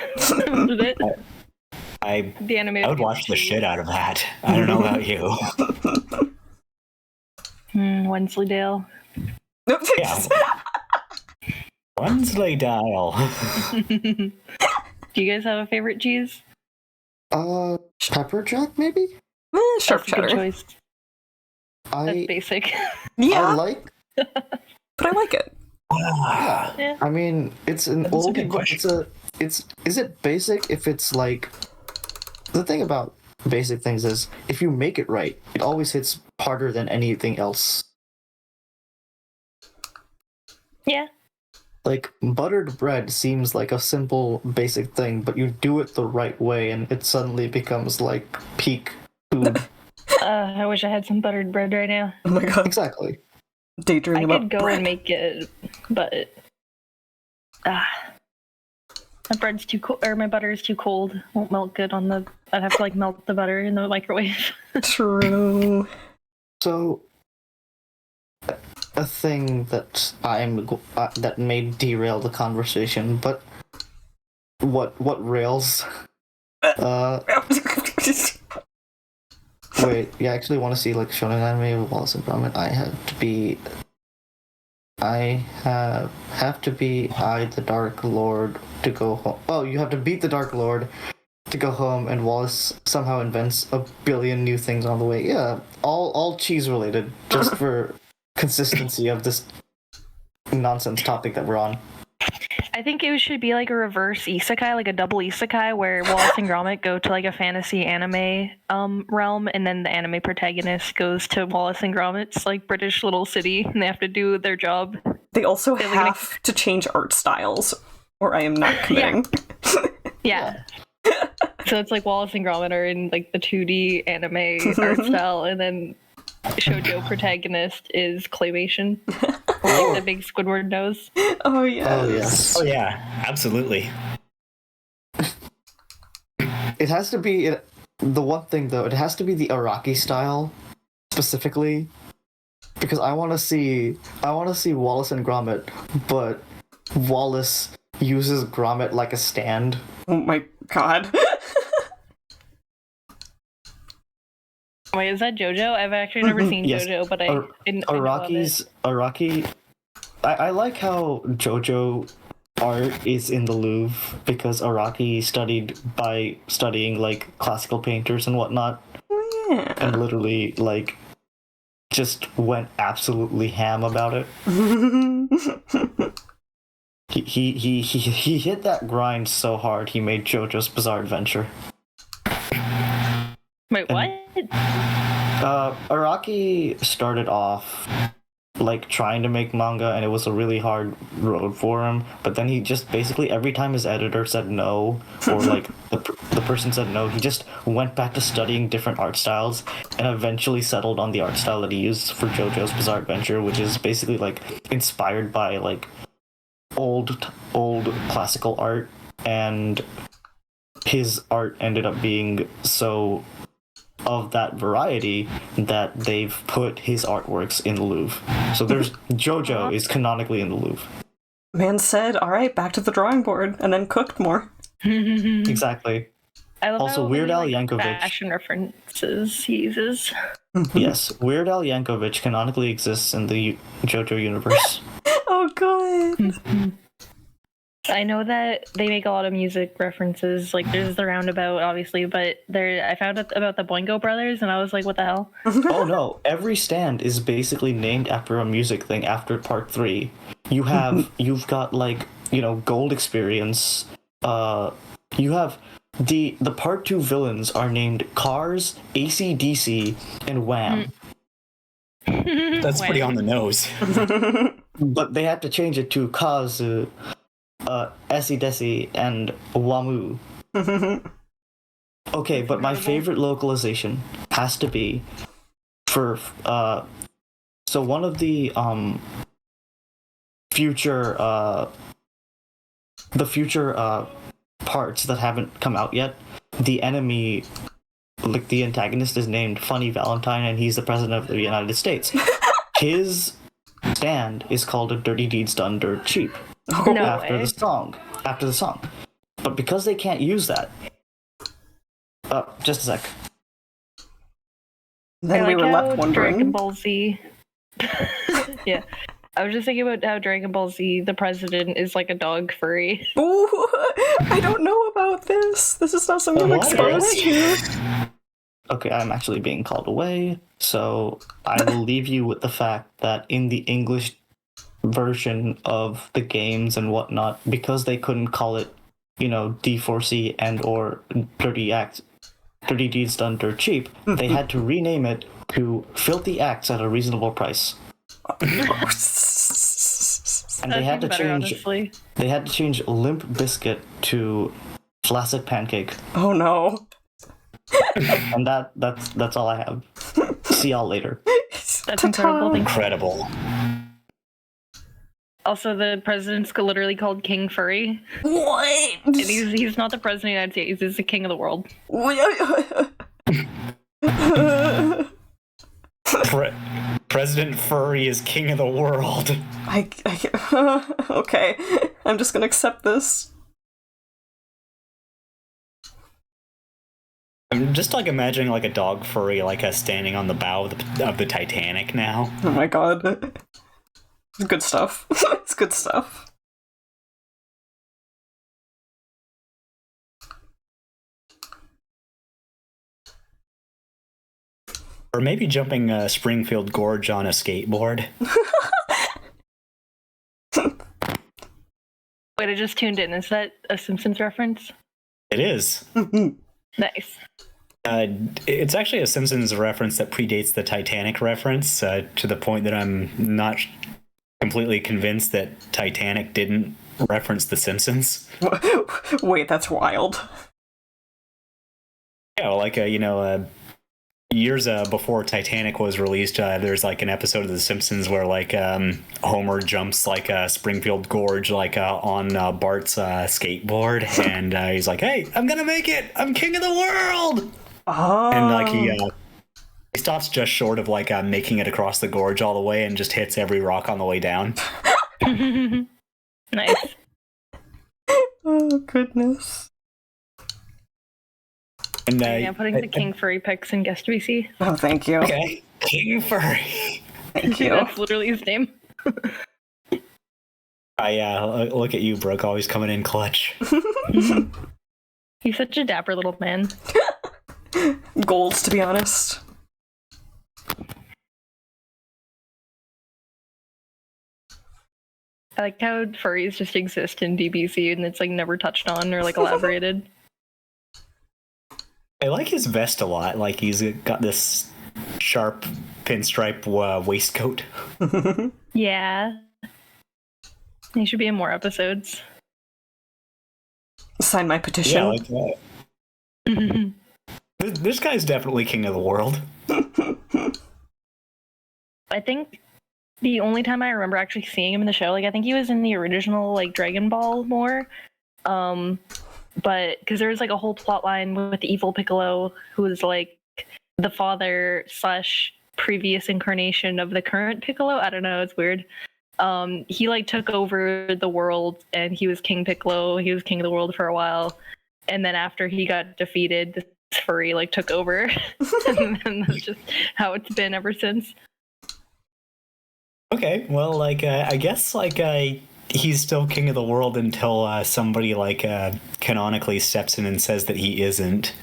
C: would it? The anime.
D: I would watch the shit out of that. I don't know about you.
C: Wensleydale.
D: Yeah. Wensleydale.
C: Do you guys have a favorite cheese?
G: Pepper jack, maybe?
A: Sharp
C: That's a good
A: cheddar.
C: choice. That's basic.
A: Yeah,
G: I like.
A: but I like it.
C: Yeah.
G: I mean, it's an
D: That's a
G: oldie,
D: good
G: but
D: question.
G: is it basic if it's like, the thing about basic things is, if you make it right, it always hits harder than anything else.
C: Yeah.
G: Like, buttered bread seems like a simple, basic thing, but you do it the right way, and it suddenly becomes like peak food.
C: I wish I had some buttered bread right now.
A: Oh my god.
G: Exactly.
A: Daydreaming
C: I
A: about
C: could go
A: bread.
C: and make it, but my bread's too cold, or my butter is too cold. Won't melt good on the. I'd have to like melt the butter in the microwave.
A: True.
G: So, a thing that that may derail the conversation, but what rails? Wait, you actually want to see like shonen anime with Wallace and Gromit? I have to be the Dark Lord to go home. Oh, you have to beat the Dark Lord to go home, and Wallace somehow invents a billion new things on the way. Yeah, all cheese related, just for consistency of this nonsense topic that we're on.
C: I think it should be like a reverse isekai, like a double isekai, where Wallace and Gromit go to like a fantasy anime realm, and then the anime protagonist goes to Wallace and Gromit's like British little city, and they have to do their job.
A: They also
C: They're
A: have to change art styles, or I am not committing.
C: Yeah. So it's like Wallace and Gromit are in like the 2D anime art style, and then shoujo protagonist is claymation, like the big Squidward nose.
A: Oh yes.
G: Oh yes.
D: Oh yeah, absolutely.
G: It has to be the one thing though. It has to be the Araki style specifically, because I want to see Wallace and Gromit, but Wallace uses Gromit like a stand.
A: Oh my god.
C: Wait, is that JoJo? I've actually never seen
G: Yes.
C: JoJo, but I didn't. I know of it.
G: Araki. I like how JoJo art is in the Louvre because Araki studying like classical painters and whatnot,
A: Yeah.
G: and literally like just went absolutely ham about it. He hit that grind so hard he made JoJo's Bizarre Adventure.
C: Wait, what?
G: Araki started off like trying to make manga, and it was a really hard road for him. But then he just basically every time his editor said no, or like the person said no, he just went back to studying different art styles, and eventually settled on the art style that he used for JoJo's Bizarre Adventure, which is basically like inspired by like old classical art, and his art ended up being so of that variety that they've put his artworks in the Louvre. So there's JoJo is canonically in the Louvre.
A: Man said, alright, back to the drawing board, and then cooked more.
G: Exactly.
C: I love
G: Also,
C: how
G: Weird
C: many,
G: Al
C: like,
G: Yankovic.
C: fashion references he uses.
G: Yes, Weird Al Yankovic canonically exists in the JoJo universe.
A: Oh, good.
C: I know that they make a lot of music references. Like, there's the roundabout, obviously, but I found out about the Boingo Brothers, and I was like, what the hell?
G: Oh no, every stand is basically named after a music thing after part 3. You've got, like, Gold Experience. You have the part 2 villains are named Cars, AC/DC, and Wham.
D: That's pretty on the nose.
G: But they had to change it to Kazu, Essie Desi, and Wamu. Okay, but my favorite localization has to be for so one of the future parts that haven't come out yet, the enemy, like the antagonist, is named Funny Valentine, and he's the president of the United States. His stand is called A Dirty Deeds Done Dirt Cheap. After the song. But because they can't use that, just a sec.
A: Then we were left wondering.
C: Dragon Ball Z. Yeah. I was just thinking about how Dragon Ball Z, the president, is like a dog furry.
A: Ooh, I don't know about this. This is not something I'm exposed to.
G: Okay, I'm actually being called away, so I will leave you with the fact that in the English version of the games and whatnot, because they couldn't call it, D4C and or Dirty Deeds Done Dirt Cheap, they had to rename it to Filthy Acts at a Reasonable Price. And they had to change Limp Biscuit to Flaccid Pancake.
A: Oh no.
G: And that's all I have. See y'all later.
C: That's incredible.
D: Incredible.
C: Also, the president's literally called King Furry.
A: What?
C: And he's not the president of the United States. He's the king of the world.
D: President Furry is king of the world.
A: Okay. I'm just gonna accept this.
D: I'm just imagining a dog furry standing on the bow of the Titanic now.
A: Oh my god. It's good stuff. It's good stuff.
D: Or maybe jumping Springfield Gorge on a skateboard.
C: Wait, I just tuned in. Is that a Simpsons reference?
D: It is.
C: Nice.
D: It's actually a Simpsons reference that predates the Titanic reference, to the point that I'm not completely convinced that Titanic didn't reference the Simpsons.
A: Wait, that's wild.
D: Yeah, years before Titanic was released, there's an episode of The Simpsons where Homer jumps Springfield Gorge on Bart's skateboard, and he's like, "Hey, I'm gonna make it! I'm king of the world!"
A: Oh.
D: And he stops just short of making it across the gorge all the way, and just hits every rock on the way down.
C: Nice.
A: Oh goodness.
D: And
C: I'm putting the King Furry pics in guest VC.
A: Oh, thank you.
D: Okay, King Furry.
A: Thank you.
C: That's literally his name.
D: Look at you, Brooke, always coming in clutch.
C: He's such a dapper little man.
A: Goals, to be honest.
C: I like how furries just exist in DBC and it's never touched on or elaborated.
D: I like his vest a lot. He's got this sharp pinstripe waistcoat.
C: Yeah. He should be in more episodes.
A: Sign my petition.
D: Yeah, this guy's definitely king of the world.
C: I think the only time I remember actually seeing him in the show, I think he was in the original Dragon Ball more. But because there was a whole plot line with the evil Piccolo, who was the father / previous incarnation of the current Piccolo. I don't know, it's weird. He took over the world, and he was King Piccolo. He was king of the world for a while, and then after he got defeated, this furry took over, and that's just how it's been ever since.
D: Okay, well, I guess he's still king of the world until somebody like canonically steps in and says that he isn't.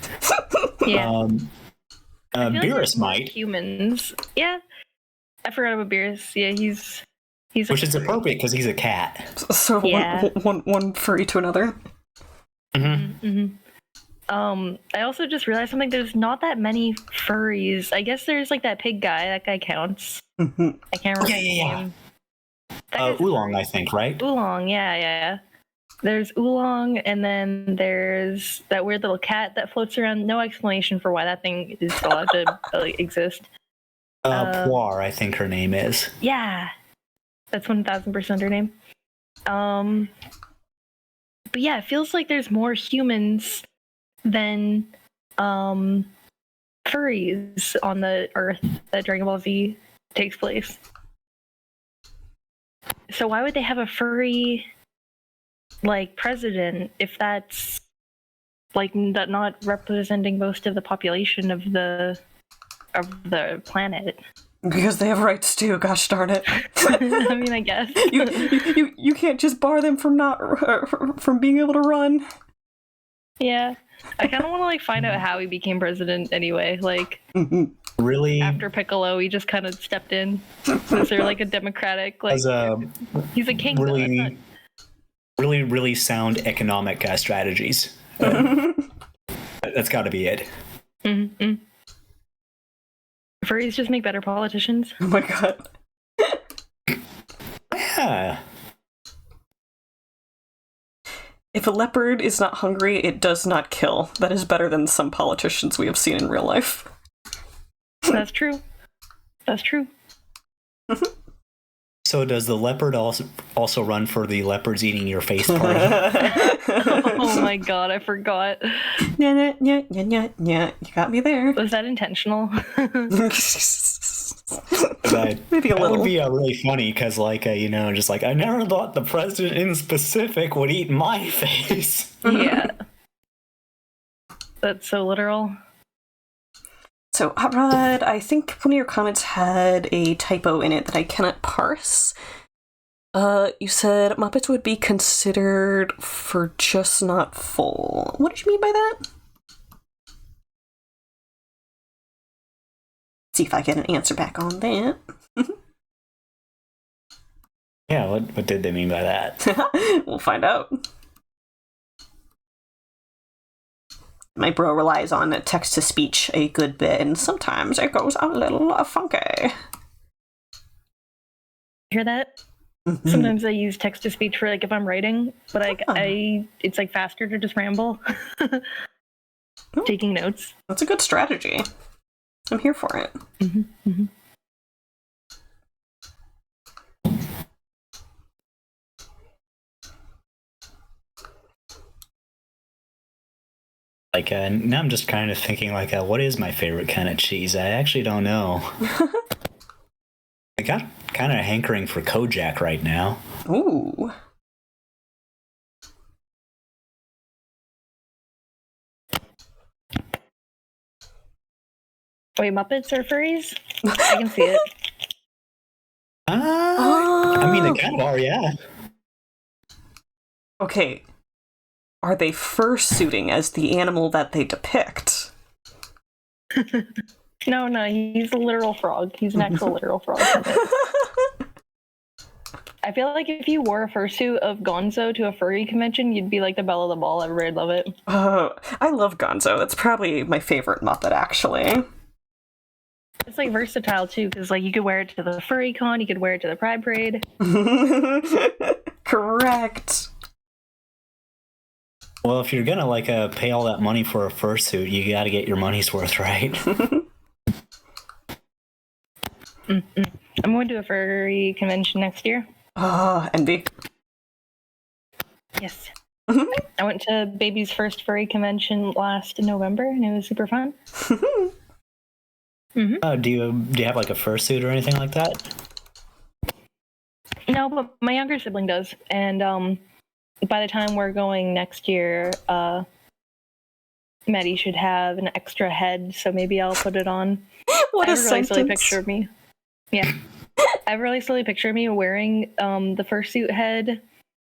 C: Yeah.
D: Beerus might.
C: Humans. Yeah. I forgot about Beerus. Yeah, he's
D: which is appropriate because he's a cat.
A: So
C: yeah.
A: one furry to another.
C: Mm-hmm. I also just realized something. There's not that many furries. I guess there's like that pig guy. That guy counts.
A: Mm-hmm.
C: I can't remember his name.
D: Oolong, I think, right?
C: Oolong, yeah. There's Oolong, and then there's that weird little cat that floats around. No explanation for why that thing is allowed to exist.
D: Poir, I think her name is.
C: Yeah, that's 1000% her name. But yeah, it feels like there's more humans than furries on the Earth that Dragon Ball Z takes place. So why would they have a furry like president if that's like that not representing most of the population of the planet?
A: Because they have rights too. Gosh darn it!
C: I mean, I guess
A: you can't just bar them from from being able to run.
C: Yeah, I kind of want to like find out how he became president anyway. Like,
D: really,
C: after Piccolo, he just kind of stepped in. Is there like a democratic like? He's a king.
D: Really sound economic strategies. That's got to be it.
C: Mm-hmm. Furries just make better politicians.
A: Oh my god.
D: Yeah.
A: If a leopard is not hungry, it does not kill. That is better than some politicians we have seen in real life.
C: That's true. That's true.
D: So does the leopard also run for the leopards eating your face party?
C: Oh my god, I forgot.
A: Yeah. You got me there.
C: Was that intentional?
A: Maybe a little.
D: That would be really funny because, like, just like I never thought the president in specific would eat my face.
C: Yeah. That's so literal.
A: So, Hot Rod, I think one of your comments had a typo in it that I cannot parse. You said Muppets would be considered for just not full. What did you mean by that? See if I get an answer back on that.
D: Yeah, what did they mean by that?
A: We'll find out. My bro relies on text-to-speech a good bit, and sometimes it goes a little funky.
C: Hear that? Mm-hmm. Sometimes I use text-to-speech for, like, if I'm writing, but it's, like, faster to just ramble. Taking notes.
A: That's a good strategy. I'm here for it.
C: Mm-hmm. Mm-hmm.
D: Like, now I'm just kind of thinking, like, what is my favorite kind of cheese? I actually don't know. I got kind of hankering for Kojak right now.
A: Ooh.
C: Wait, Muppets are furries? I can see it.
D: I mean, they kind of are, yeah.
A: Okay. Are they fursuiting as the animal that they depict?
C: No, he's a literal frog. He's an actual literal frog. I feel like if you wore a fursuit of Gonzo to a furry convention, you'd be like the belle of the ball. Everybody'd love it.
A: I love Gonzo. That's probably my favorite Muppet, actually.
C: It's like versatile too, because like you could wear it to the furry con, you could wear it to the Pride Parade.
A: Correct.
D: Well, if you're gonna like pay all that money for a fursuit, you gotta get your money's worth, right?
C: I'm going to a furry convention next year.
A: Envy.
C: Yes. I went to Baby's first furry convention last November, and it was super fun.
D: Do you have like a fursuit or anything like that?
C: No, but my younger sibling does, and by the time we're going next year, Maddie should have an extra head, so maybe I'll put it on.
A: What
C: I
A: a
C: have a really silly
A: sentence.
C: picture of me. Yeah. I have a really silly picture of me wearing the fursuit head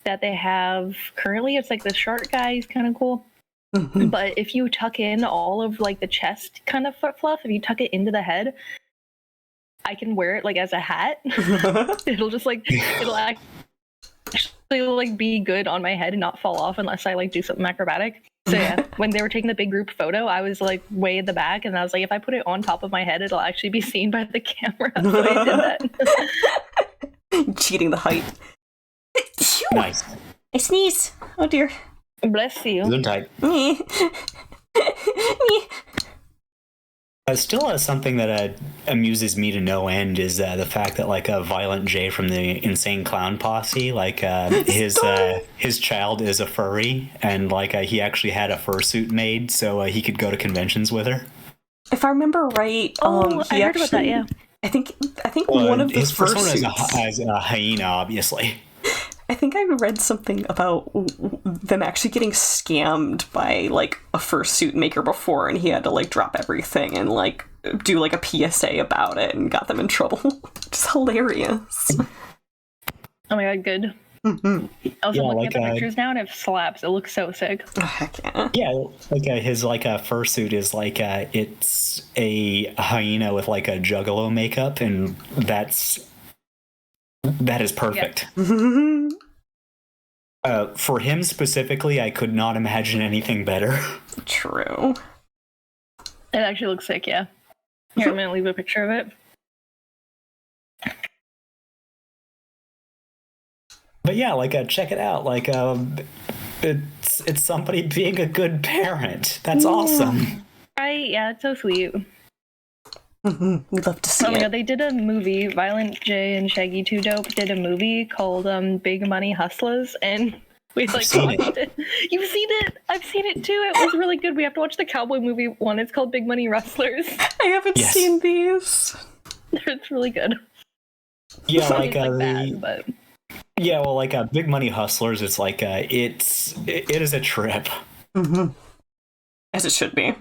C: that they have currently. It's like the short guy is kind of cool. But if you tuck in all of like the chest kind of fluff, if you tuck it into the head, I can wear it like as a hat. It'll just like it'll actually like be good on my head and not fall off unless I like do something acrobatic. So yeah, when they were taking the big group photo, I was like way in the back, and I was like, if I put it on top of my head, it'll actually be seen by the camera. So I did
A: that. Cheating the height.
D: Nice.
A: I sneeze. Oh dear.
C: Bless you.
D: Gesundheit. Still something that amuses me to no end is the fact that like a Violent J from the Insane Clown Posse, like his child is a furry, and like he actually had a fursuit made so he could go to conventions with her.
A: If I remember right,
C: I heard about that. Yeah,
A: I think one of his
D: first one
A: fursuits
D: is a hyena, obviously.
A: I think I read something about them actually getting scammed by like a fursuit maker before, and he had to like drop everything and like do like a PSA about it and got them in trouble. Just hilarious.
C: Oh my god, good. Also, looking at the pictures now, and it slaps. It looks so sick.
A: Oh, heck yeah.
D: Yeah, like his like a fursuit is like it's a hyena with like a juggalo makeup, and that is perfect.
C: Yeah.
D: For him specifically, I could not imagine anything better.
A: True.
C: It actually looks sick, yeah. Here, I'm gonna leave a picture of it.
D: But yeah, like check it out. Like it's somebody being a good parent. That's awesome.
C: Right? Yeah, it's so sweet.
A: We'd love to see it.
C: Oh my god, they did a movie. Violent J and Shaggy 2 Dope did a movie called Big Money Hustlers, and we like watched it. You've seen it? I've seen it too. It was really good. We have to watch the cowboy movie one. It's called Big Money Rustlers.
A: I haven't seen these.
C: It's really good.
D: Yeah,
C: So
D: like
C: bad, but...
D: Yeah, well, like Big Money Hustlers, it's like it is a trip.
A: As it should be.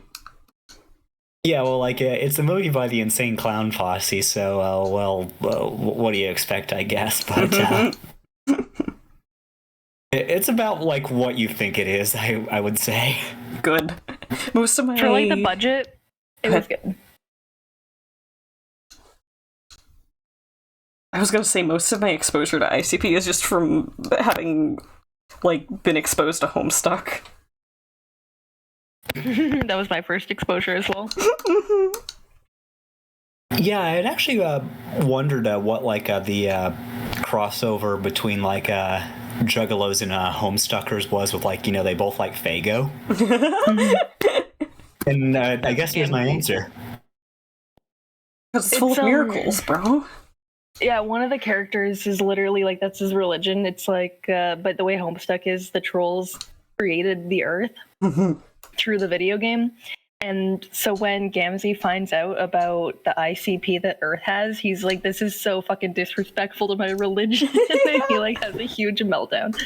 D: Yeah, well, like it's a movie by the Insane Clown Posse, so what do you expect, I guess? But it's about like what you think it is. I would say.
A: Good. Most of my
C: for like the budget, it was good.
A: I was gonna say most of my exposure to ICP is just from having like been exposed to Homestuck.
C: That was my first exposure as well.
D: Yeah, I had actually wondered what like the crossover between like Juggalos and Homestuckers was with, like, you know, they both like Faygo. And I guess here's my answer.
A: Because it's full of miracles, bro.
C: Yeah, one of the characters is literally like, that's his religion. It's like, but the way Homestuck is, the trolls created the earth through the video game. And so when Gamzee finds out about the ICP that Earth has, he's like, this is so fucking disrespectful to my religion. And he like has a huge meltdown.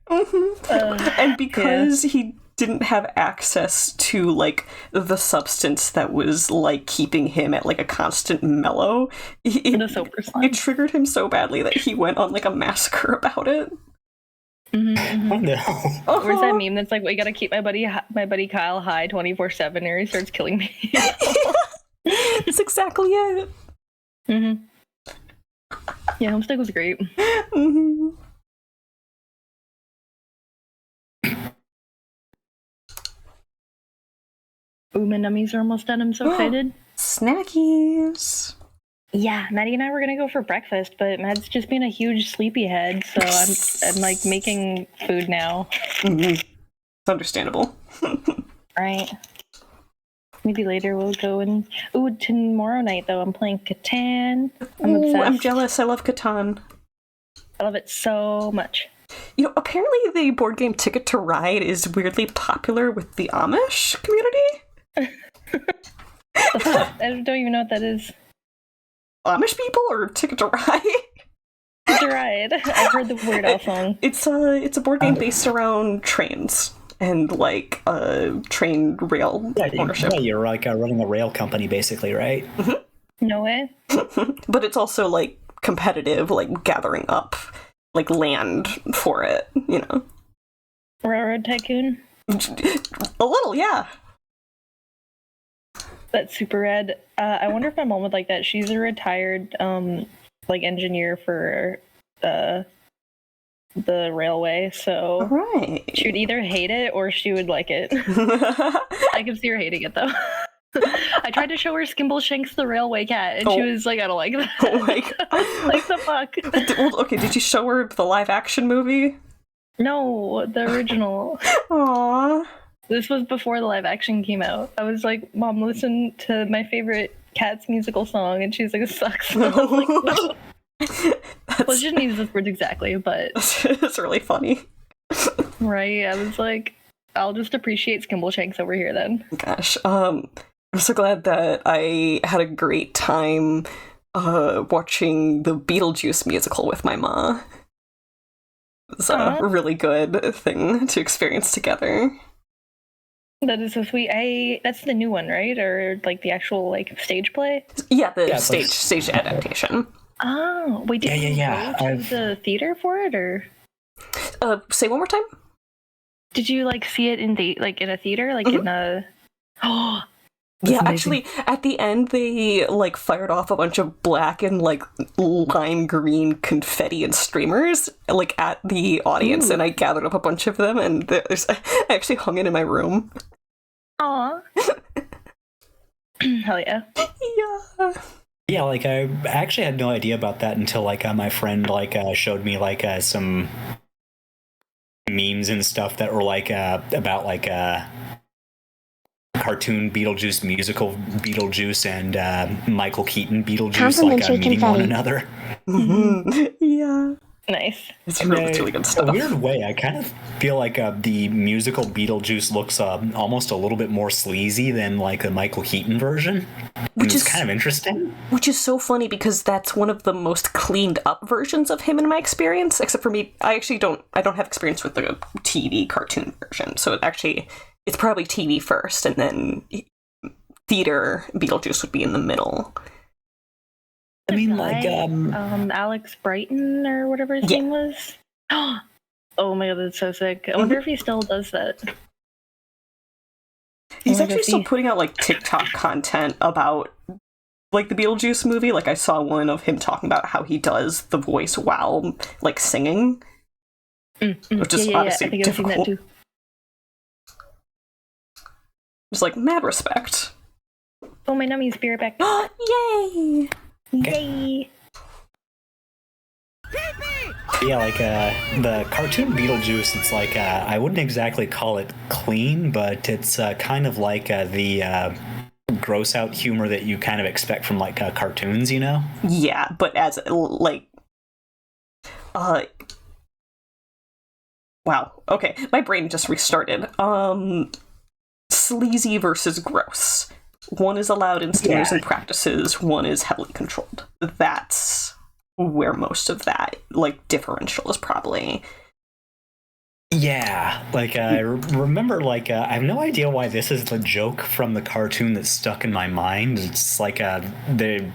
A: And because he didn't have access to like the substance that was like keeping him at like a constant mellow, it triggered him so badly that he went on like a massacre about it.
D: Oh no!
C: Where's that meme that's like, we gotta keep my buddy Kyle high 24/7, or he starts killing me?
A: That's exactly it.
C: Yeah, Homestuck was great. Ooh, my nummies are almost done. I'm so excited.
A: Snackies.
C: Yeah, Maddie and I were gonna go for breakfast, but Matt's just been a huge sleepyhead, so I'm like making food now.
A: It's understandable.
C: Right. Maybe later we'll go and tomorrow night though I'm playing Catan. I'm obsessed.
A: I'm jealous. I love Catan.
C: I love it so much.
A: You know, apparently the board game Ticket to Ride is weirdly popular with the Amish community.
C: I don't even know what that is.
A: Amish people or Ticket to Ride?
C: Ticket to Ride. I've heard the Weird Al song.
A: It's a board game based around trains and like train rail ownership.
D: Yeah, you're like running a rail company basically, right?
C: No way.
A: But it's also like competitive, like gathering up like land for it, you know.
C: Railroad Tycoon?
A: A little, yeah.
C: That's super rad. I wonder if my mom would like that. She's a retired like engineer for the railway, so
A: right.
C: She would either hate it or she would like it. I can see her hating it though. I tried to show her Skimbleshanks the Railway Cat, and she was like, I don't like that.
A: Oh my god.
C: Like the fuck?
A: Well, okay, did you show her the live action movie?
C: No, the original.
A: Aww.
C: This was before the live action came out. I was like, Mom, listen to my favorite Cats musical song, and she's like, it sucks. I was like, no. Well, she didn't use those words exactly, but
A: it's really funny.
C: Right? I was like, I'll just appreciate Skimbleshanks over here then.
A: Gosh, I'm so glad that I had a great time watching the Beetlejuice musical with my ma. It was a really good thing to experience together.
C: That is so sweet. That's the new one, right? Or like the actual like stage play?
A: Yeah, the stage adaptation.
C: Oh, wait, did you go to the theater for it, or?
A: Say one more time.
C: Did you like see it in a theater, like in a? Oh,
A: yeah, actually, at the end they like fired off a bunch of black and like lime green confetti and streamers like at the audience, and I gathered up a bunch of them, and I actually hung it in my room.
C: Aw. Hell yeah.
A: Yeah.
D: Yeah, like I actually had no idea about that until like my friend like showed me like some memes and stuff that were like about like cartoon Beetlejuice, musical Beetlejuice, and Michael Keaton Beetlejuice like meeting one another.
A: Mm-hmm. Yeah.
C: Nice.
A: It's really good stuff.
D: In a weird way, I kind of feel like the musical Beetlejuice looks almost a little bit more sleazy than like the Michael Keaton version, which is kind of interesting.
A: Which is so funny because that's one of the most cleaned up versions of him in my experience. Except for me, I don't have experience with the TV cartoon version, so it's probably TV first, and then theater Beetlejuice would be in the middle.
D: I mean, like,
C: Alex Brighton or whatever his name was. Oh my god, that's so sick. I wonder if he still does that.
A: He's actually still putting out, like, TikTok content about, like, the Beetlejuice movie. Like, I saw one of him talking about how he does the voice while, like, singing. Which is obviously
C: I think
A: difficult.
C: I've seen that too.
A: Just, like, mad respect.
C: Oh, my nummy spirit back.
A: Yay!
C: Yay!
D: Yeah, like the cartoon Beetlejuice, it's like I wouldn't exactly call it clean, but it's kind of like the gross out humor that you kind of expect from like cartoons, you know?
A: Yeah, but as like wow. Okay, my brain just restarted. Sleazy versus gross. One is allowed in standards and practices, one is heavily controlled. That's where most of that, like, differential is probably.
D: Yeah, like I remember, like I have no idea why this is the joke from the cartoon that's stuck in my mind. It's like there'd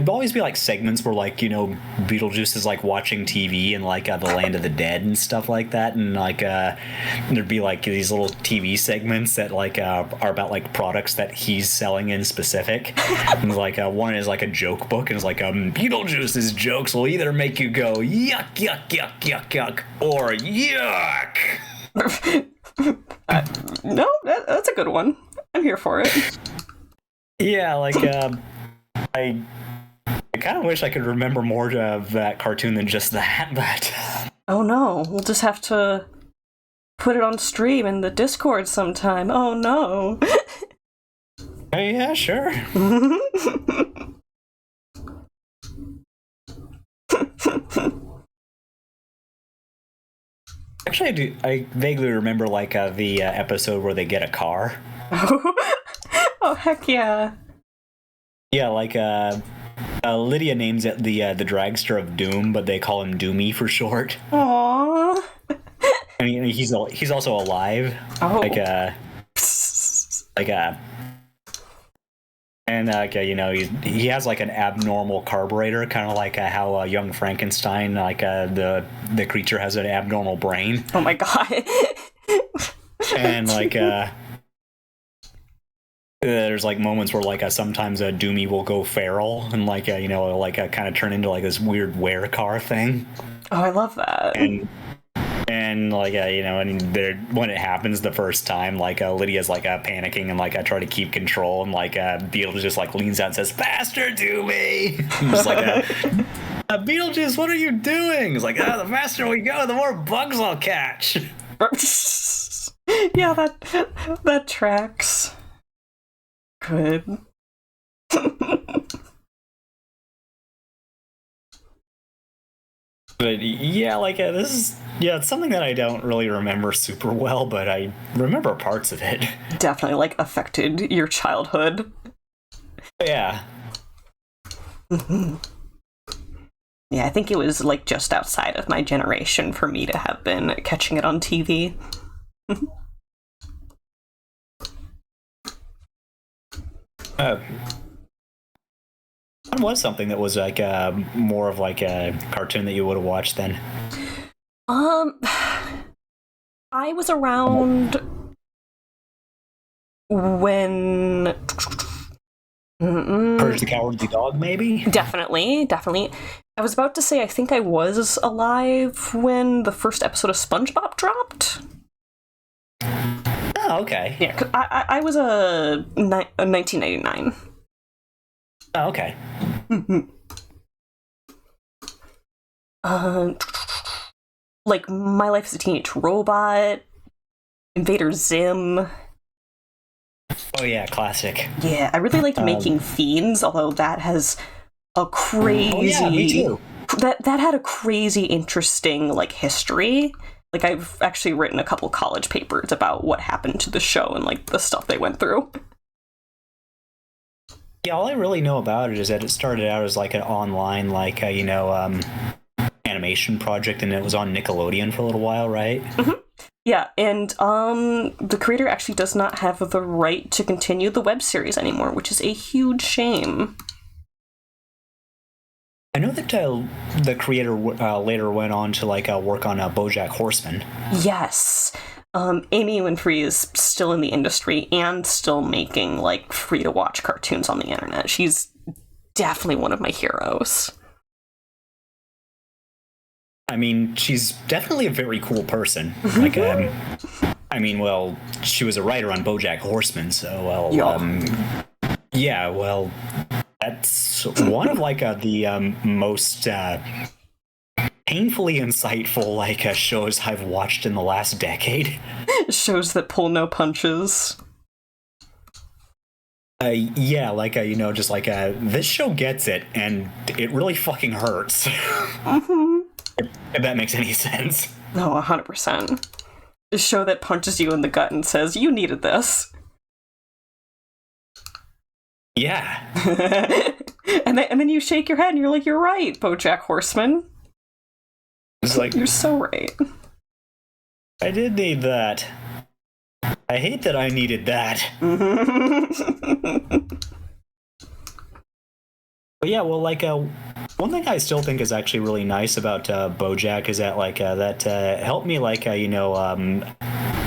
D: always be like segments where like, you know, Beetlejuice is like watching TV in like the land of the dead and stuff like that, and like there'd be like these little TV segments that like are about like products that he's selling in specific. And like one is like a joke book, and it's like Beetlejuice's jokes will either make you go yuck yuck yuck yuck yuck or yuck.
A: No, that's a good one. I'm here for it.
D: Yeah, like I kind of wish I could remember more of that cartoon than just that, but
A: oh no, we'll just have to put it on stream in the Discord sometime. Oh no.
D: Hey, yeah, sure. Actually, I vaguely remember like the episode where they get a car.
A: Oh heck yeah!
D: Yeah, like Lydia names it the dragster of Doom, but they call him Doomy for short.
A: Aww.
D: I mean, he's also alive.
A: Oh.
D: And he has like an abnormal carburetor, kind of like how young Frankenstein, like the creature has an abnormal brain.
A: Oh my god.
D: And like there's like moments where like sometimes Doomy will go feral and like kind of turn into like this weird werecar thing.
A: Oh, I love that.
D: And like and when it happens the first time, like Lydia's like panicking and like I try to keep control, and like Beetlejuice just like leans out and says, "Faster, Doomy!" I'm just like Beetlejuice, what are you doing? It's like, the faster we go, the more bugs I'll catch.
A: Yeah, that tracks. Good.
D: But yeah, like it's something that I don't really remember super well, but I remember parts of it.
A: Definitely like affected your childhood.
D: Yeah.
A: Yeah, I think it was like just outside of my generation for me to have been catching it on TV.
D: What was something that was like more of like a cartoon that you would have watched then?
A: I was around when
D: Courage the Cowardly Dog, maybe?
A: Definitely. I was about to say I think I was alive when the first episode of SpongeBob dropped.
D: Oh, okay.
A: Yeah, 'cause I was a 1999.
D: Oh, okay.
A: Like My Life as a Teenage Robot, Invader Zim.
D: Oh yeah, classic.
A: Yeah, I really liked Making Fiends, although that has a crazy.
D: Oh yeah, me too.
A: That had a crazy, interesting like history. Like I've actually written a couple college papers about what happened to the show and like the stuff they went through.
D: Yeah, all I really know about it is that it started out as like an online, like animation project, and it was on Nickelodeon for a little while, right?
A: Mm-hmm. Yeah, and the creator actually does not have the right to continue the web series anymore, which is a huge shame.
D: I know that the creator later went on to like work on BoJack Horseman.
A: Yes. Amy Winfrey is still in the industry and still making like free to watch cartoons on the internet. She's definitely one of my heroes.
D: I mean, she's definitely a very cool person. Like, I mean, well, she was a writer on BoJack Horseman, so yeah, well, that's one of like the most painfully insightful like shows I've watched in the last decade.
A: Shows that pull no punches.
D: Yeah, like just like this show gets it, and it really fucking hurts.
A: Mm-hmm.
D: If that makes any sense.
A: No, 100%. A show that punches you in the gut and says, you needed this.
D: Yeah.
A: and then you shake your head and you're like, you're right, BoJack Horseman.
D: It's like,
A: you're so right.
D: I did need that. I hate that I needed that. But yeah, well, like, one thing I still think is actually really nice about BoJack is that, like, that helped me, like,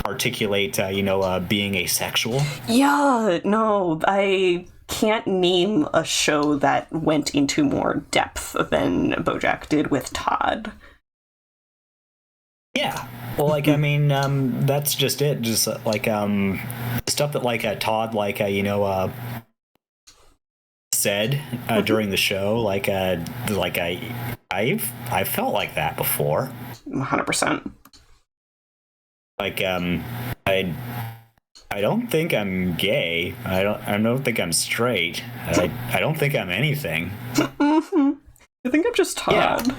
D: articulate, being asexual.
A: Yeah, no, I can't name a show that went into more depth than BoJack did with Todd.
D: Yeah. Well, like, I mean, that's just it. Just, like, stuff that, like, Todd, like, said during the show, like I felt like that before.
A: 100%.
D: Like I don't think I'm gay. I don't think I'm straight. I don't think I'm anything.
A: I think I'm just Todd.
D: Yeah.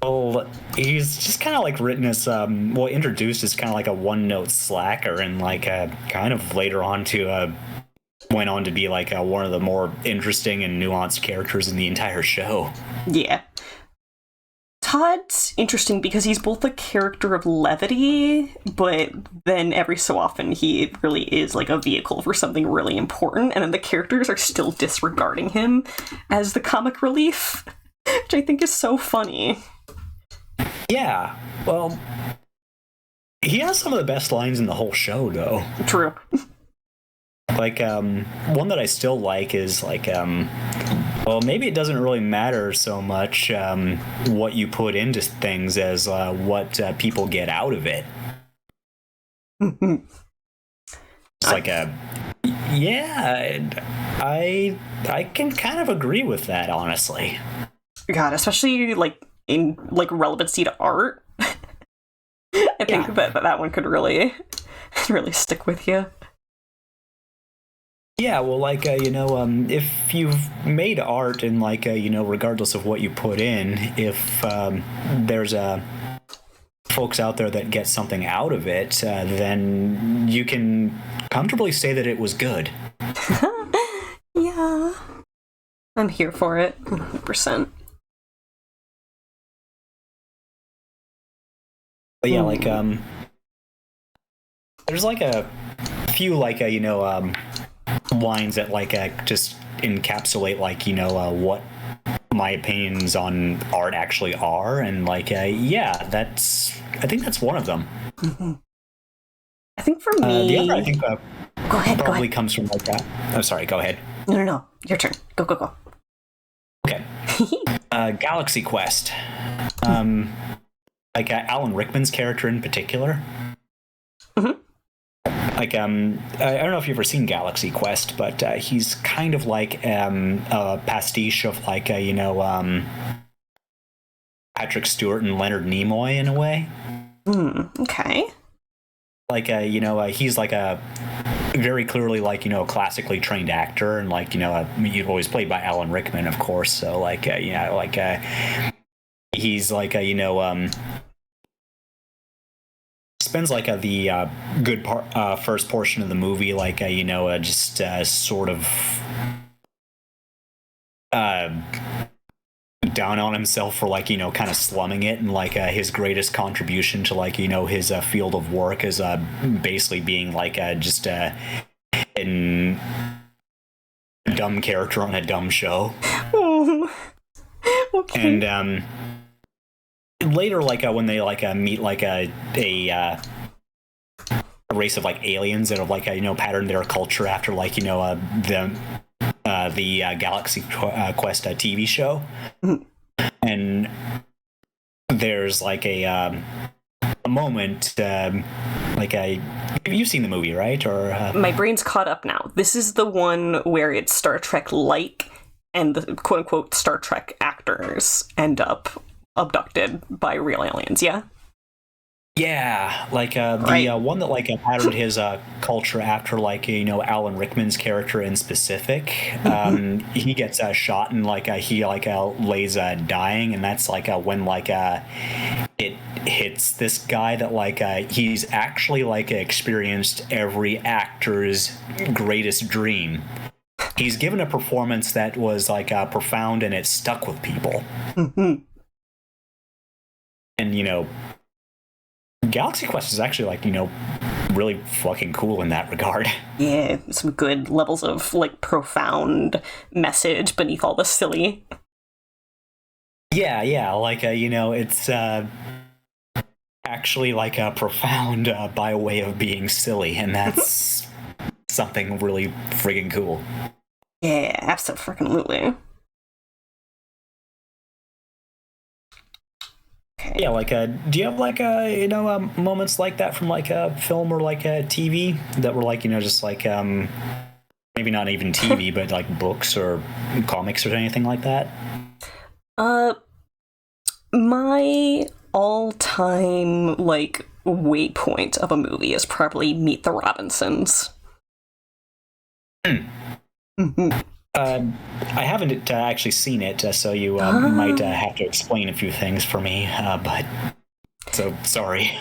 D: Well, he's just kind of like written as introduced as kind of like a one-note slacker, and like kind of later on to went on to be like one of the more interesting and nuanced characters in the entire show.
A: Yeah. Todd's interesting because he's both a character of levity, but then every so often he really is like a vehicle for something really important, and then the characters are still disregarding him as the comic relief, which I think is so funny.
D: Yeah, well, he has some of the best lines in the whole show, though.
A: True.
D: Like, one that I still like is, like, well, maybe it doesn't really matter so much what you put into things as what people get out of it. It's like yeah, I can kind of agree with that, honestly.
A: God, especially like in like relevancy to art. I think that one could really stick with you.
D: Yeah, well, like, if you've made art and, like, regardless of what you put in, if there's folks out there that get something out of it, then you can comfortably say that it was good.
A: Yeah. I'm here for it, 100%.
D: But yeah, like, there's, like, a few, like, lines that like just encapsulate like what my opinions on art actually are, and like I think that's one of them.
A: Mm-hmm. I think for me,
D: the other I think
A: go ahead,
D: probably comes from like that. Oh, sorry, go ahead.
A: No, your turn. Go.
D: Okay. Galaxy Quest, like Alan Rickman's character in particular.
A: Mm-hmm.
D: Like, I don't know if you've ever seen Galaxy Quest, but he's kind of like a pastiche of like, Patrick Stewart and Leonard Nimoy in a way.
A: Okay.
D: Like, he's like a very clearly like, classically trained actor, and like, you've always played by Alan Rickman, of course. So like, he's like spends like the good part first portion of the movie like just sort of down on himself for like kind of slumming it, and like his greatest contribution to like his field of work is basically being like just a dumb character on a dumb show.
A: Oh, okay.
D: And later, like when they like meet like a race of like aliens that have like patterned their culture after like the Galaxy Quest TV show, and there's like a moment like you've seen the movie, right? Or
A: my brain's caught up now. This is the one where it's Star Trek like, and the quote unquote Star Trek actors end up abducted by real aliens, yeah?
D: Yeah, like the one that like patterned his culture after like Alan Rickman's character in specific. He gets shot and like he like lays dying, and that's like when like it hits this guy that like he's actually like experienced every actor's greatest dream. He's given a performance that was like profound, and it stuck with people. And Galaxy Quest is actually like really fucking cool in that regard.
A: Yeah, some good levels of like profound message beneath all the silly.
D: Yeah, like it's actually like profound by way of being silly, and that's something really friggin' cool.
A: Yeah, absolutely. Okay.
D: Yeah, like do you have like moments like that from like a film or like a TV that were like just like maybe not even TV but like books or comics or anything like that?
A: My all-time like waypoint of a movie is probably Meet the Robinsons.
D: I haven't actually seen it, so you might have to explain a few things for me, but so sorry.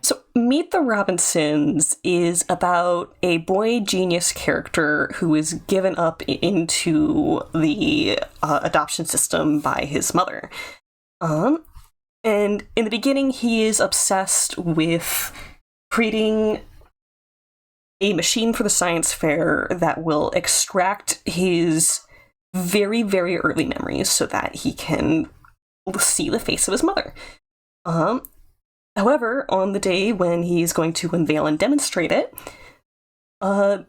A: So Meet the Robinsons is about a boy genius character who is given up into the adoption system by his mother. And in the beginning, he is obsessed with creating a machine for the science fair that will extract his very, very early memories so that he can see the face of his mother. However, on the day when he's going to unveil and demonstrate it,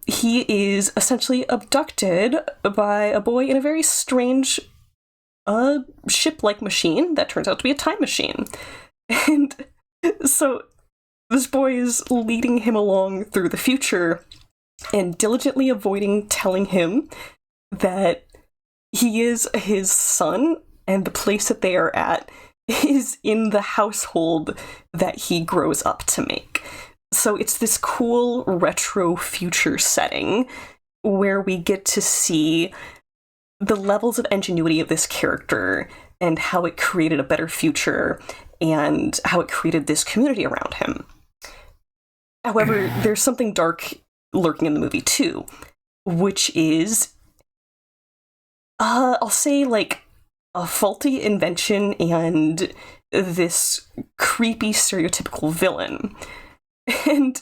A: he is essentially abducted by a boy in a very strange ship-like machine that turns out to be a time machine. And so this boy is leading him along through the future and diligently avoiding telling him that he is his son and the place that they are at is in the household that he grows up to make. So it's this cool retro future setting where we get to see the levels of ingenuity of this character and how it created a better future and how it created this community around him. However, there's something dark lurking in the movie too, which is, I'll say, like, a faulty invention and this creepy stereotypical villain. And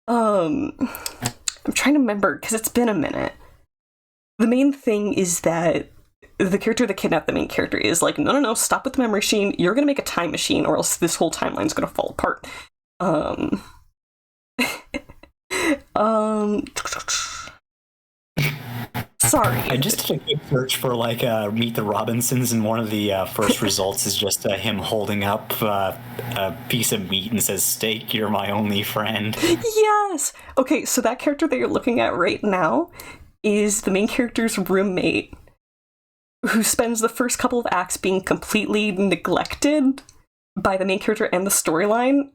A: I'm trying to remember because it's been a minute. The main thing is that the character that kidnapped the main character is like, no, stop with the memory machine. You're gonna make a time machine, or else this whole timeline's gonna fall apart. Sorry.
D: I just did a quick search for like Meet the Robinsons, and one of the first results is just him holding up a piece of meat and says, "Steak, you're my only friend."
A: Yes! Okay, so that character that you're looking at right now is the main character's roommate, who spends the first couple of acts being completely neglected by the main character and the storyline,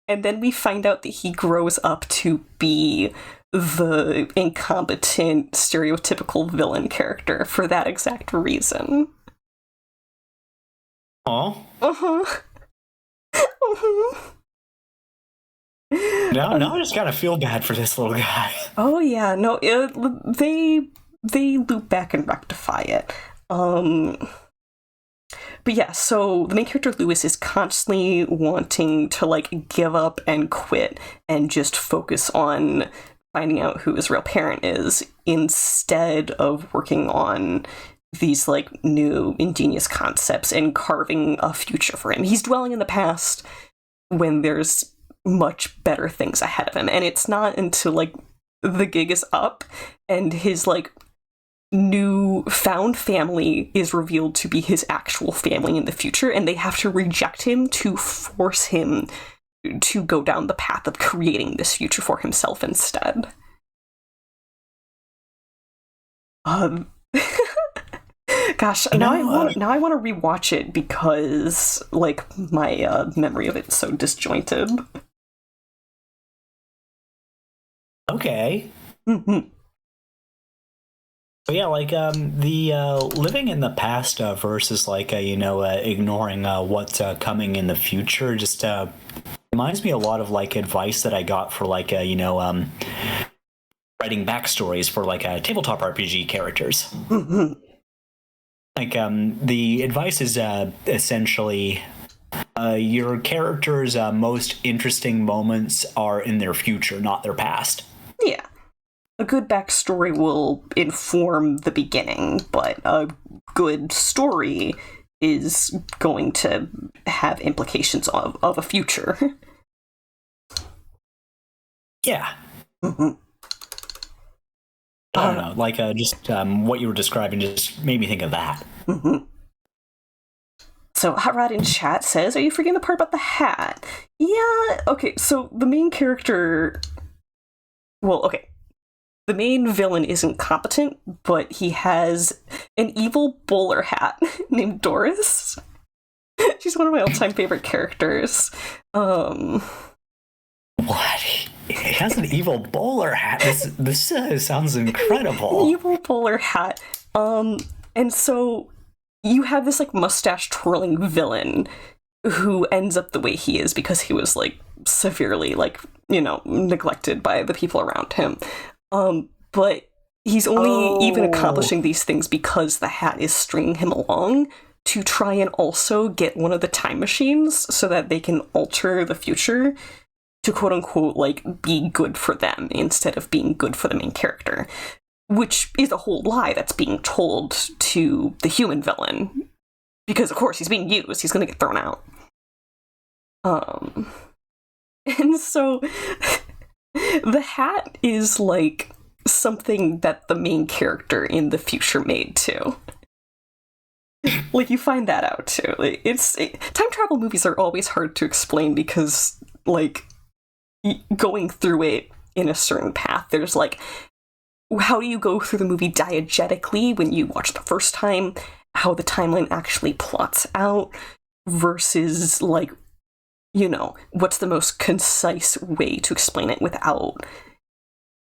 A: and then we find out that he grows up to be the incompetent, stereotypical villain character for that exact reason.
D: Oh?
A: Uh-huh. Uh-huh.
D: Now I just gotta feel bad for this little guy.
A: Oh yeah, no, they loop back and rectify it. But yeah, so the main character Lewis is constantly wanting to like give up and quit and just focus on finding out who his real parent is instead of working on these like new ingenious concepts and carving a future for him. He's dwelling in the past when there's much better things ahead of him, and it's not until like the gig is up and his like new found family is revealed to be his actual family in the future, and they have to reject him to force him to go down the path of creating this future for himself instead. Gosh, now I want to rewatch it because like my memory of it is so disjointed.
D: Okay.
A: Mm-hmm.
D: But yeah, like the living in the past versus like ignoring what's coming in the future just reminds me a lot of like advice that I got for like writing backstories for like tabletop RPG characters.
A: Mm-hmm.
D: Like the advice is essentially your characters' most interesting moments are in their future, not their past.
A: Yeah. A good backstory will inform the beginning, but a good story is going to have implications of a future.
D: Yeah.
A: Mm-hmm.
D: I don't know, like just what you were describing just made me think of that.
A: Mm-hmm. So Hot Rod in chat says, are you forgetting the part about the hat? Yeah, okay, so the main character... Well, okay. The main villain isn't competent, but he has an evil bowler hat named Doris. She's one of my all-time favorite characters.
D: What? He has an evil bowler hat. This sounds incredible.
A: An evil bowler hat. And so you have this like mustache twirling villain who ends up the way he is because he was like severely like, neglected by the people around him. But he's only even accomplishing these things because the hat is stringing him along to try and also get one of the time machines so that they can alter the future to quote-unquote, like, be good for them instead of being good for the main character. Which is a whole lie that's being told to the human villain. Because, of course, he's being used. He's gonna get thrown out. And so... the hat is, like, something that the main character in the future made, too. Like, you find that out, too. Time travel movies are always hard to explain because, like, going through it in a certain path, there's, like, how do you go through the movie diegetically when you watch the first time, how the timeline actually plots out, versus, like, you know, what's the most concise way to explain it without,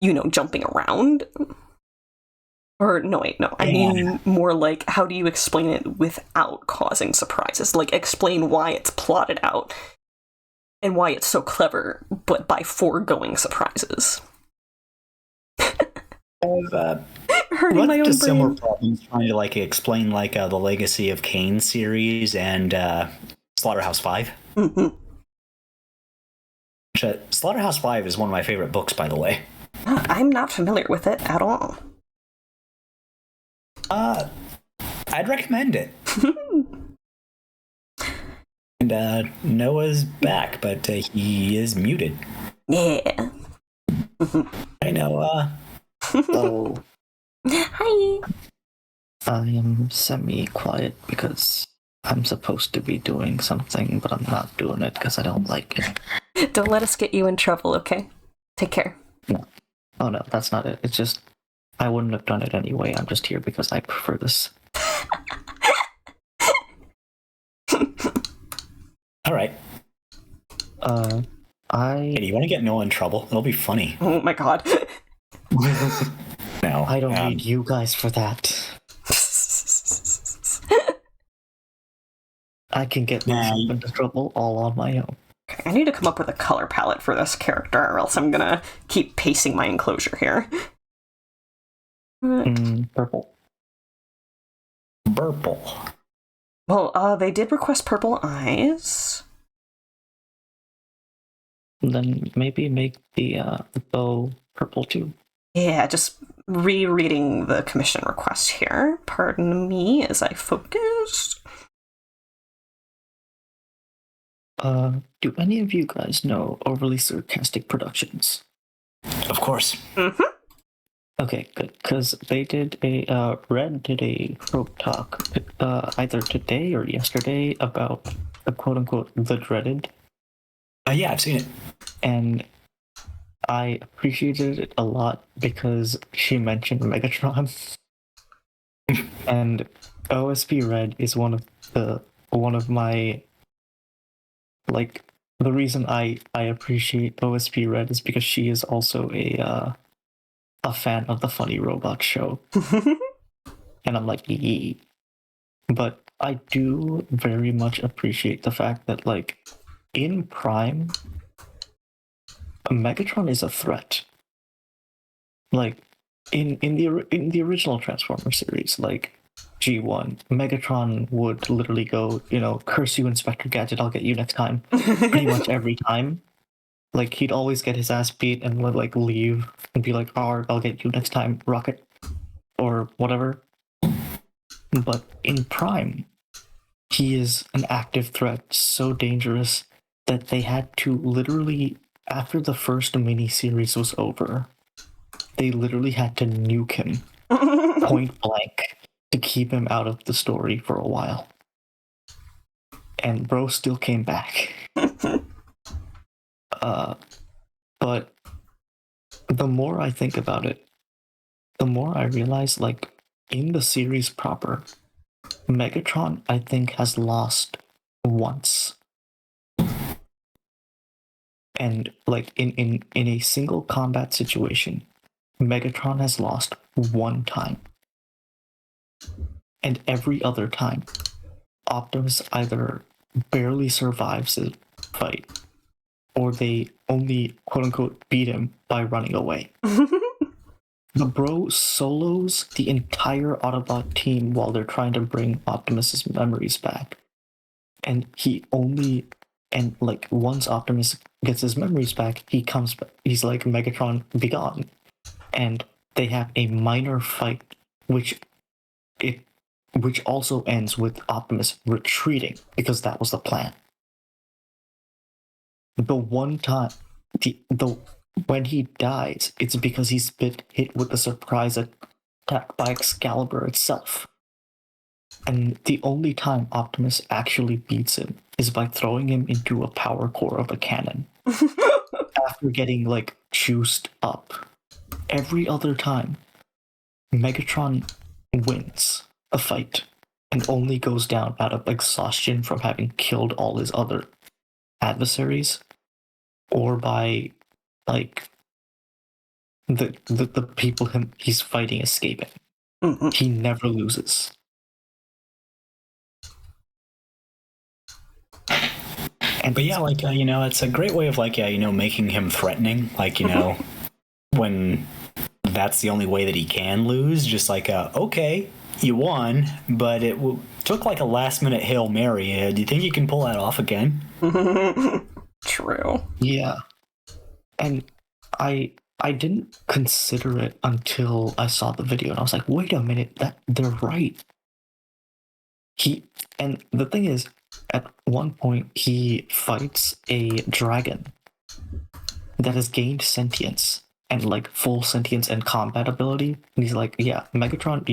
A: you know, jumping around? Or, no, wait, no. I mean more like, how do you explain it without causing surprises? Like, explain why it's plotted out and why it's so clever, but by foregoing surprises.
D: I've
A: Hurting my
D: run
A: own
D: into similar
A: brain.
D: problems trying to like explain like the Legacy of Kain series and Slaughterhouse 5.
A: Mm-hmm.
D: Slaughterhouse 5 is one of my favorite books, by the way.
A: I'm not familiar with it at all.
D: I'd recommend it. And Noah's back, but he is muted.
A: Yeah.
D: I know.
G: Oh,
A: Hi.
G: I am semi-quiet because I'm supposed to be doing something, but I'm not doing it because I don't like it.
A: Don't let us get you in trouble, okay? Take care.
G: No. Oh no, that's not it. It's just, I wouldn't have done it anyway. I'm just here because I prefer this.
D: All right. Hey, do you want to get Noah in trouble? It'll be funny.
A: Oh my god.
D: No,
G: I don't need you guys for that. I can get myself into trouble all on my own.
A: I need to come up with a color palette for this character, or else I'm gonna keep pacing my enclosure here.
G: Purple.
D: Purple.
A: Well, they did request purple eyes.
G: Then maybe make the bow purple too.
A: Yeah, just rereading the commission request here. Pardon me as I focus.
G: Do any of you guys know Overly Sarcastic Productions?
D: Of course.
A: Mm-hmm.
G: Okay, good. Because they did Red did a trope talk either today or yesterday about the quote-unquote The Dreaded.
D: Yeah, I've seen it.
G: And I appreciated it a lot because she mentioned Megatron. And OSP Red is one of my, like, the reason I appreciate OSP Red is because she is also a fan of the Funny Robot show. And I'm like, yee. But I do very much appreciate the fact that, like, in Prime, Megatron is a threat. Like, in the original Transformer series, like G1, Megatron would literally go, you know, curse you, Inspector Gadget, I'll get you next time. Pretty much every time. Like, he'd always get his ass beat and would, like, leave and be like, oh, I'll get you next time, Rocket. Or whatever. But in Prime, he is an active threat, so dangerous that they had to literally, after the first mini-series was over, they literally had to nuke him point blank to keep him out of the story for a while. And bro still came back. But the more I think about it, the more I realize, like, in the series proper, Megatron, I think, has lost once. And, like, in a single combat situation, Megatron has lost one time. And every other time, Optimus either barely survives the fight, or they only, quote-unquote, beat him by running away. The bro solos the entire Autobot team while they're trying to bring Optimus's memories back. And once Optimus gets his memories back, he comes back. He's like, Megatron, be gone. And they have a minor fight, which also ends with Optimus retreating, because that was the plan. The one time, when he dies, it's because he's been hit with the surprise attack by Excalibur itself. And the only time Optimus actually beats him is by throwing him into a power core of a cannon. After getting, like, juiced up. Every other time, Megatron wins a fight and only goes down out of exhaustion from having killed all his other adversaries, or by, like, the people he's fighting escaping.
A: Mm-hmm.
G: He never loses.
D: But yeah, like, it's a great way of, like, making him threatening. Like, when that's the only way that he can lose, just like, okay, you won, but it took like a last-minute Hail Mary. Do you think you can pull that off again?
A: True.
G: Yeah. And I didn't consider it until I saw the video, and I was like, wait a minute, they're right. And the thing is, at one point, he fights a dragon that has gained sentience and, like, full sentience and combat ability. And he's like, yeah, Megatron,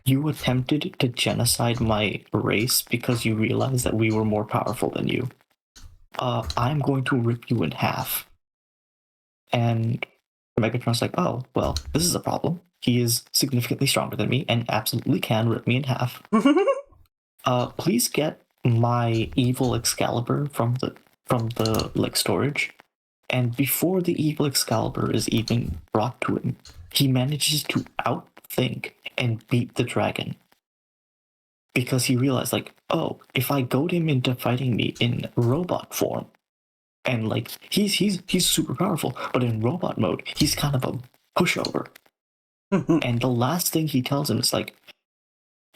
G: you attempted to genocide my race because you realized that we were more powerful than you. I'm going to rip you in half. And Megatron's like, oh, well, this is a problem. He is significantly stronger than me and absolutely can rip me in half. Please get my evil Excalibur from the like storage. And before the evil Excalibur is even brought to him, he manages to outthink and beat the dragon. Because he realized, like, oh, if I goad him into fighting me in robot form, and, like, he's super powerful, but in robot mode, he's kind of a pushover. And the last thing he tells him is, like,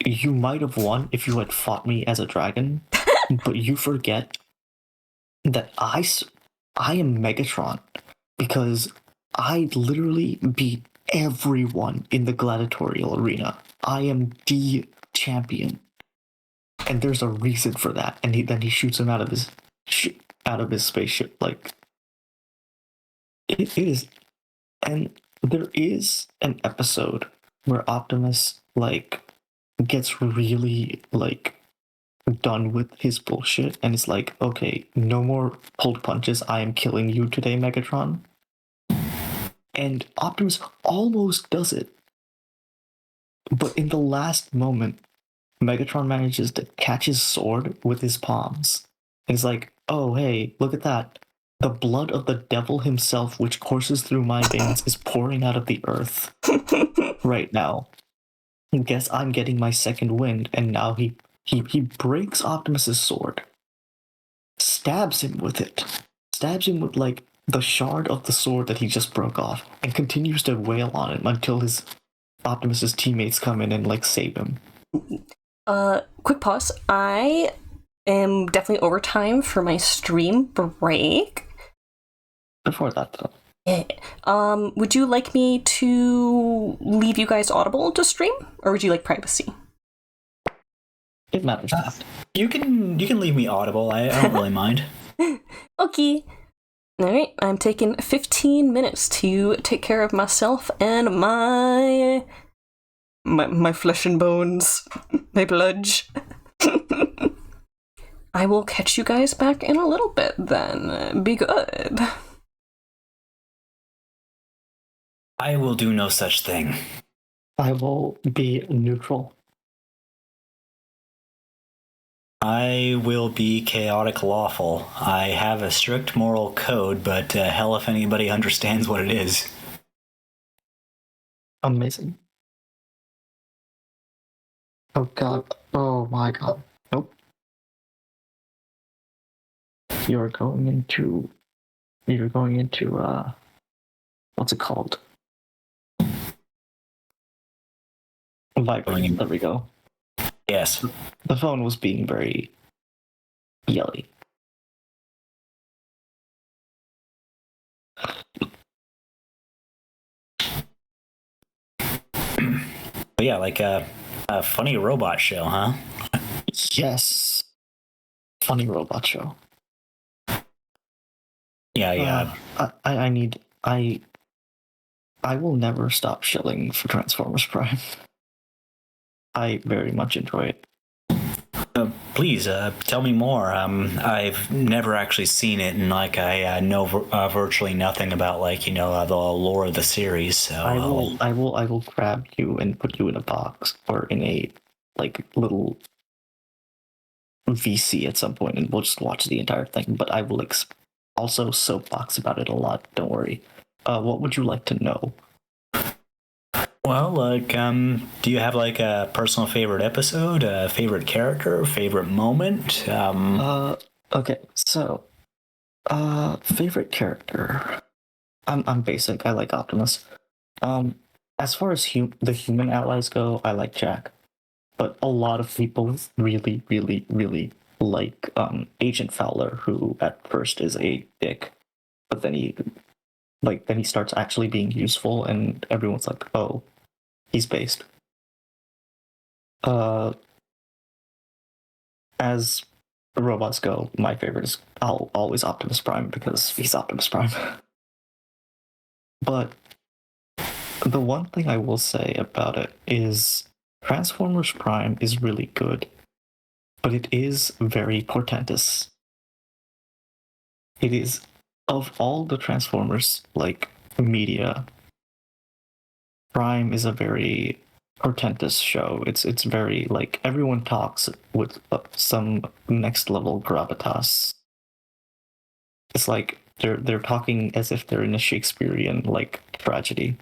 G: you might have won if you had fought me as a dragon, but you forget that I am Megatron, because I literally beat everyone in the gladiatorial arena. I am the champion. And there's a reason for that. And then he shoots him out of his spaceship. Like, it is. And there is an episode where Optimus, like, gets really, like, done with his bullshit, and it's like, okay, no more pulled punches, I am killing you today, Megatron. And Optimus almost does it. But in the last moment, Megatron manages to catch his sword with his palms. And he's like, oh, hey, look at that. The blood of the devil himself, which courses through my veins, is pouring out of the earth right now. I guess I'm getting my second wind, and now he breaks Optimus's sword, stabs him with it, stabs him with, like, the shard of the sword that he just broke off, and continues to wail on him until Optimus's teammates come in and, like, save him.
A: Quick pause. I am definitely over time for my stream break.
G: Before that, though.
A: Yeah. Would you like me to leave you guys audible to stream, or would you like privacy?
G: It matters not.
D: You can leave me audible. I don't really mind.
A: Okay. Alright, I'm taking 15 minutes to take care of myself and my flesh and bones. My bludge. I will catch you guys back in a little bit then. Be good.
D: I will do no such thing.
G: I will be neutral.
D: I will be chaotic lawful. I have a strict moral code, but hell if anybody understands what it is.
G: Amazing. Oh god. Oh my god. Nope. You're going into what's it called? Vibrating. There we go.
D: Yes.
G: The phone was being very yelly.
D: But yeah, like a funny robot show, huh?
G: Yes. Funny robot show.
D: Yeah.
G: I will never stop shilling for Transformers Prime. I very much enjoy it.
D: Please tell me more. I've never actually seen it, and like I know virtually nothing about the lore of the series. So
G: I will grab you and put you in a box or in a little VC at some point, and we'll just watch the entire thing. But I will also soapbox about it a lot. Don't worry. What would you like to know?
D: Well, do you have a personal favorite episode, a favorite character, favorite moment?
G: Okay, so, favorite character. I'm basic. I like Optimus. As far as the human allies go, I like Jack. But a lot of people really, really, really like Agent Fowler, who at first is a dick, but then he starts actually being useful, and everyone's like, oh, he's based. As the robots go, my favorite is always Optimus Prime because he's Optimus Prime. But the one thing I will say about it is Transformers Prime is really good, but it is very portentous. It is, of all the Transformers media, Prime is a very portentous show. It's very everyone talks with some next level gravitas. It's like they're talking as if they're in a Shakespearean tragedy,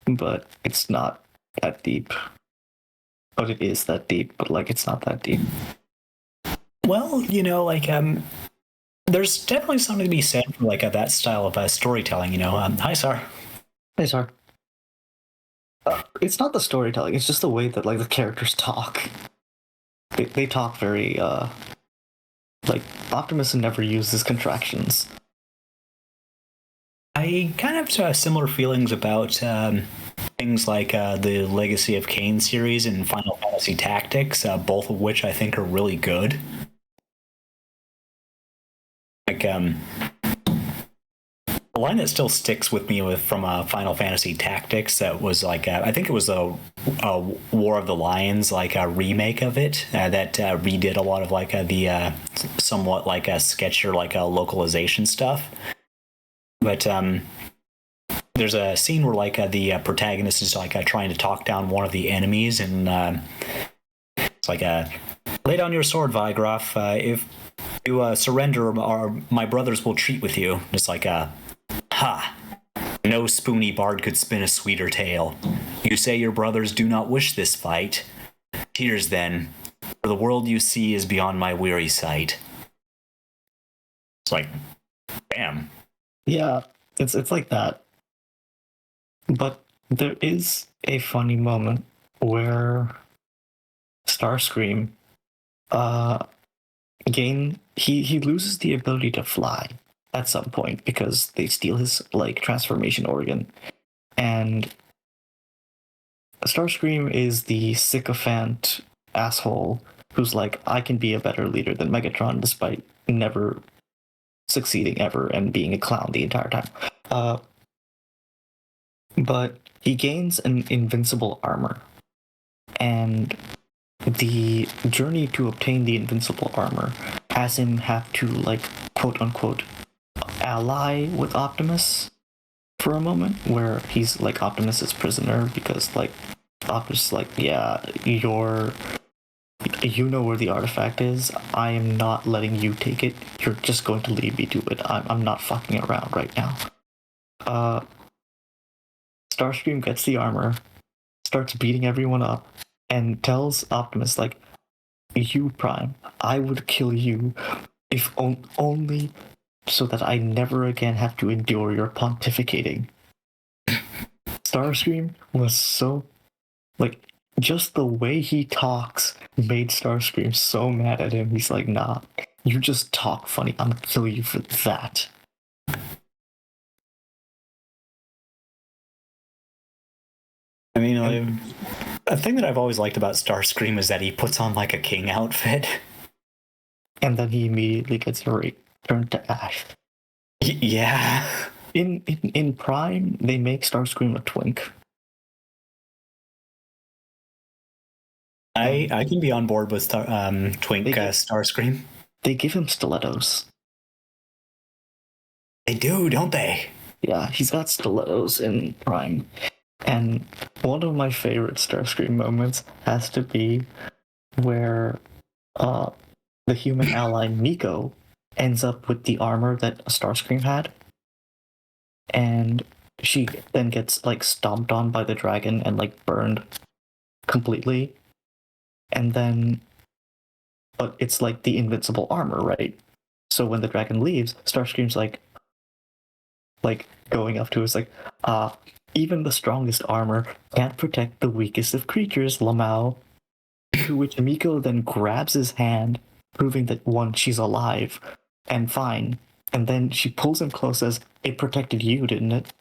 G: but it's not that deep. But it is that deep. But it's not that deep.
D: Well, there's definitely something to be said for that style of storytelling. Hi, Sar.
G: Hey, Sar. It's not the storytelling. It's just the way that the characters talk. They talk very Optimus never uses contractions.
D: I kind of have similar feelings about things like the Legacy of Kain series and Final Fantasy Tactics, both of which I think are really good. The line that still sticks with me from Final Fantasy Tactics that was I think it was a War of the Lions a remake of it that redid a lot of the somewhat sketchier localization stuff. But there's a scene where the protagonist is trying to talk down one of the enemies, and it's lay down your sword, Vigroff. If you surrender, my brothers will treat with you. It's ha! No spoony bard could spin a sweeter tale. You say your brothers do not wish this fight. Tears then, for the world you see is beyond my weary sight. It's damn.
G: Yeah, it's like that. But there is a funny moment where Starscream he loses the ability to fly at some point because they steal his transformation organ, and Starscream is the sycophant asshole who's I can be a better leader than Megatron despite never succeeding ever and being a clown the entire time. But he gains an invincible armor, and the journey to obtain the invincible armor has him have to quote unquote ally with Optimus for a moment, where he's Optimus's prisoner because Optimus yeah, you know where the artifact is. I am not letting you take it. You're just going to lead me to it. I'm not fucking around right now. Starscream gets the armor, starts beating everyone up, and tells Optimus you, Prime, I would kill you if only so that I never again have to endure your pontificating. Starscream was so just the way he talks made Starscream so mad at him. He's like, nah, you just talk funny. I'm gonna kill you for that.
D: I mean, a thing that I've always liked about Starscream is that he puts on like a king outfit.
G: And then he immediately gets turned to ash.
D: Yeah.
G: In Prime, they make Starscream a twink.
D: I can be on board with twink Starscream.
G: They give him stilettos.
D: They do, don't they?
G: Yeah, he's got stilettos in Prime. And one of my favorite Starscream moments has to be where the human ally Miko ends up with the armor that Starscream had. And she then gets like stomped on by the dragon and like burned completely. And then, but it's like the invincible armor, right? So when the dragon leaves, Starscream's like going up to us like, even the strongest armor can't protect the weakest of creatures, Lamau. To which Miko then grabs his hand, proving that one, she's alive and fine. And then she pulls him close as, it protected you, didn't it?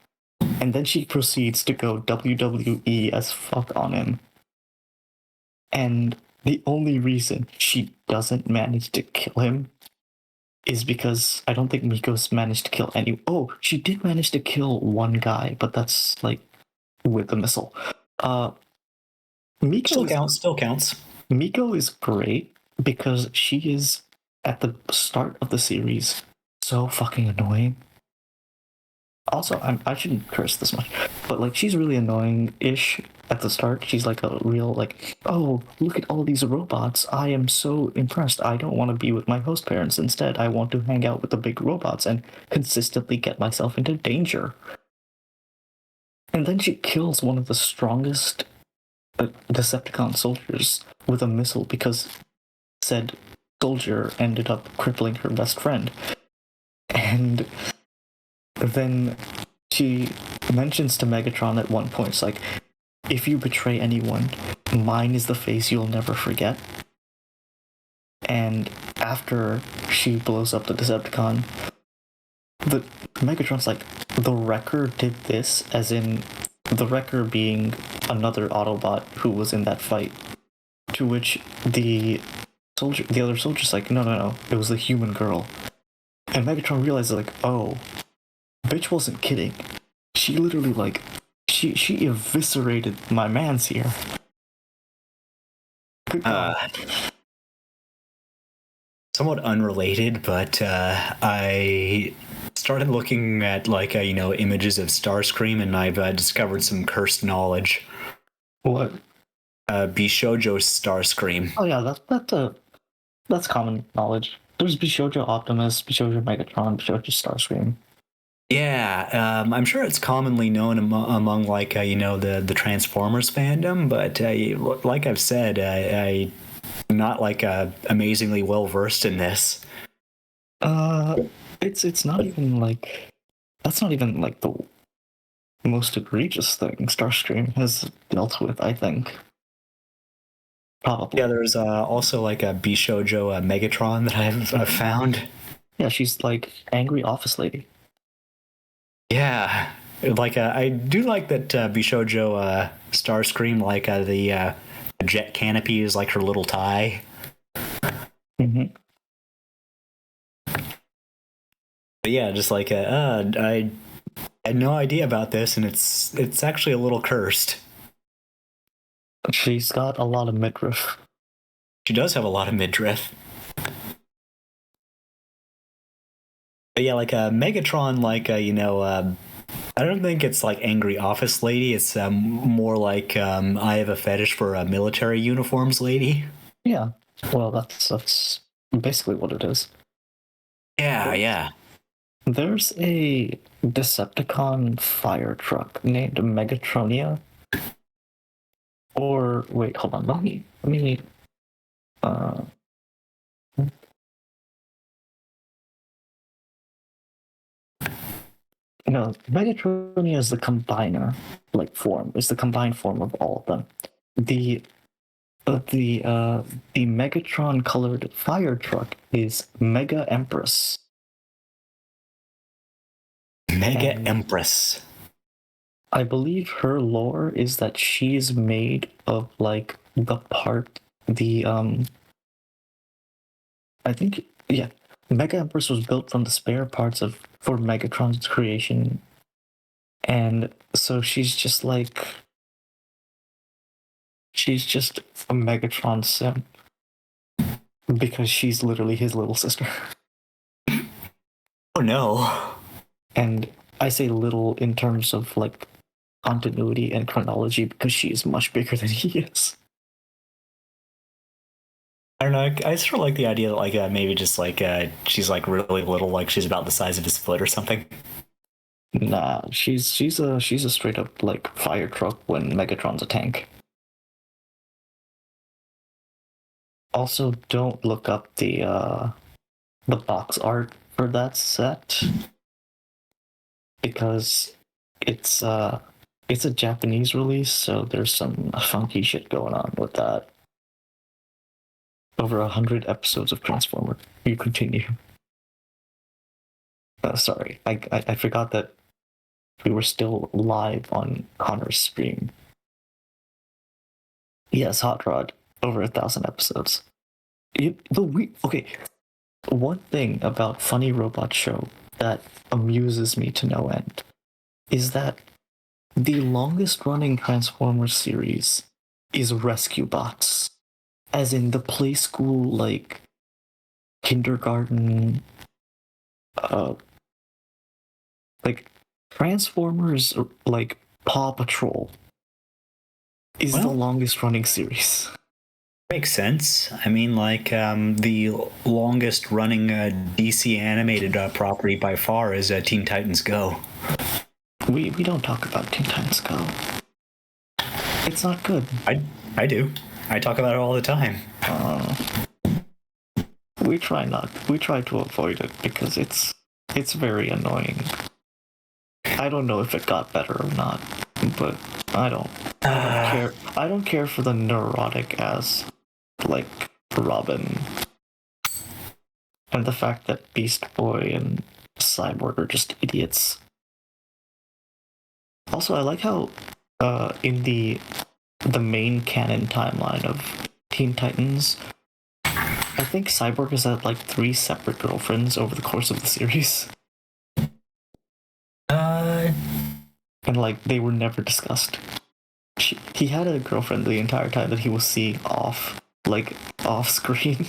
G: And then she proceeds to go WWE as fuck on him. And the only reason she doesn't manage to kill him is because I don't think Miko's managed to kill any. Oh, she did manage to kill one guy, but that's like with a missile. Miko
D: still counts.
G: Miko is great because she is at the start of the series so fucking annoying. Also, I shouldn't curse this much, but like she's really annoying-ish at the start. She's like a real like, oh, look at all these robots. I am so impressed. I don't want to be with my host parents. Instead, I want to hang out with the big robots and consistently get myself into danger. And then she kills one of the strongest Decepticon soldiers with a missile because said soldier ended up crippling her best friend. And then she mentions to Megatron at one point, it's like, if you betray anyone, mine is the face you'll never forget. And after she blows up the Decepticon, the Megatron's like, the Wrecker did this, as in the Wrecker being another Autobot who was in that fight. To which the other soldier's like, no, it was the human girl. And Megatron realizes like, oh, bitch wasn't kidding. She literally like, she eviscerated my mans here.
D: Somewhat unrelated, but I started looking at like images of Starscream, and I've discovered some cursed knowledge.
G: What?
D: Bishoujo Starscream.
G: Oh yeah, that's common knowledge. There's Bishoujo Optimus, Bishoujo Megatron, Bishoujo Starscream.
D: Yeah, I'm sure it's commonly known among like the Transformers fandom, but like I've said, I'm not like amazingly well versed in this.
G: It's not even like, that's not even like the most egregious thing Starscream has dealt with, I think. Probably.
D: Yeah, there's also like a Bishoujo Megatron that I've found.
G: Yeah, she's like angry office lady.
D: Yeah, like I do like that Bishoujo Starscream, like the jet canopy is like her little tie.
G: Mm-hmm.
D: But yeah, just like I had no idea about this, and it's actually a little cursed.
G: She's got a lot of midriff.
D: She does have a lot of midriff. But yeah, like Megatron, like I don't think it's like angry office lady. It's more like I have a fetish for military uniforms lady.
G: Yeah, well, that's basically what it is.
D: Yeah.
G: There's a Decepticon fire truck named Megatronia. Or wait, hold on. Let me. No, Megatronia is the combiner, like form. It's the combined form of all of them. The Megatron colored fire truck is Mega Empress.
D: Mega
G: And
D: Empress.
G: I believe her lore is that she's made of like the part I think Mega Empress was built from the spare parts for Megatron's creation. And so she's just a Megatron simp because she's literally his little sister.
D: Oh no.
G: And I say little in terms of like continuity and chronology because she is much bigger than he is.
D: I don't know. I sort of like the idea that like maybe just like she's like really little, like she's about the size of his foot or something.
G: Nah, she's a straight up like fire truck when Megatron's a tank. Also, don't look up the box art for that set because it's a Japanese release, so there's some funky shit going on with that. Over 100 episodes of Transformer. You continue. Sorry, I forgot that we were still live on Connor's stream. Yes, Hot Rod. Over 1,000 episodes. Okay. One thing about Funny Robot Show that amuses me to no end is that the longest running Transformers series is Rescue Bots. As in the play school, like kindergarten, like Transformers, like Paw Patrol is the longest running series.
D: Makes sense. I mean, like the longest running DC animated property by far is Teen Titans Go.
G: We don't talk about Teen Titans Go. It's not good.
D: I do. I talk about it all the time.
G: We try to avoid it because it's very annoying. I don't know if it got better or not, but I don't care. I don't care for the neurotic ass like Robin, and the fact that Beast Boy and Cyborg are just idiots. Also, I like how in the main canon timeline of Teen Titans, I think Cyborg has had like 3 separate girlfriends over the course of the series. And like they were never discussed. He had a girlfriend the entire time that he was seeing off screen.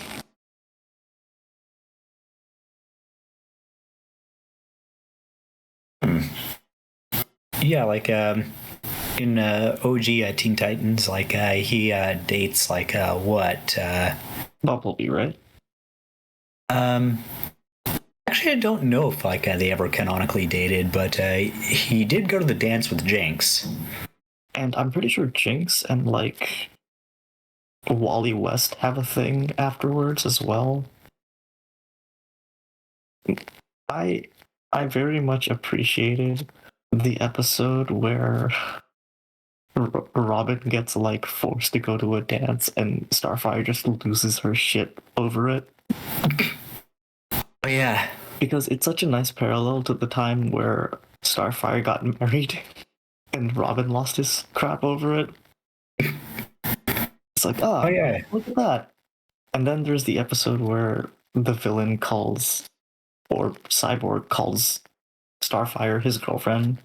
D: Yeah, like in OG Teen Titans, like he dates like what?
G: Bumblebee, right?
D: Actually, I don't know if like they ever canonically dated, but he did go to the dance with Jinx.
G: And I'm pretty sure Jinx and like Wally West have a thing afterwards as well. I very much appreciated the episode where Robin gets like forced to go to a dance and Starfire just loses her shit over it.
D: Oh yeah,
G: because it's such a nice parallel to the time where Starfire got married and Robin lost his crap over it. It's like, oh yeah, look at that. And then there's the episode where the villain calls, or Cyborg calls Starfire his girlfriend,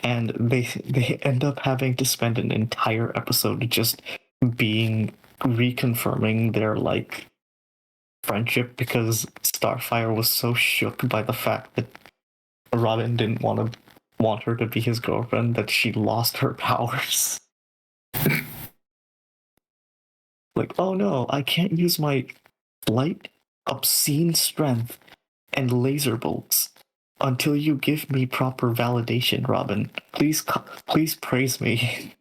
G: and they end up having to spend an entire episode just reconfirming their like friendship because Starfire was so shook by the fact that Robin didn't want her to be his girlfriend that she lost her powers. Like, oh no, I can't use my light, obscene strength, and laser bolts until you give me proper validation, Robin. Please praise me.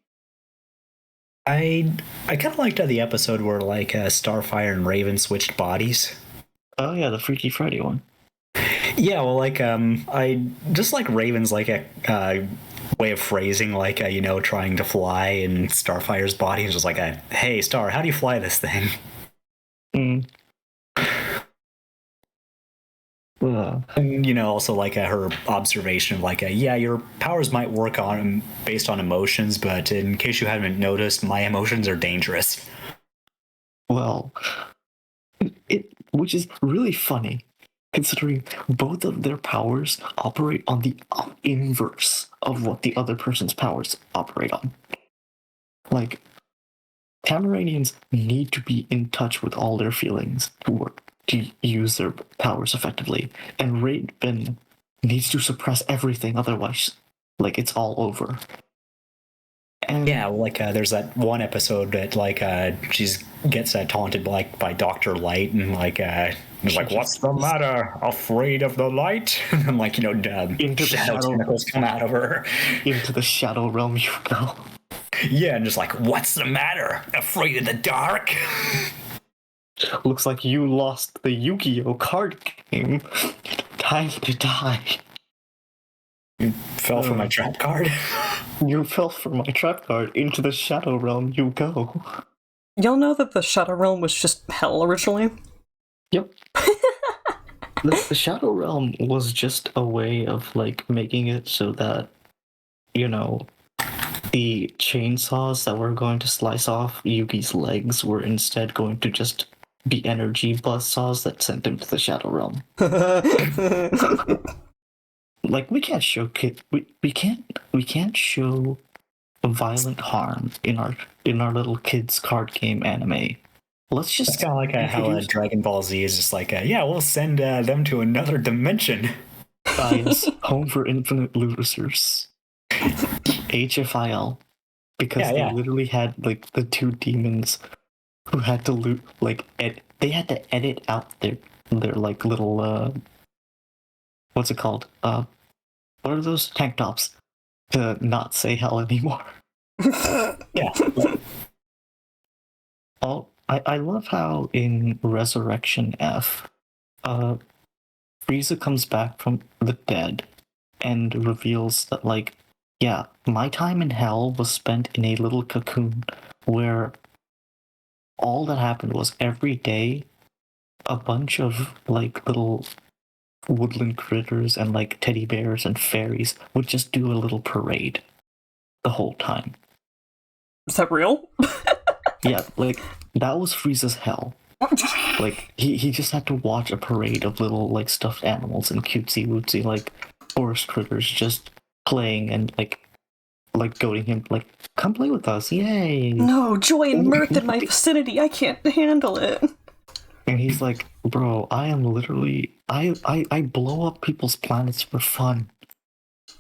D: I kind of liked the episode where like Starfire and Raven switched bodies.
G: Oh yeah, the Freaky Friday one.
D: Yeah, well, like I just like Raven's like a way of phrasing, like, trying to fly in Starfire's body. It's just like, hey, Star, how do you fly this thing? And, also, like, her observation of, like, yeah, your powers might work on based on emotions, but in case you haven't noticed, my emotions are dangerous.
G: Well, which is really funny, considering both of their powers operate on the inverse of what the other person's powers operate on. Like, Cameranians need to be in touch with all their feelings to use their powers effectively, and Raven needs to suppress everything, otherwise, like, it's all over. And
D: yeah, like there's that one episode that like she gets taunted by Dr. Light, and like it's like, what's the matter? Afraid of the light? And like
G: into
D: shadow tentacles come out of her.
G: Into the shadow realm you go.
D: Yeah, and just like, what's the matter? Afraid of the dark?
G: Looks like you lost the Yu-Gi-Oh card game. Time to die.
D: You fell for my trap card.
G: You fell for my trap card. Into the Shadow Realm you go.
A: Y'all know that the Shadow Realm was just hell originally?
G: Yep. The Shadow Realm was just a way of, like, making it so that, the chainsaws that were going to slice off Yugi's legs were instead going to just be energy buzzsaws that sent him to the Shadow Realm. Like, we can't show we can't show violent harm in our little kids card game anime. Let's just.
D: It's kind of like how Dragon Ball Z is just like, yeah, we'll send them to another dimension.
G: Yes, Home for Infinite Losers. HFIL, because they literally had like the two demons who had to they had to edit out their like little what's it called? What are those tank tops to not say hell anymore?
D: Yeah.
G: I love how in Resurrection F, Frieza comes back from the dead and reveals that, like, yeah, my time in hell was spent in a little cocoon where all that happened was every day a bunch of, like, little woodland critters and, like, teddy bears and fairies would just do a little parade the whole time.
A: Is that real?
G: Yeah, like, that was Frieza's hell. Like, he just had to watch a parade of little, like, stuffed animals and cutesy-wootsy, like, forest critters just playing and, like goading him, like, come play with us, yay!
A: No, joy and mirth in my vicinity, I can't handle it.
G: And he's like, bro, I am literally, I blow up people's planets for fun.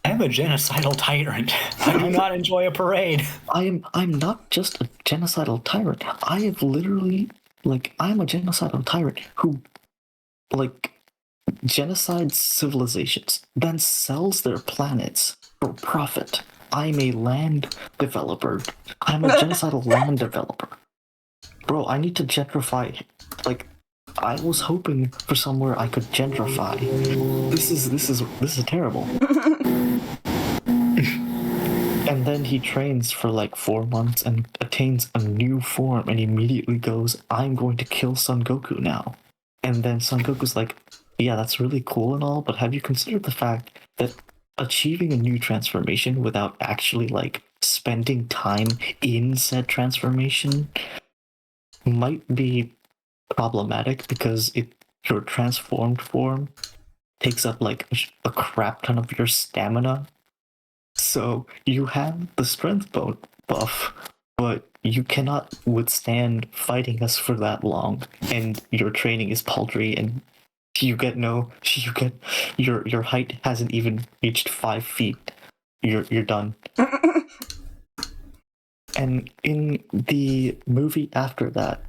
D: I'm a genocidal tyrant. I do not enjoy a parade.
G: I'm not just a genocidal tyrant. I have literally, like, I'm a genocidal tyrant who, like, genocides civilizations, then sells their planets for profit. I'm a land developer. I'm a genocidal land developer. Bro, I need to gentrify. Like, I was hoping for somewhere I could gentrify. This is terrible. And then he trains for like 4 months and attains a new form and immediately goes, I'm going to kill Son Goku now. And then Son Goku's like, yeah, that's really cool and all, but have you considered the fact that achieving a new transformation without actually, like, spending time in said transformation might be problematic because your transformed form takes up, like, a crap ton of your stamina. So you have the strength buff, but you cannot withstand fighting us for that long, and your training is paltry, and your height hasn't even reached 5 feet. You're done. And in the movie after that,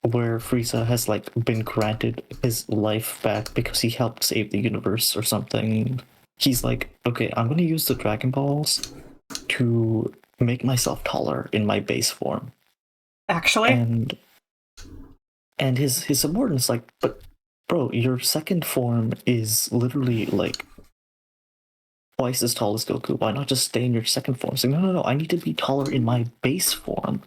G: where Frieza has, like, been granted his life back because he helped save the universe or something, he's like, okay, I'm gonna use the Dragon Balls to make myself taller in my base form.
A: Actually?
G: And his subordinate's like, but bro, your second form is literally, like, twice as tall as Goku. Why not just stay in your second form? It's like, no, I need to be taller in my base form.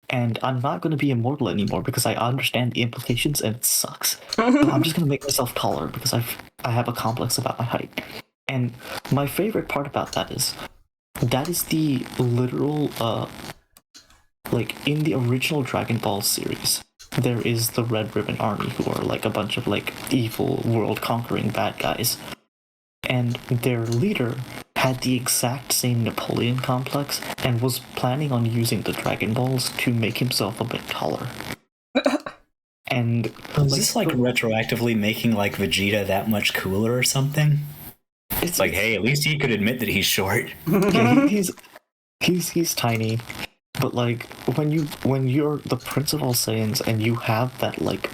G: And I'm not going to be immortal anymore because I understand the implications and it sucks. So I'm just going to make myself taller because I have a complex about my height. And my favorite part about that is the literal, like, in the original Dragon Ball series, there is the Red Ribbon Army, who are, like, a bunch of, like, evil, world-conquering bad guys. And their leader had the exact same Napoleon complex and was planning on using the Dragon Balls to make himself a bit taller. And
D: is this like retroactively making like Vegeta that much cooler or something? It's like, hey, at least he could admit that he's short.
G: Yeah, he's tiny, but like when you're the Prince of all Saiyans and you have that like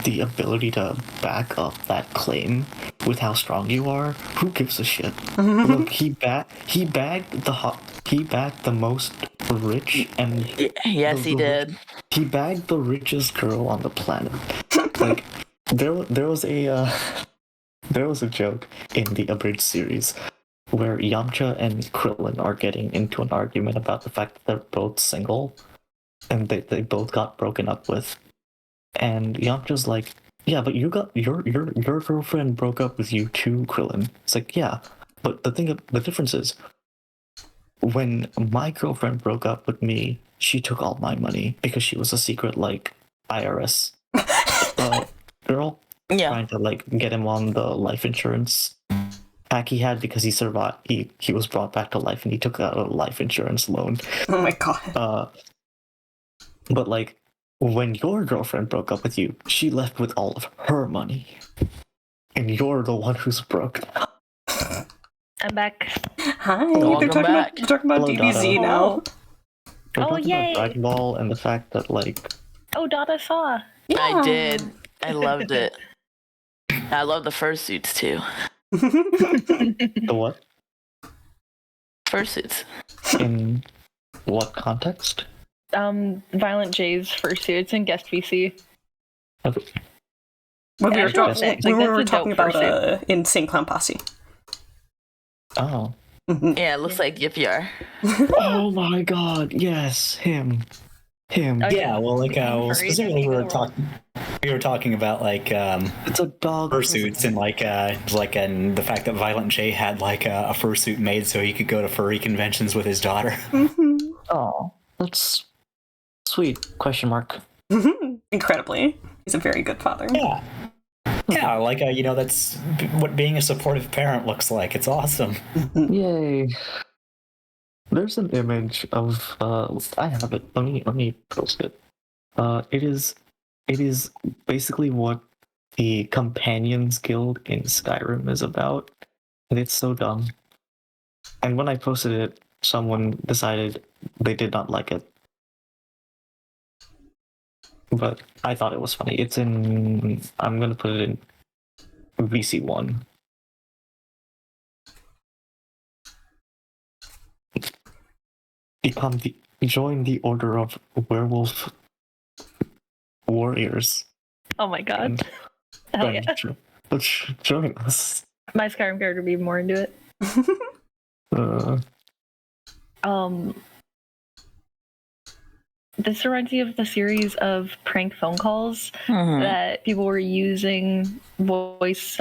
G: the ability to back up that claim with how strong you are, who gives a shit? Look, he bagged the most rich and
F: yes, he did.
G: He bagged the richest girl on the planet. Like there was a joke in the abridged series where Yamcha and Krillin are getting into an argument about the fact that they're both single and they both got broken up with. And Yamcha's like, yeah, but you got your girlfriend broke up with you too, Krillin. It's like, yeah, but the difference is, when my girlfriend broke up with me, she took all my money because she was a secret like IRS girl, trying to like get him on the life insurance pack he had because he survived. He was brought back to life and he took out a life insurance loan.
A: Oh my god.
G: But like, when your girlfriend broke up with you, she left with all of her money. And you're the one who's broke.
C: I'm back.
A: Hi,
F: Welcome back.
A: they're talking about
G: Hello,
A: DBZ
G: Dada.
A: now.
G: We're
C: Oh,
G: talking
C: yay.
G: about Dragon Ball and the fact that, like...
C: Oh, Dada saw.
F: I did. I loved it. I love the fursuits too.
G: The what?
F: Fursuits.
G: In what context?
C: Violent J's fursuits and guest VC.
G: Okay.
A: When we were,
C: Actual
A: talk-
C: sex,
A: when
C: like,
A: we
C: that's
A: were
C: a
A: talking
C: dope
A: about Insane Clown Posse.
G: Oh.
F: Yeah, it looks like Yippyar.
G: Oh my god, yes, him.
C: Oh,
D: Yeah, well, like,
C: Furries
D: specifically
C: in
D: we
C: the
D: were
C: world.
D: talking about like
G: It's a dog.
D: fursuits and the fact that Violent J had like a fursuit made so he could go to furry conventions with his daughter.
G: Oh, that's sweet. Question mark.
A: Incredibly. He's a very good father.
D: Yeah. Yeah, like, that's what being a supportive parent looks like. It's awesome.
G: Yay. There's an image of I have it. Let me post it. It is basically what the Companions Guild in Skyrim is about. And it's so dumb. And when I posted it, someone decided they did not like it. But I thought it was funny. It's in... I'm gonna put it in VC1. Join the Order of Werewolf Warriors.
C: Oh my god.
G: And
C: Hell yeah.
G: Let's join us.
C: My Skyrim character would be more into it. This reminds me of the series of prank phone calls that people were using voice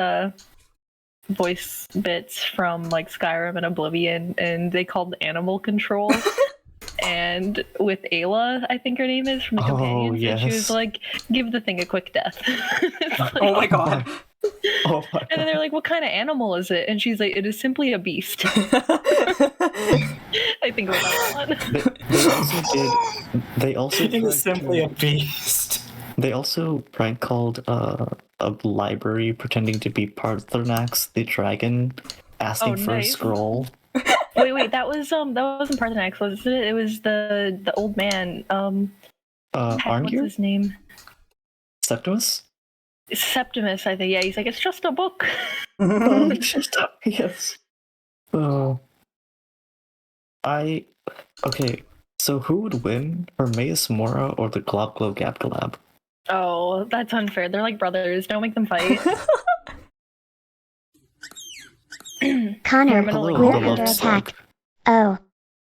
C: bits from like Skyrim and Oblivion, and they called Animal Control. And with Ayla, I think her name is, from the Companions,
G: yes.
C: and she was like, "Give the thing a quick death." Like,
A: Oh my god.
G: Oh my
C: and then they're like, "What kind of animal is it?" And she's like, "It is simply a beast." I think about that one.
G: They also
D: It is simply a beast.
G: They also prank called a library pretending to be Parthenax the dragon, asking for
C: nice.
G: a scroll.
C: Wait, that wasn't Parthenax, was it? It was the old man. What's
G: Arngeir?
C: his name?
G: Septimus?
C: Septimus, I think. Yeah, he's like, it's just a book.
G: Oh, it's just yes. Oh. Okay, so who would win, Hermaeus Mora or the Glob Glow Gab Galab?
C: Oh, that's unfair. They're like brothers. Don't make them fight.
B: Connor,
C: Hello,
B: we're
G: the
B: under
G: love
B: attack.
G: slug.
B: Oh.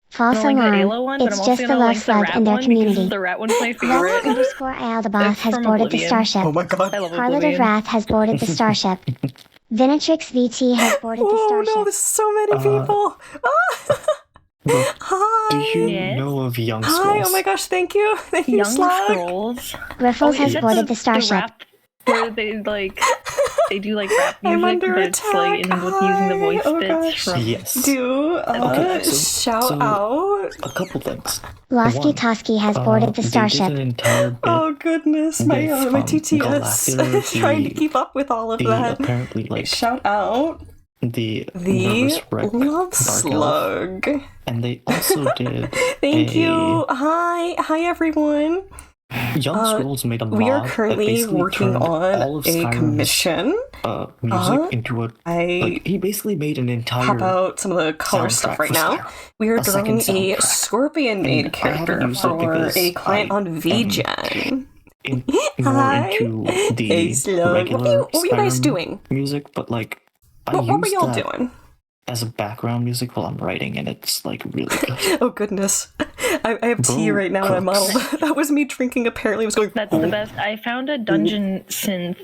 B: False
C: I don't like the
B: alarm.
C: Ayla one, but
B: It's
C: I'm
B: just
C: also
B: the
C: gonna
B: love
C: like the
B: slug
C: rat
B: and their
C: one because
B: community.
C: the rat one's my
B: Relic
C: favorite.
B: _Aldabaoth
C: It's
B: has
C: from
B: boarded the
C: Oblivion.
B: starship.
A: Oh my god.
C: I love
B: Harlot of
C: Oblivion.
B: Wrath has boarded the starship. Vinatrix VT has boarded the
A: Oh
B: starship.
A: no, there's so many people.
G: Brooke,
A: Hi.
G: do you
C: Yes.
G: know of Young
A: Hi.
G: Scrolls?
A: Oh my gosh, thank you. Thank you,
C: Young
A: Slug.
C: Scrolls.
B: Griffles
C: is
B: has
C: that
B: boarded the starship.
C: rap where they do like rap
A: I'm
C: music,
A: under
C: but it's like
A: attack.
C: with using the voice
A: Hi. Oh
C: bits
A: gosh.
C: from.
G: Yes.
A: Do
G: Okay,
A: shout out.
G: a couple things.
B: Losky
G: One,
B: Toski has boarded the
G: They
B: starship.
G: did an entire bit
A: Oh goodness, my
G: with,
A: my TTS
G: Galactica,
A: trying to keep up with all of that.
G: apparently like
A: Shout out
G: the
A: the
G: nervous wreck
A: love
G: Dark Elf,
A: slug.
G: and they also did.
A: Thank you. Hi everyone.
G: Young Scrolls made a mod
A: We are
G: that
A: currently
G: basically
A: working
G: turned
A: on
G: all of
A: a
G: Skyrim's,
A: commission.
G: music into a.
A: I
G: He basically made an entire.
A: pop out some of the color stuff
G: soundtrack
A: right
G: for
A: now.
G: Skyrim.
A: We are
G: A second
A: drawing a
G: soundtrack.
A: Scorpion Maid
G: And I haven't
A: character
G: used it
A: for
G: because
A: a client
G: I
A: on VGen.
G: More
A: Hi.
G: into the
A: Hey, Slug.
G: regular
A: What were you guys
G: Skyrim
A: doing?
G: music, but like I
A: What were
G: use
A: y'all
G: that
A: doing?
G: as a background music while I'm writing, and it's like really good.
A: Oh goodness. I have tea
G: Boo
A: right now and I
G: cooks.
A: modeled. That was me drinking apparently. It was going,
C: That's the best. I found a dungeon synth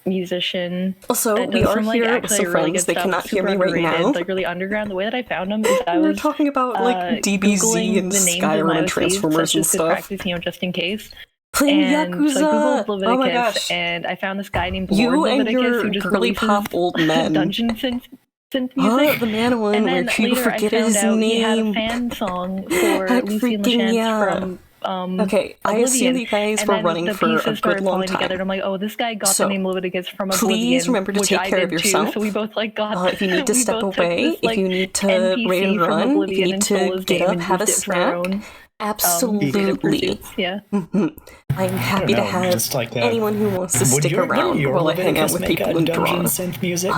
C: musician.
A: Also,
C: that
A: we
C: does
A: are
C: some, like,
A: here with
C: actually
A: some
C: really
A: friends.
C: good
A: They
C: stuff.
A: cannot hear
C: Super
A: me right
C: underrated,
A: now.
C: like really underground. The way that I found him is I
A: We were
C: was
A: talking about like DBZ
C: Googling
A: and
C: the names of
A: Skyrim
C: my
A: and
C: OCs,
A: Transformers
C: such
A: and
C: as good
A: stuff.
C: practice, just in case.
A: Playing
C: And
A: Yakuza.
C: so I googled Leviticus,
A: Oh my gosh.
C: and I found this guy named
A: You
C: Lord
A: and
C: Leviticus
A: your
C: who just
A: girly
C: releases
A: pop old men.
C: dungeon synth
A: Oh,
C: music.
A: the man one
C: And
A: where
C: then
A: you
C: later I
A: forget
C: found
A: his
C: out he had a
A: name.
C: fan song for
A: Heck
C: Lucy and
A: freaking
C: LeChance
A: yeah.
C: from
A: Okay, I assume
C: Oblivion.
A: that you guys
C: And
A: were
C: then
A: running
C: the
A: for a
C: pieces
A: good
C: started
A: long
C: falling together,
A: time.
C: and I'm like, oh, this guy got
A: So,
C: the name Leviticus from
A: please
C: Oblivion,
A: remember to
C: which
A: take
C: I
A: care
C: did
A: of yourself.
C: too. So we both like got.
A: If you need to
C: we
A: step
C: both took
A: away,
C: this, like,
A: if you need to
C: NPC
A: raid and
C: from
A: run, if you
C: Oblivion
A: need
C: and stole
A: to
C: his
A: get
C: name
A: up,
C: and
A: have a
C: used it for our
A: snack,
C: own,
A: absolutely.
C: pursuits. Yeah.
A: I'm happy to
D: know,
A: have
D: just like,
A: anyone who wants to
D: Would
A: stick
D: your
A: around while I hang out
D: Leviticus
A: with
D: make
A: people
D: a
A: and draw.
D: dungeon synth music?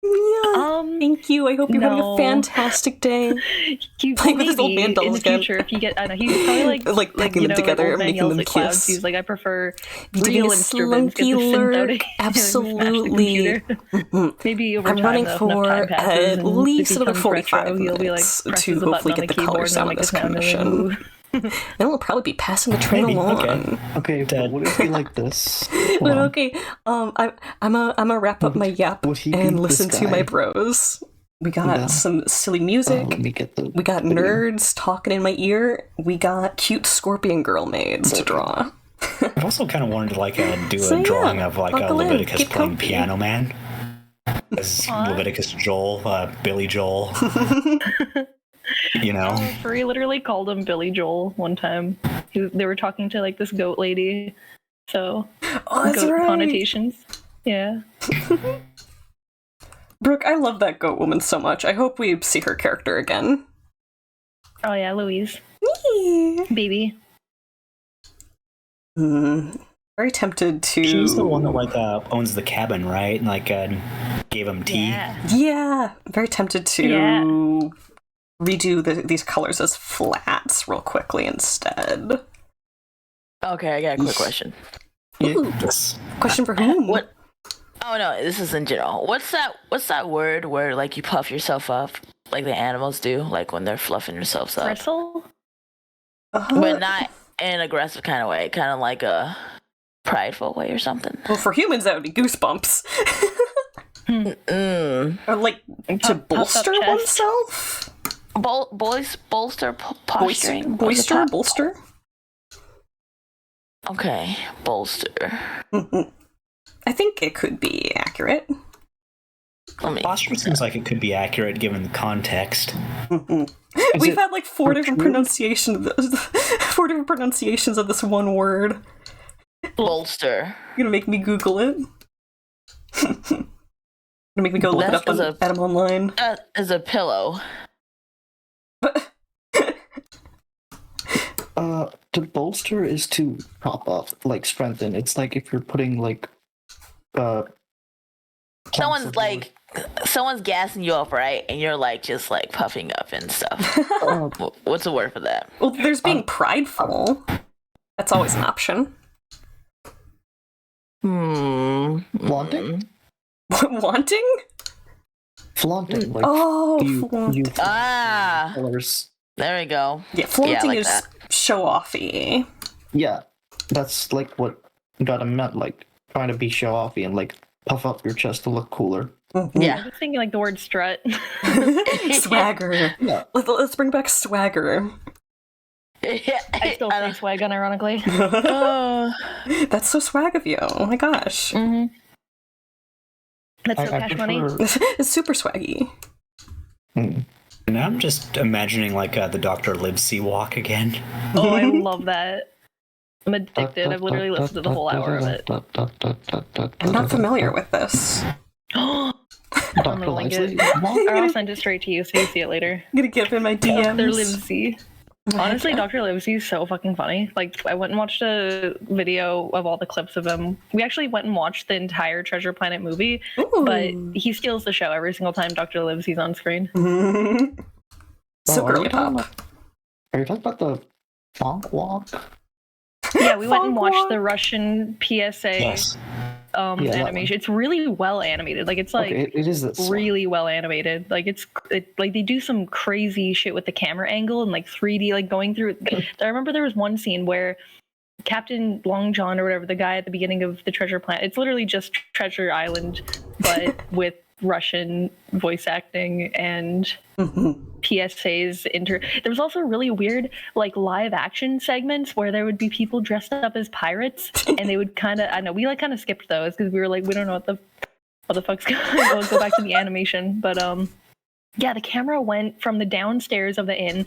A: Yeah, thank you. I hope you're having a
C: no.
A: fantastic day. Playing with his old man
C: in
A: dolls
C: the
A: again.
C: future, if you get, I know he's probably
A: Like pecking them together,
C: old man
A: making
C: yells
A: them
C: at clouds.
A: kiss.
C: He's like, I prefer
A: Doing
C: real
A: a
C: instruments. Get the
A: slunky
C: synth out
A: lurk.
C: of
A: Absolutely.
C: Maybe over
A: I'm
C: time,
A: running
C: enough
A: for
C: time passes
A: at
C: and
A: least
C: it
A: another
C: becomes
A: 45
C: retro, he'll be like,
A: minutes
C: presses
A: to
C: the button
A: hopefully
C: on
A: get
C: the
A: the colors
C: keyboard
A: down
C: and
A: on
C: make a
A: this
C: sound and then
A: commission.
C: move.
A: Then we'll probably be passing the train
D: Maybe,
A: along.
D: okay.
G: Okay, would it be like this? Hold
A: But
G: on.
A: okay, I'm a wrap up my yap
G: Would he be
A: and
G: this
A: listen to
G: guy?
A: my bros. We got
G: Yeah.
A: some silly music.
G: Let me get the.
A: We got
G: video.
A: nerds talking in my ear. We got cute scorpion girl maids to draw.
D: I've also kind of wanted to like do
A: So,
D: a
A: yeah,
D: drawing of like
A: buckle in,
D: Leviticus
A: get
D: playing
A: comfy.
D: Piano Man. As Leviticus Joel, Billy Joel. You know?
C: Furry literally called him Billy Joel one time. They were talking to like this goat lady, so
A: Oh, that's
C: goat
A: right.
C: connotations. Yeah.
A: Brooke, I love that goat woman so much. I hope we see her character again.
C: Oh yeah, Louise,
A: Whee!
C: baby.
A: Very tempted to.
D: She's the one that like owns the cabin, right? And like gave him tea.
C: Yeah.
A: Yeah, very tempted to redo these colors as flats real quickly instead.
F: Okay, I got a quick question.
A: Ooh,
D: Yes.
A: question for whom?
F: What? Oh no, this is in general. What's that word where like you puff yourself up like the animals do, like when they're fluffing themselves up,
C: Bristle?
F: but not in an aggressive kind of way, kind of like a prideful way or something.
A: Well, for humans, that would be goosebumps. Or like to
C: Puff up
A: bolster
C: chest.
A: oneself?
F: Bolster posturing. Was it
A: Bolster?
F: Okay, bolster.
A: I think it could be accurate.
F: Let me.
D: Posture seems like it could be accurate given the context.
A: We've
G: it
A: had like four different
G: true?
A: pronunciations. Four different pronunciations of this one word.
F: Bolster.
A: You're gonna make me Google it. Gonna make me go look it
F: That's
A: up on Adam online.
F: That is a pillow.
G: To bolster is to prop up, like strengthen. It's like if you're putting like,
F: Someone's gassing you up, right? And you're like just like puffing up and stuff. What's the word for that?
A: Well, there's being prideful. That's always an option.
G: Wanting?
A: Wanting?
G: flaunting. Like,
A: flaunting.
G: colors.
F: There we go.
A: Yeah, flaunting
F: like
A: is
F: that.
A: show-offy.
G: Yeah, that's like what Gotham meant, like trying to be show-offy and like puff up your chest to look cooler.
F: Yeah.
C: I'm just thinking like the word strut.
A: Swagger.
G: Yeah.
A: Let's bring back swagger.
C: I still say swag unironically.
A: That's so swag of you. Oh my gosh.
C: Mm-hmm. That's so
G: I
C: cash money.
A: It's super swaggy.
D: And I'm just imagining like the Dr. Livesey walk again.
C: Oh, I love that. I'm addicted. I've literally listened to the whole hour of it.
A: I'm not familiar with this.
C: I'm gonna link it. Or I'll send it straight to you so you see it later.
A: I'm gonna give him my
C: Dr.
A: DMs.
C: Livesey. Honestly, Dr. Livesey is so fucking funny. Like, I went and watched a video of all the clips of him. We actually went and watched the entire Treasure Planet movie, but he steals the show every single time Dr. Livesey's on screen.
A: So girly pop.
G: Are you talking about the funk walk?
C: Yeah, we went and watched the Russian PSA
D: Yes.
C: animation. It's really well animated. Like, it's like
G: Okay, it is this
C: really well animated. Like, like they do some crazy shit with the camera angle and like 3D, like going through. I remember there was one scene where Captain Long John or whatever, the guy at the beginning of the Treasure Planet, it's literally just Treasure Island, but with Russian voice acting and PSAs. There was also really weird like live action segments where there would be people dressed up as pirates, and they would kind of, I know we like kind of skipped those because we were like, we don't know what the fuck's going on. We'll go back to the animation, but yeah, the camera went from the downstairs of the inn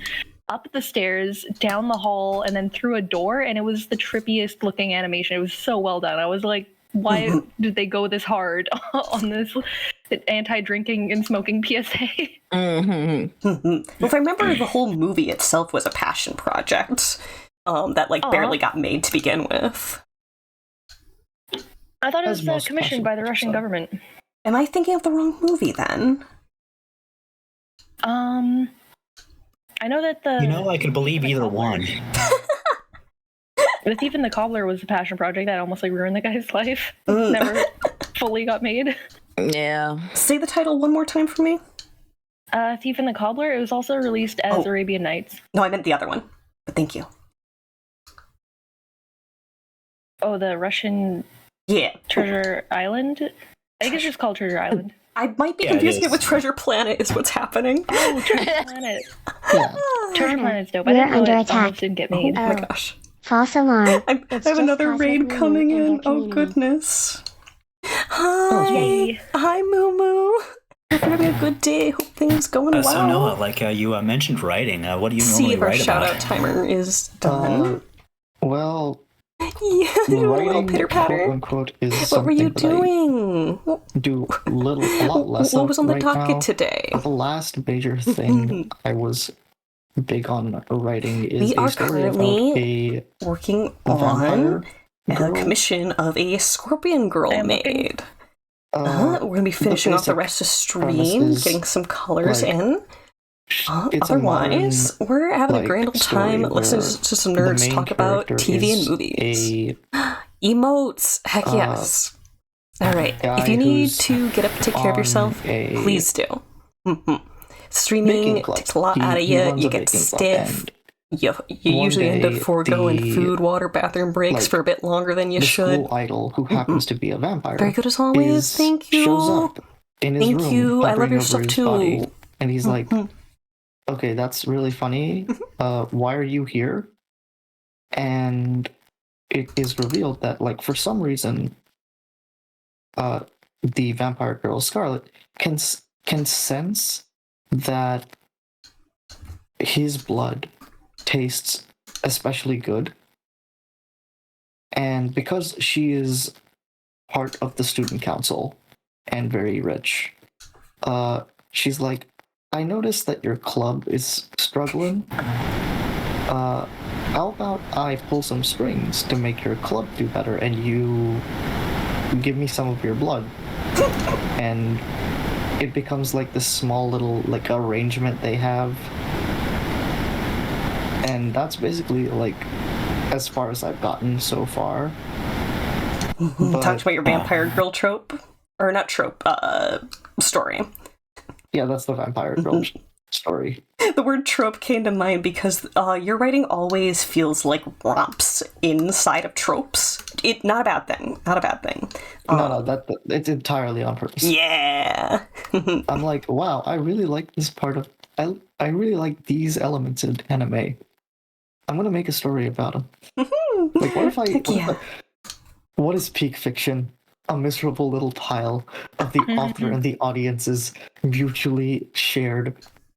C: up the stairs, down the hall, and then through a door, and it was the trippiest looking animation. It was so well done. I was like, why did they go this hard on this anti-drinking and smoking PSA?
A: Well, if I remember, the whole movie itself was a passion project that like barely got made to begin with.
C: I thought it
G: As
C: was
G: most
C: commissioned by the
G: passion
C: Russian
G: projects
C: government.
A: Am I thinking of the wrong movie then?
C: I know that
D: I could believe either one.
C: The Thief and the Cobbler was a passion project that almost like ruined the guy's life. Never fully got made.
F: Yeah.
A: Say the title one more time for me.
C: Thief and the Cobbler. It was also released as Arabian Nights.
A: No, I meant the other one. But thank you.
C: Oh, the Russian Treasure Island? I think it's just called Treasure Island.
A: I might be confusing it with Treasure Planet is what's happening.
C: Oh, Treasure Planet.
G: Yeah.
C: Treasure Planet's dope.
B: We're
C: I didn't know
B: under
C: it
B: attack.
C: almost didn't get made.
A: Oh my gosh.
B: False alarm.
A: I have another raid coming in. Oh goodness. Hi.
C: Yay.
A: Hi, Moo Moo. Hope you're having a good day. Hope things going well.
D: So Noah, like you mentioned writing. What do you normally
A: See if our
D: write
A: shout
D: about?
A: out timer is done.
G: Well,
A: Yeah, little
G: writing,
A: pitter
G: quote
A: patter.
G: unquote, is
A: What
G: something
A: were you
G: that I
A: doing?
G: do a lot less
A: What
G: of
A: was on the
G: right
A: docket
G: now.
A: today?
G: The last major thing I was big on writing is
A: We are
G: a story about
A: currently working
G: a
A: on
G: vampire
A: a
G: girl.
A: commission of a Scorpion Girl made. We're going to be finishing off the rest of stream,
G: premise is,
A: getting some colors
G: like,
A: in.
G: it's a
A: Otherwise, we're having a
G: like,
A: grand old
G: story
A: time
G: where
A: listening to some
G: the
A: nerds
G: main
A: talk about
G: character
A: TV and
G: is
A: movies.
G: a
A: Emotes! Heck yes. Alright,
G: guy
A: if you need
G: who's
A: to get up and take care of
G: on
A: yourself,
G: a
A: please do. Streaming
G: baking club.
A: takes a lot
G: He-
A: out of
G: he
A: you,
G: runs
A: you
G: a
A: get
G: baking club,
A: stiff.
G: and
A: You
G: one
A: usually end up
G: day,
A: foregoing
G: the-
A: food, water, bathroom breaks
G: like,
A: for a bit longer than you
G: the
A: should.
G: school idol, who happens to be a vampire,
A: Very good as always. Thank you.
G: shows up in his
A: Thank
G: room,
A: you. I love
G: hovering
A: your
G: over
A: stuff
G: his
A: too.
G: body, and he's like, "Okay, that's really funny. Why are you here?" And it is revealed that, like, for some reason, the vampire girl Scarlet can sense that his blood tastes especially good, and because she is part of the student council and very rich, she's like, "I noticed that your club is struggling. How about I pull some strings to make your club do better, and you give me some of your blood?" And it becomes like this small little like arrangement they have, and that's basically like as far as I've gotten so far.
A: Talked about your vampire girl trope, or not trope, story.
G: Yeah, that's the vampire girl story.
A: The word trope came to mind because your writing always feels like romps inside of tropes. Not a bad thing. Not a bad thing.
G: No, it's entirely on purpose.
A: Yeah.
G: I'm like, wow, I really like this part of. I really like these elements in anime. I'm gonna make a story about them. Like, what is peak fiction? A miserable little pile of the author and the audience's mutually shared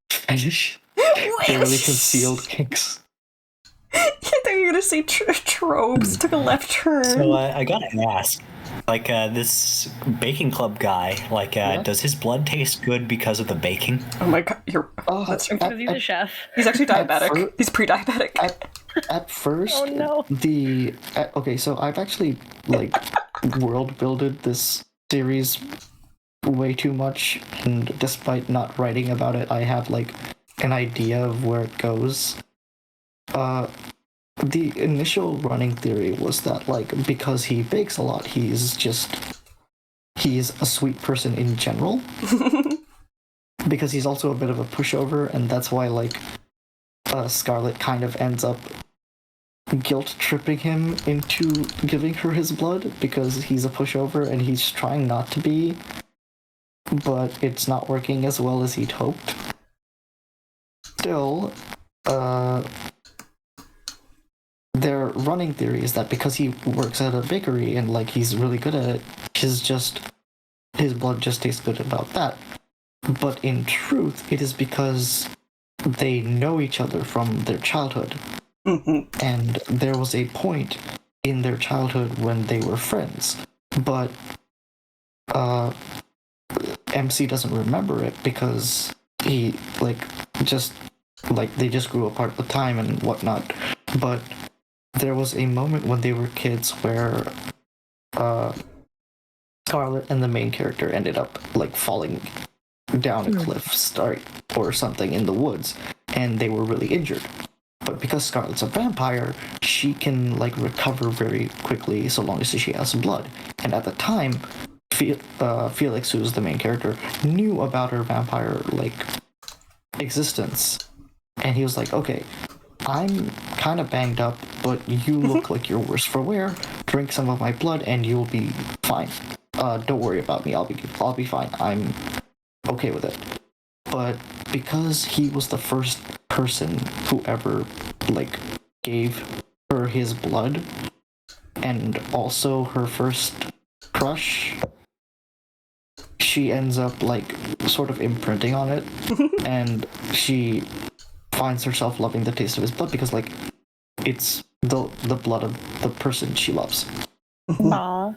G: fetish, barely concealed kinks.
A: I thought you were gonna say tropes. Took a left turn.
D: So I gotta ask, like this baking club guy, like does his blood taste good because of the baking?
A: Oh my god,
C: That's because he's a chef.
A: He's actually diabetic. He's pre-diabetic.
G: At first,
C: Oh no.
G: Okay, so I've actually like world builded this series way too much, and despite not writing about it, I have like an idea of where it goes. The initial running theory was that like because he bakes a lot, he's a sweet person in general. Because he's also a bit of a pushover, and that's why like Scarlet kind of ends up guilt tripping him into giving her his blood because he's a pushover and he's trying not to be, but it's not working as well as he'd hoped. Still, their running theory is that because he works at a bakery and like he's really good at it, his blood just tastes good about that. But in truth, it is because they know each other from their childhood. And there was a point in their childhood when they were friends, but MC doesn't remember it because he they just grew apart at the time and whatnot. But there was a moment when they were kids where Scarlet and the main character ended up like falling down a cliff or something in the woods, and they were really injured. But because Scarlet's a vampire, she can like recover very quickly so long as she has blood. And at the time, Felix, who's the main character, knew about her vampire like existence, and he was like, "Okay, I'm kind of banged up, but you look like you're worse for wear. Drink some of my blood, and you'll be fine. Don't worry about me. I'll be fine. I'm okay with it." But because he was the first person who ever like gave her his blood, and also her first crush, she ends up like sort of imprinting on it, and she finds herself loving the taste of his blood because like it's the blood of the person she loves.
C: Aww.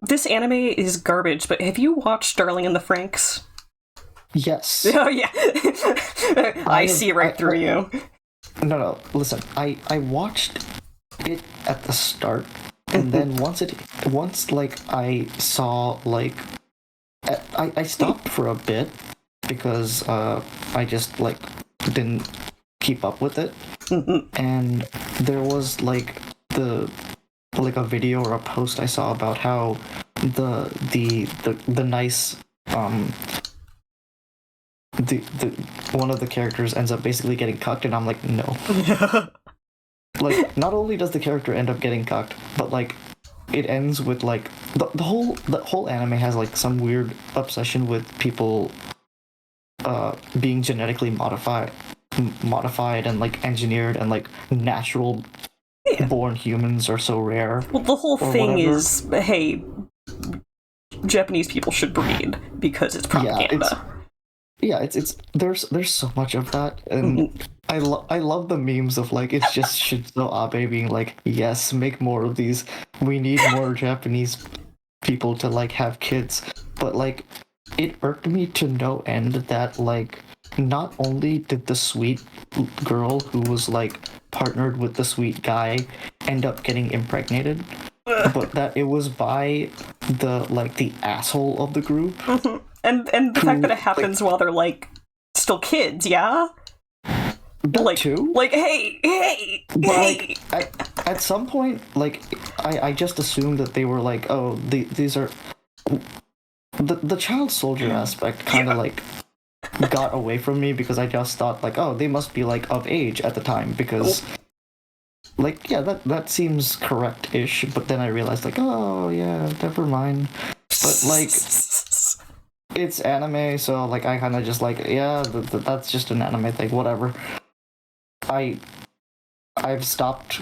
A: This anime is garbage, but have you watched Darling in the Franxx?
G: Yes.
A: Oh yeah. I see right through you.
G: No, listen. I watched it at the start, and then once like I saw like I stopped for a bit because I just like didn't keep up with it, and there was like a video or a post I saw about how the nice the one of the characters ends up basically getting cucked, and I'm like, no. Like, not only does the character end up getting cucked, but like it ends with like the whole anime has like some weird obsession with people being genetically modified and like engineered, and like natural born humans are so rare.
A: Well, the whole thing is, hey, Japanese people should breed because it's propaganda.
G: It's there's so much of that, and I love the memes of like it's just Shinzo Abe being like, yes, make more of these. We need more Japanese people to like have kids. But like it irked me to no end that like not only did the sweet girl who was like partnered with the sweet guy end up getting impregnated, but that it was by the asshole of the group.
A: And the fact that it happens while they're like still kids, yeah?
G: That too?
A: Like, hey!
G: Like, at some point, like, I just assumed that they were like, oh, these are... the child soldier aspect kind of like got away from me because I just thought like, oh, they must be like of age at the time because like yeah, that seems correct-ish, but then I realized like, oh yeah, never mind. But like it's anime, so like I kind of just like, yeah, that's just an anime thing, whatever. I've stopped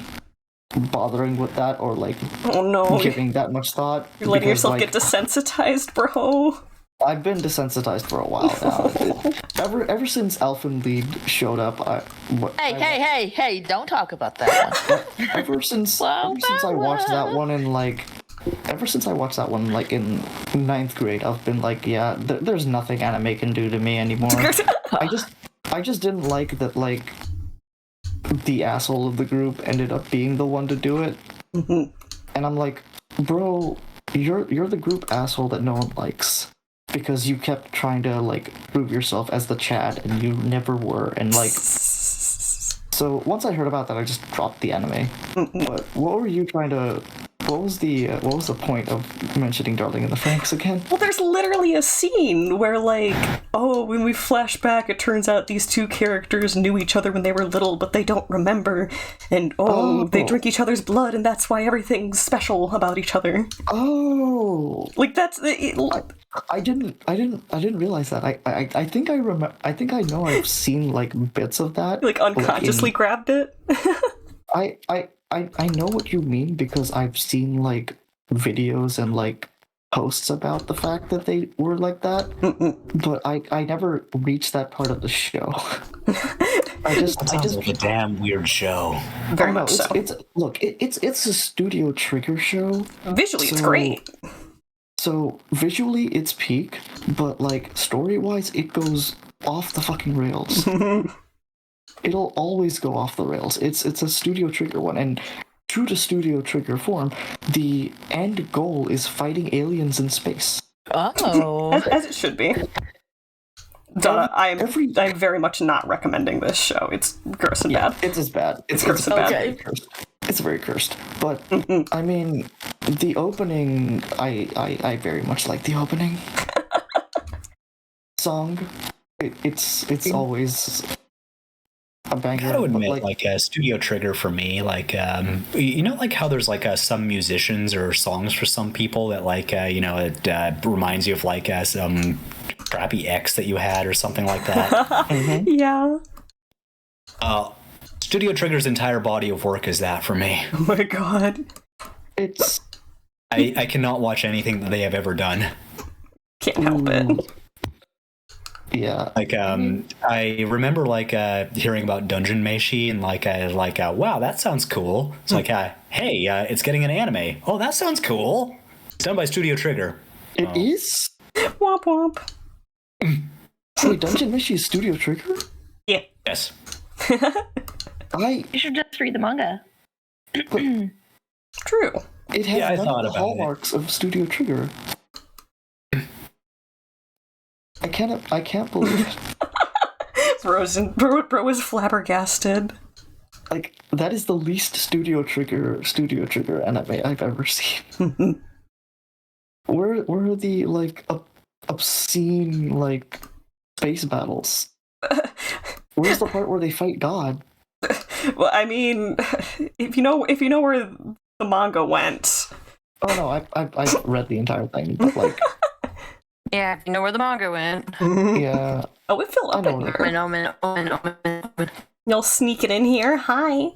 G: bothering with that or like giving that much thought.
A: You're letting
G: because,
A: yourself
G: like,
A: get desensitized, bro.
G: I've been desensitized for a while now. Ever since Elfenlied showed up,
F: Hey! Don't talk about that one.
G: ever since I watched that one in like, ever since I watched that one like in 9th grade, I've been like, yeah, there's nothing anime can do to me anymore. I just didn't like that like the asshole of the group ended up being the one to do it, and I'm like, bro, you're the group asshole that no one likes. Because you kept trying to, like, prove yourself as the Chad, and you never were, and, like... So, once I heard about that, I just dropped the anime. But what were you trying to... What was the point of mentioning Darling in the Franxx again?
A: Well, there's literally a scene where, like, oh, when we flash back, it turns out these two characters knew each other when they were little, but they don't remember. And, they drink each other's blood, and that's why everything's special about each other.
G: Oh!
A: Like, that's...
G: I didn't realize that. I think I know I've seen, like, bits of that.
A: Like, unconsciously grabbed it?
G: I know what you mean because I've seen like videos and like posts about the fact that they were like that, but I never reached that part of the show. I just
D: like a damn weird show.
A: Very much so.
G: It's a Studio Trigger show.
A: Visually, it's great.
G: So visually, it's peak, but like story-wise, it goes off the fucking rails. It'll always go off the rails. It's a Studio Trigger one, and true to Studio Trigger form, the end goal is fighting aliens in space.
F: Oh.
A: as it should be. I'm very much not recommending this show. It's gross and bad.
G: It's as bad. It's
A: gross and bad.
G: Very cursed. It's very cursed. But I mean, the opening, I very much like the opening song. It's always a banger.
D: I gotta admit, like a Studio Trigger for me, like you know, like how there's like some musicians or songs for some people that like you know, it reminds you of like some crappy ex that you had or something like that.
A: Yeah.
D: Studio Trigger's entire body of work is that for me.
A: Oh my god.
G: It's
D: I cannot watch anything that they have ever done.
A: Can't help it.
G: Yeah.
D: Like I remember like hearing about Dungeon Meshi and like wow, that sounds cool. It's like hey, it's getting an anime. Oh, that sounds cool. It's done by Studio Trigger.
G: It is?
A: Womp womp.
G: Wait, Dungeon Meshi is Studio Trigger?
A: Yeah.
D: Yes.
C: You should just read the manga.
A: True.
G: It has none of the hallmarks of Studio Trigger. I can't believe it.
A: Bro was flabbergasted.
G: Like, that is the least Studio Trigger anime I've ever seen. Where are the, like, obscene, like, space battles? Where's the part where they fight God?
A: Well, I mean, if you know where the manga went.
G: Oh no, I've read the entire thing, but like.
C: Yeah, if you know where the manga went.
G: Yeah.
A: Oh, it filled up in here.
F: I know.
A: You'll sneak it in here. Hi.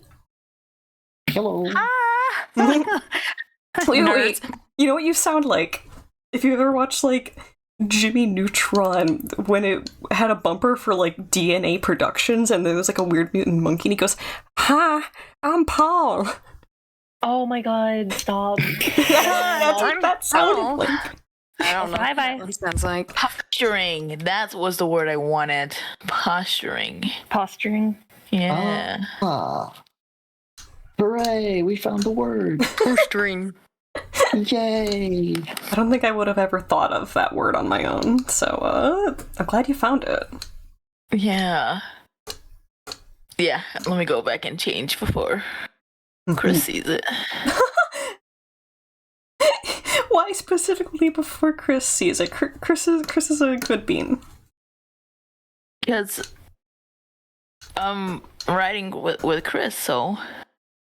G: Hello.
A: Wait. You know what you sound like? If you've ever watched like Jimmy Neutron, when it had a bumper for like DNA Productions, and there was like a weird mutant monkey, and he goes, "Hi, I'm Paul."
C: Oh my god! Stop.
A: That's what that sounded like.
F: I don't know.
C: Bye.
F: What it sounds like posturing. That was the word I wanted. Posturing. Yeah.
G: Hooray! We found the word.
F: Posturing.
G: Yay!
A: I don't think I would have ever thought of that word on my own, so I'm glad you found it.
F: Yeah. Yeah, let me go back and change before Chris sees it.
A: Why specifically before Chris sees it? Chris is a good bean.
F: Because I'm riding with Chris, so.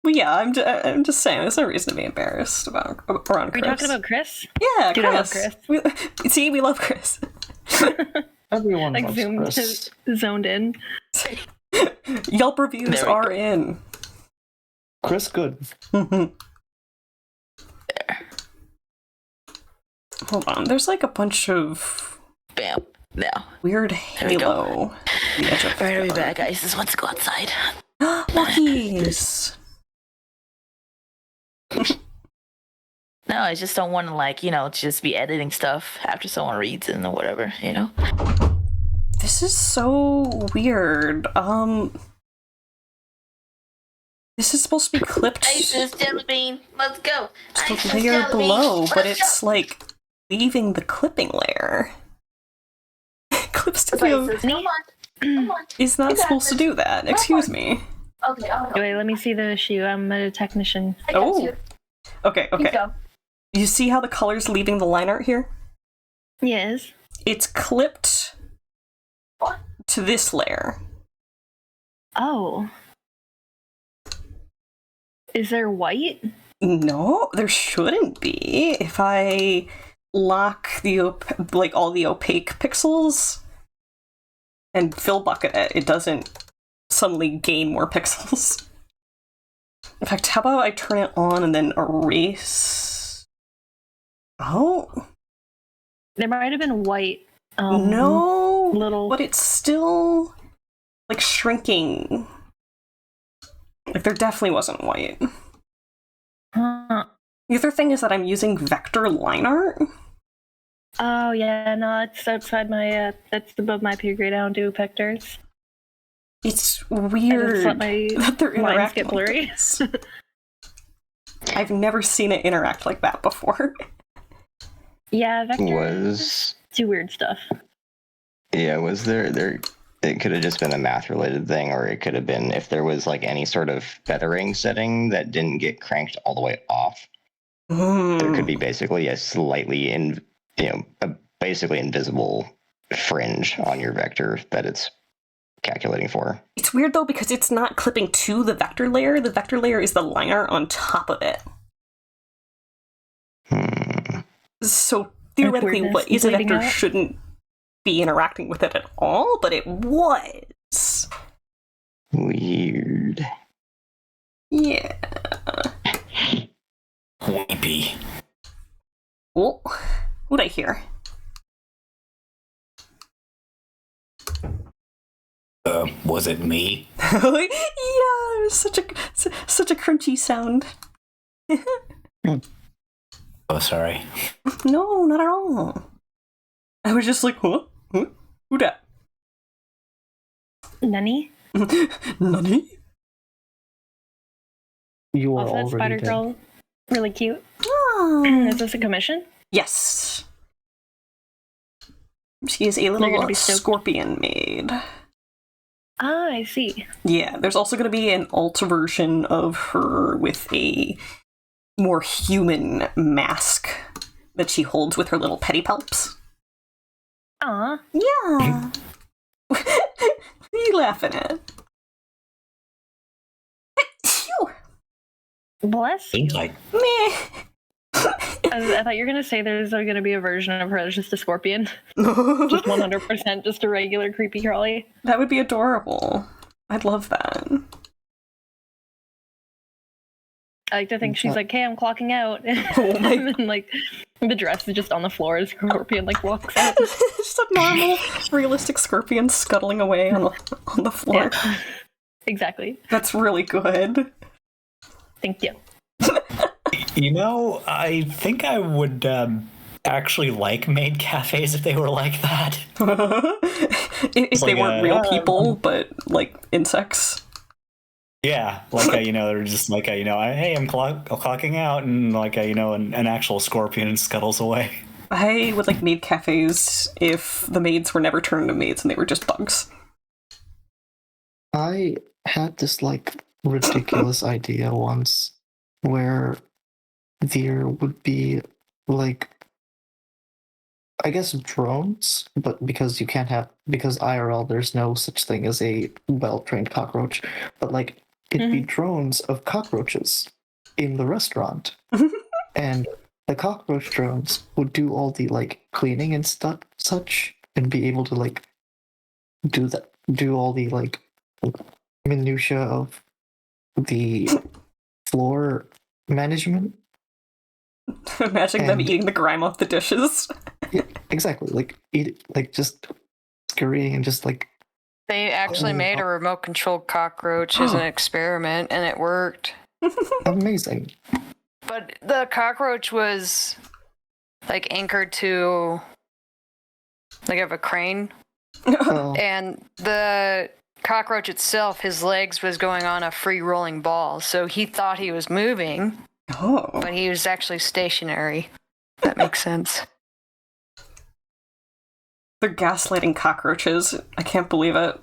A: Well, yeah, I'm just saying. There's no reason to be embarrassed around Chris.
C: Are you talking about Chris?
A: Yeah,
C: Dude,
A: Chris.
C: I love Chris.
A: We love Chris.
G: Everyone
C: Like
G: loves Chris.
C: zoned in.
A: Yelp reviews are in.
G: Chris good.
A: Hold on, there's like a bunch of
F: Bam. Now.
A: weird
F: There we go.
A: halo. on the edge of the
F: Alright, I'll be
A: floor.
F: back, guys. Just want to go outside.
A: Luckies!
F: No, I just don't want to, like, just be editing stuff after someone reads it or whatever,
A: This is so weird. This is supposed to be clipped
F: Isis, jelly bean, let's go.
A: to
F: Isis,
A: the layer
F: jelly bean,
A: below, but
F: let's
A: it's like leaving the clipping layer. Clips to
F: go.
A: the
F: Isis, come on.
A: is not supposed to do that. Excuse me.
F: Okay, I'll go.
C: Wait, let me see the shoe. I'm a technician.
F: I got
A: Oh.
F: you.
A: Okay.
F: Go.
A: You see how the color's leaving the line art here?
C: Yes.
A: It's clipped to this layer.
C: Oh. Is there white?
A: No, there shouldn't be. If I lock the all the opaque pixels and fill bucket it, it doesn't suddenly gain more pixels. In fact, how about I turn it on and then erase? Oh.
C: There might have been white.
A: No,
C: little.
A: but it's still like shrinking. Like there definitely wasn't white.
C: Huh.
A: The other thing is that I'm using vector line art.
C: Oh yeah, no, it's outside my. That's above my pay grade. I don't do vectors.
A: It's
C: I just
A: weird
C: let my
A: that they're
C: lines
A: interacting
C: get blurry.
A: like this. I've never seen it interact like that before.
C: Yeah, vectors
H: Was
C: do weird stuff.
H: was there it could have just been a math related thing, or it could have been if there was like any sort of feathering setting that didn't get cranked all the way off. There could be basically a slightly a basically invisible fringe on your vector that it's calculating for.
A: It's weird though because it's not clipping to the vector layer. The vector layer is the line art on top of it. So theoretically,
C: weirdness
A: what is a
C: bleeding
A: vector
C: out.
A: shouldn't be interacting with it at all, but it was.
H: Weird.
A: Yeah.
D: Weepy.
A: Oh, what'd I hear?
D: Was it me?
A: Yeah, it was such a crunchy sound.
D: Oh, sorry.
A: No, not at all. I was just like, huh? Who dat?
C: Nani?
A: Nani?
G: You are
C: Also, that
G: already
C: spider
G: dead.
C: girl, really cute.
A: Oh.
C: Is this a commission?
A: Yes. She is a
C: They're gonna
A: little
C: be stoked.
A: scorpion maid.
C: Ah, I see.
A: Yeah, there's also going to be an alt version of her with a more human mask that she holds with her little pedipalps.
C: Aw.
A: Yeah. What are you laughing at? Phew.
C: Bless you.
D: Like,
A: Meh.
C: I thought you were gonna say there's going to be a version of her that's just a scorpion. Just 100% just a regular creepy crawly.
A: That would be adorable. I'd love that.
C: I like to think she's like, hey, I'm clocking out.
A: Oh my-
C: And then, like, the dress is just on the floor as Scorpion, like, walks out.
A: Just a normal, realistic scorpion scuttling away on the floor.
C: Yeah. Exactly.
A: That's really good.
C: Thank you.
D: I think I would actually like maid cafes if they were like that.
A: If they
D: like
A: weren't real people, but like insects.
D: Yeah, like they're just like hey, I'm clocking out, and like an actual scorpion scuttles away.
A: I would like maid cafes if the maids were never turned into maids and they were just bugs.
G: I had this like ridiculous idea once where there would be like, I guess drones, but because IRL, there's no such thing as a well-trained cockroach, but like, it'd be drones of cockroaches in the restaurant. And the cockroach drones would do all the like cleaning and such, and be able to like do all the like minutia of the floor management.
A: Imagine them eating the grime off the dishes.
G: Yeah, exactly. Like just scurrying and just like.
I: They actually made a remote controlled cockroach as an experiment, and it worked.
G: Amazing.
I: But the cockroach was like anchored to like of a crane, and the cockroach itself, his legs was going on a free rolling ball, so he thought he was moving. But he was actually stationary. That makes sense.
A: They're gaslighting cockroaches. I can't believe it.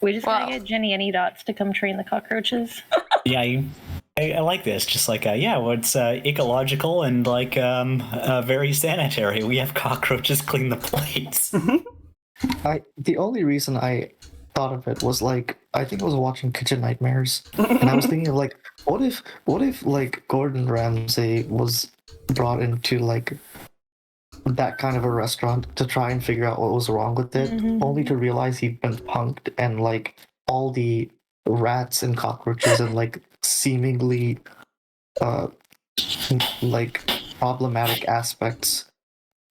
C: We just gotta get Jenny Any Dots to come train the cockroaches.
D: Yeah, I like this. Just like, it's ecological and like very sanitary. We have cockroaches clean the plates.
G: The only reason I thought of it was like, I think I was watching Kitchen Nightmares, and I was thinking of like, what if like Gordon Ramsay was brought into like that kind of a restaurant to try and figure out what was wrong with it, only to realize he'd been punked, and like all the rats and cockroaches and like seemingly like problematic aspects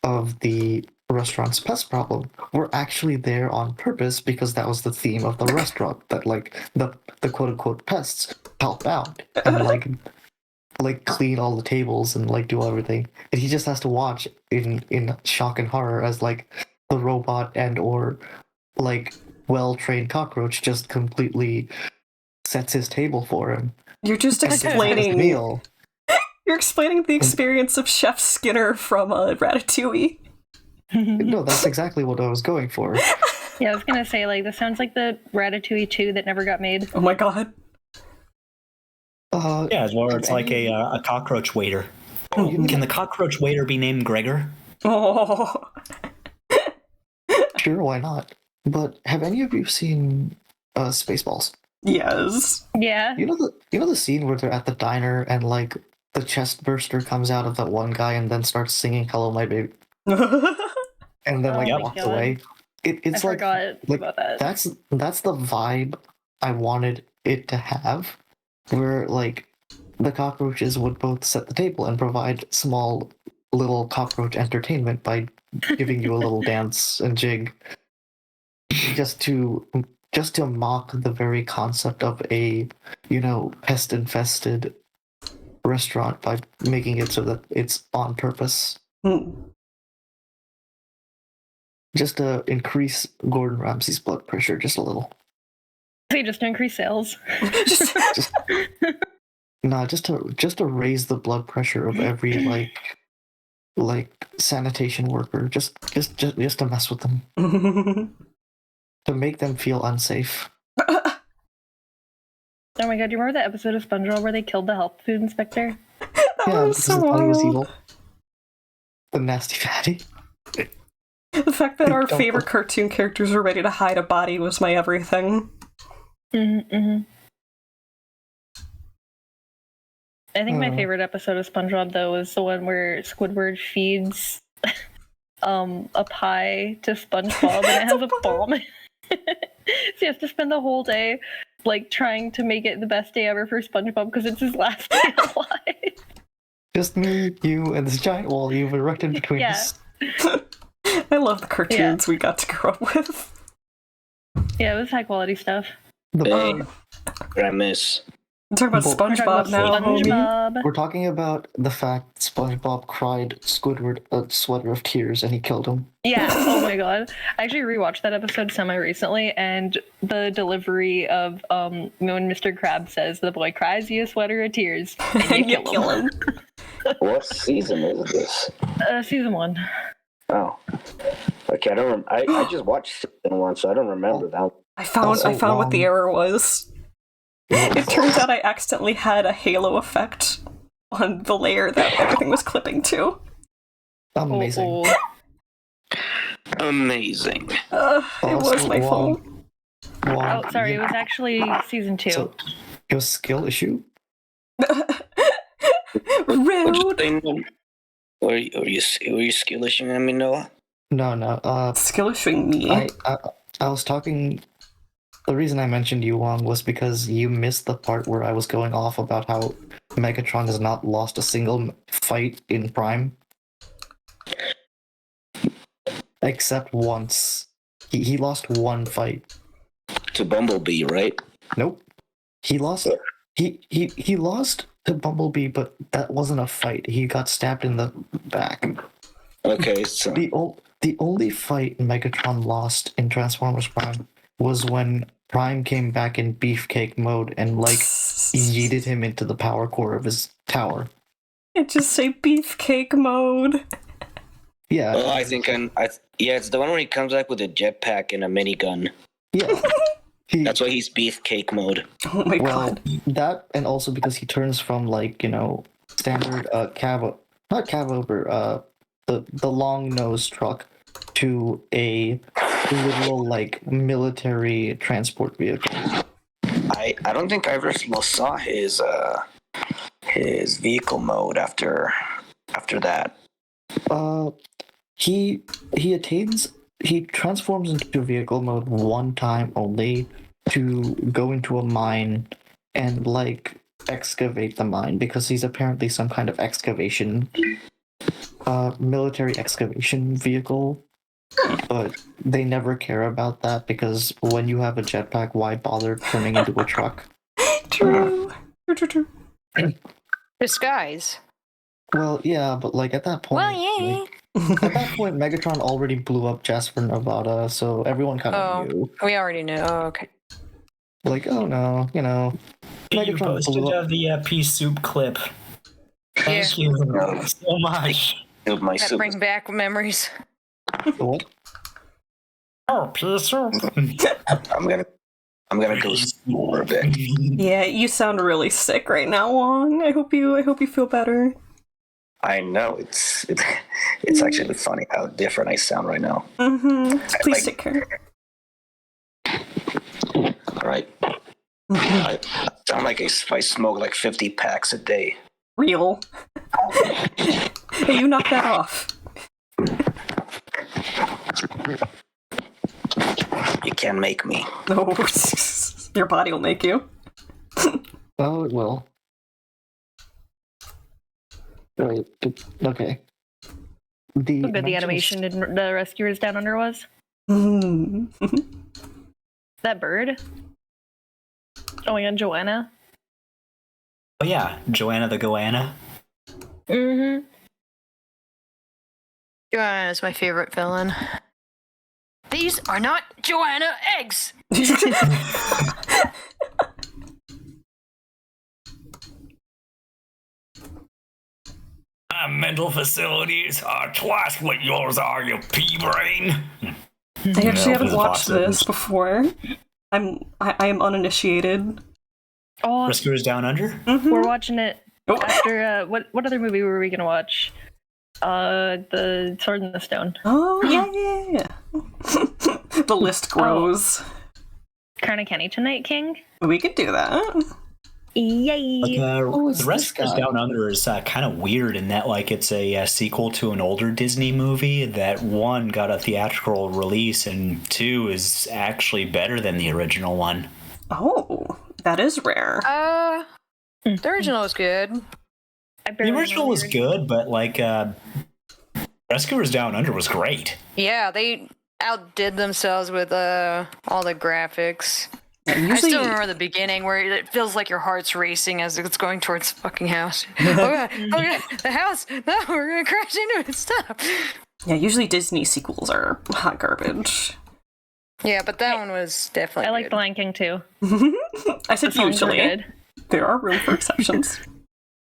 G: of the restaurant's pest problem were actually there on purpose, because that was the theme of the restaurant, that like the quote-unquote pests help out and like clean all the tables and like do everything, and he just has to watch in shock and horror as like the robot and or like well-trained cockroach just completely sets his table for him.
A: You're just explaining
G: meal.
A: You're explaining the experience of Chef Skinner from Ratatouille.
G: No, that's exactly what I was going for.
C: Yeah, I was gonna say, like, this sounds like the Ratatouille 2 that never got made.
A: Oh my god.
D: Yeah, where it's like a cockroach waiter. Can the cockroach waiter be named Gregor?
A: Oh.
G: Sure, why not? But have any of you seen Spaceballs?
A: Yes.
C: Yeah.
G: You know the scene where they're at the diner and like the chest burster comes out of that one guy and then starts singing "Hello, My Baby," and then like walks away. It's
C: I
G: like
C: forgot about that.
G: That's the vibe I wanted it to have, where like the cockroaches would both set the table and provide small little cockroach entertainment by giving you a little dance and jig, just to mock the very concept of a pest infested restaurant by making it so that it's on purpose. Just to increase Gordon Ramsay's blood pressure just a little.
C: See, just to increase sales.
G: just to raise the blood pressure of every like sanitation worker, just to mess with them. To make them feel unsafe.
C: Oh my god, do you remember that episode of SpongeBob where they killed the health food inspector?
G: That was so wild. He was evil. The nasty fatty.
A: The fact that our favorite cartoon characters were ready to hide a body was my everything.
C: I think my favorite episode of SpongeBob, though, was the one where Squidward feeds a pie to SpongeBob and it has a bomb. So he has to spend the whole day like trying to make it the best day ever for SpongeBob because it's his last day alive.
G: Just me, you, and this giant wall you've erected between us.
A: I love the cartoons we got to grow up with.
C: Yeah, it was high quality stuff.
J: I miss.
A: I'm talking about SpongeBob now.
C: SpongeBob.
G: We're talking about the fact SpongeBob cried Squidward a sweater of tears and he killed him.
C: Yeah, oh my god. I actually rewatched that episode semi-recently, and the delivery of when Mr. Krabs says the boy cries you a sweater of tears, and you kill him.
J: What season is this?
C: Season 1.
J: Oh. Okay, I just watched season 1, so I don't remember that.
A: I found what the error was. It turns out I accidentally had a halo effect on the layer that everything was clipping to.
G: Amazing.
J: Amazing.
A: It was my fault.
C: Oh, sorry, it was actually season 2.
G: So, it was skill issue?
A: Rude.
J: Were you skill issuing at me, Noah?
G: No.
A: Skill issuing me.
G: I was talking. The reason I mentioned you, Wong, was because you missed the part where I was going off about how Megatron has not lost a single fight in Prime. Except once. He lost one fight.
J: To Bumblebee, right?
G: Nope. He lost. He lost to Bumblebee, but that wasn't a fight. He got stabbed in the back.
J: Okay, so
G: The only fight Megatron lost in Transformers Prime was when Prime came back in beefcake mode and yeeted him into the power core of his tower.
A: It just say beefcake mode.
G: Yeah.
J: Well, I think it's the one where he comes back with a jetpack and a minigun.
G: Yeah.
J: That's why he's beefcake mode.
A: Oh my god.
G: That, and also because he turns from standard the long nose truck to a literal military transport vehicle.
J: I don't think I ever saw his vehicle mode after that.
G: He transforms into vehicle mode one time only to go into a mine and excavate the mine, because he's apparently some kind of military excavation vehicle. But they never care about that, because when you have a jetpack, why bother turning into a truck?
A: True.
I: Disguise.
G: Well, yeah, but at that point, at that point, Megatron already blew up Jasper, Nevada, so everyone kind of knew.
I: We already knew. Oh, okay.
G: Oh no,
D: You posted the pea soup clip. Thank you so much.
I: That brings back memories.
G: What?
D: Oh, pea soup.
J: I'm gonna go sleep for a bit.
A: Yeah, you sound really sick right now, Wong. I hope you feel better.
J: I know it's actually funny how different I sound right now.
A: Mm-hmm. Please take care.
J: All right. I sound like I smoke 50 packs a day.
A: Real. Hey, you knock that off.
J: You can't make me.
A: No, your body will make you.
G: Oh, it will. Right. Okay.
C: How good the animation in The Rescuers Down Under was. That bird? Oh my god, Joanna.
D: Oh yeah, Joanna the Goanna.
I: Mm-hmm. Joanna is my favorite villain. These are not Joanna eggs!
D: My mental facilities are twice what yours are, you pea brain.
A: I actually haven't watched this before. I am uninitiated.
C: Oh,
D: Rescuers Down Under?
A: Mm-hmm.
C: We're watching it after what other movie were we gonna watch? The Sword in the Stone.
A: Oh yeah. The list grows.
C: Crown and Kenny tonight, King.
A: We could do that.
C: Yay!
D: The Rescuers Down Under is kind of weird in that it's a sequel to an older Disney movie that, one, got a theatrical release, and two, is actually better than the original one.
A: Oh, that is rare.
I: The original was good.
D: The original was good, but Rescuers Down Under was great.
I: Yeah, they outdid themselves with all the graphics. I still remember the beginning where it feels like your heart's racing as it's going towards the fucking house. Oh god, the house! No, we're gonna crash into it. Stop.
A: Yeah, usually Disney sequels are hot garbage.
I: Yeah, but that one was definitely.
C: I like The Lion King too.
A: I said usually. Good. There are room for exceptions.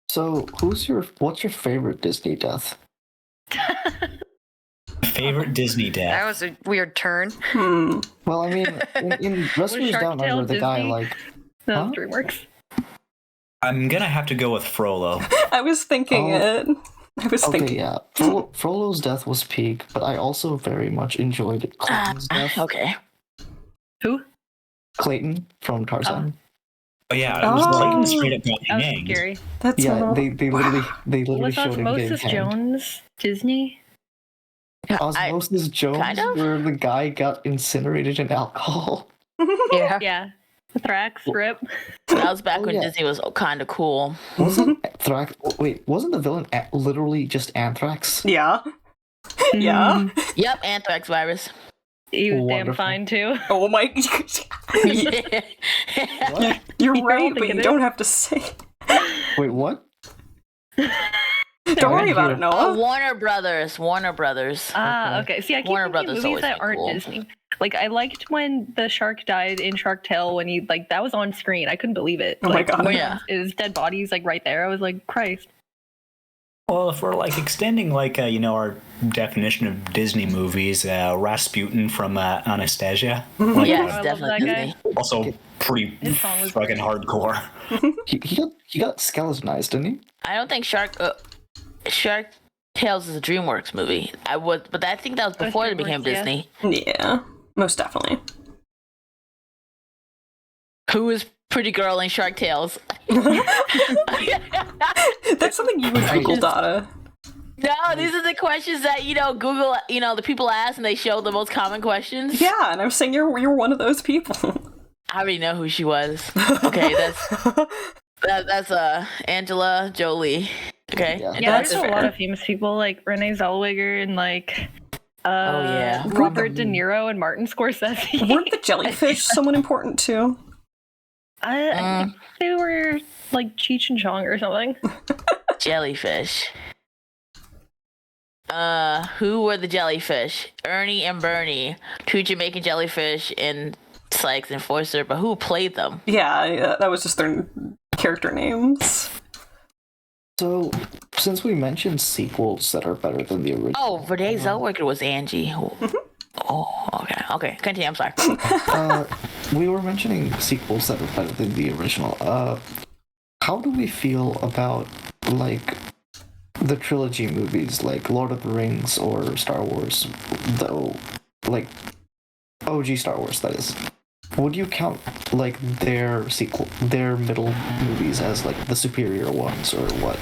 G: So, what's your favorite Disney death?
D: Favorite Disney death?
I: That was a weird turn.
G: Well, I mean, in Rescuers Down Under, the guy
C: No, DreamWorks.
D: I'm gonna have to go with Frollo.
A: I was thinking it. I was thinking.
G: Yeah. Frollo's death was peak, but I also very much enjoyed Clayton's death.
F: Okay.
C: Who?
G: Clayton from Tarzan.
D: Oh yeah, it was Clayton straight up got
C: That was
D: hanged.
C: scary.
A: That's
G: They literally
C: Was
G: showed him getting
C: Osmosis
G: hanged.
C: Jones Disney?
G: Osmosis Jones,
F: kind of?
G: where the guy got incinerated in alcohol.
F: Yeah.
C: Yeah. Thrax, rip.
F: That was back when
G: yeah.
F: Disney was kind of cool.
G: Wasn't Thrax? Wait, wasn't the villain literally just Anthrax?
A: Yeah. Yeah.
F: Yep, anthrax virus.
C: He was damn
G: Wonderful.
C: fine too.
A: Oh my.
F: Yeah.
G: What?
A: You're
C: You're
A: right,
C: all
A: but
C: thinking
A: you
C: it.
A: don't have to say.
G: Wait, what?
A: Don't worry about it, Noah.
F: Warner Brothers.
C: Okay. See, I keep
F: Warner
C: thinking
F: Brothers
C: movies
F: always
C: that
F: been
C: aren't
F: cool.
C: Disney. Like, I liked when the shark died in Shark Tale when he, like, that was on screen. I couldn't believe it.
A: Oh my
C: Like,
A: God.
C: when
F: Yeah.
C: his dead body's, like, right there. I was like, Christ.
D: Well, if we're like extending like our definition of Disney movies, Rasputin from Anastasia, like,
F: Yes,
C: I love
F: definitely
C: that guy.
F: Disney.
D: also pretty
C: His song was
D: fucking hardcore.
G: He got skeletonized, didn't he?
F: I don't think Shark Tales is a DreamWorks movie. But I think that was before it became
C: DreamWorks, yeah.
F: Disney.
A: Yeah, most definitely.
F: Who is pretty girl in Shark Tales?
A: That's something you would Google, Dada.
F: No, these are the questions that Google. The people ask, and they show the most common questions.
A: Yeah, and I'm saying you're one of those people.
F: I already know who she was. Okay, that's Angela Jolie. Okay,
G: Yeah.
C: Yeah,
A: That's
C: there's a lot
A: fair.
C: of famous people like Renee Zellweger and like
F: yeah.
C: Robert De Niro and Martin Scorsese.
A: Weren't the jellyfish someone important too?
C: I think they were like Cheech and Chong or something.
F: jellyfish. Who were the jellyfish? Ernie and Bernie, two Jamaican jellyfish in Sykes and Forster, but who played them?
A: Yeah, that was just their character names.
G: So, since we mentioned sequels that are better than the original,
F: Oh, Renee Zellweger was Angie. Oh, okay. Continue. I'm sorry.
G: we were mentioning sequels that are better than the original. How do we feel about like the trilogy movies, like Lord of the Rings or Star Wars? Though, like OG Star Wars, that is. Would you count like their middle movies as like the superior ones, or what?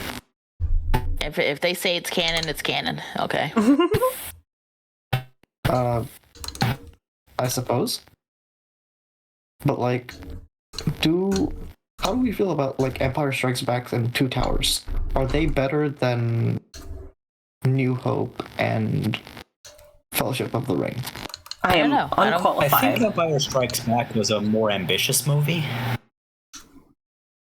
F: If they say it's canon, it's canon. Okay.
G: I suppose. But like, how do we feel about like Empire Strikes Back and Two Towers? Are they better than New Hope and Fellowship of the Ring?
A: I am
F: don't know. I don't-
D: I think
A: unqualified.
D: Empire Strikes Back was a more ambitious movie.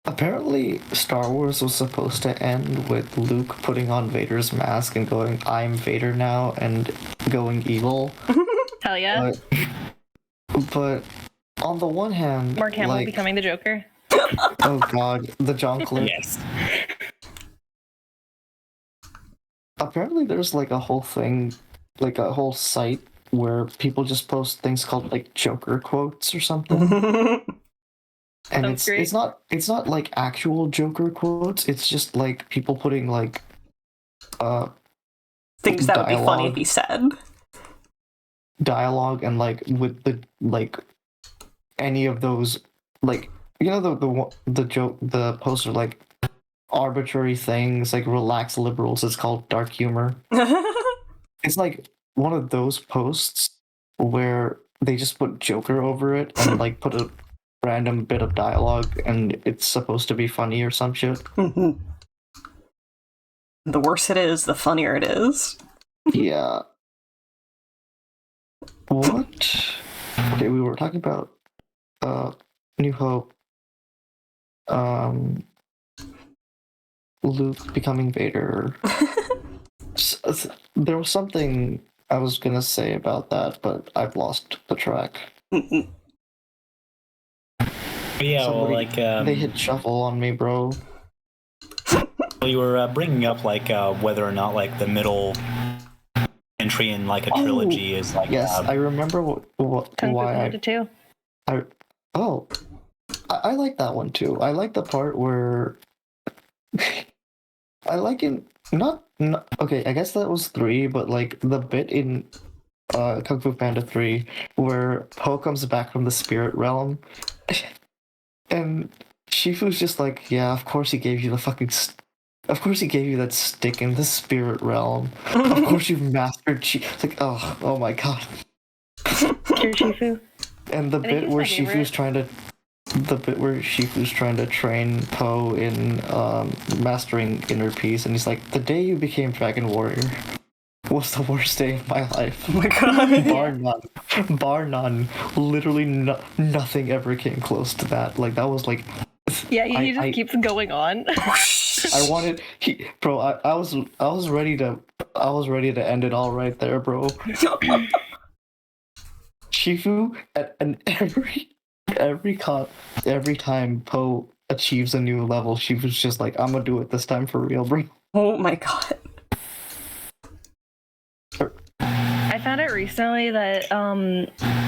G: Apparently, Star Wars was supposed to end with Luke putting on Vader's mask and going, "I'm Vader now," and going evil.
C: Hell yeah.
G: But on the one hand,
C: Mark Hamill
G: like,
C: becoming the Joker.
G: oh god, the John Clerk.
D: Yes.
G: Apparently, there's like a whole thing, like a whole site where people just post things called like Joker quotes or something. And
C: Sounds great.
G: it's not like actual Joker quotes. It's just like people putting like
A: Things that would be funny if
G: dialogue.
A: he said.
G: Dialogue and like with the like any of those, like the poster, like arbitrary things like relax liberals. It's called dark humor. It's like one of those posts where they just put Joker over it and like put a random bit of dialogue and it's supposed to be funny or some shit.
A: The worse it is, the funnier it is.
G: Yeah. What? Okay, we were talking about New Hope. Luke becoming Vader. There was something I was gonna say about that, but I've lost the track.
D: Yeah, well,
G: Somebody-
D: like
G: they hit shuffle on me, bro.
D: well, you were bringing up like whether or not like the middle entry in like a trilogy is like
G: Yes, I remember
C: Kung Fu
G: why
C: Panda 2.
G: oh I like that one too. I like the part where I like it. Not okay. I guess that was 3, but like the bit in Kung Fu Panda 3 where Po comes back from the spirit realm, and Shifu's just like, yeah, of course he gave you the fucking. Of course he gave you that stick in the spirit realm. Of course you've mastered It's like, oh my god.
C: Cure Shifu.
G: And the bit where Shifu's trying to train Po in mastering inner peace, and he's like, the day you became Dragon Warrior was the worst day of my life.
A: Oh my god.
G: Bar none. Literally nothing ever came close to that. Like, that was like...
C: Yeah, he just keeps going on.
G: I wanted... I was ready to end it all right there, bro. Shifu, and every time Po achieves a new level, Shifu's just like, I'm gonna do it this time for real, bro.
A: Oh my god.
C: I found out recently that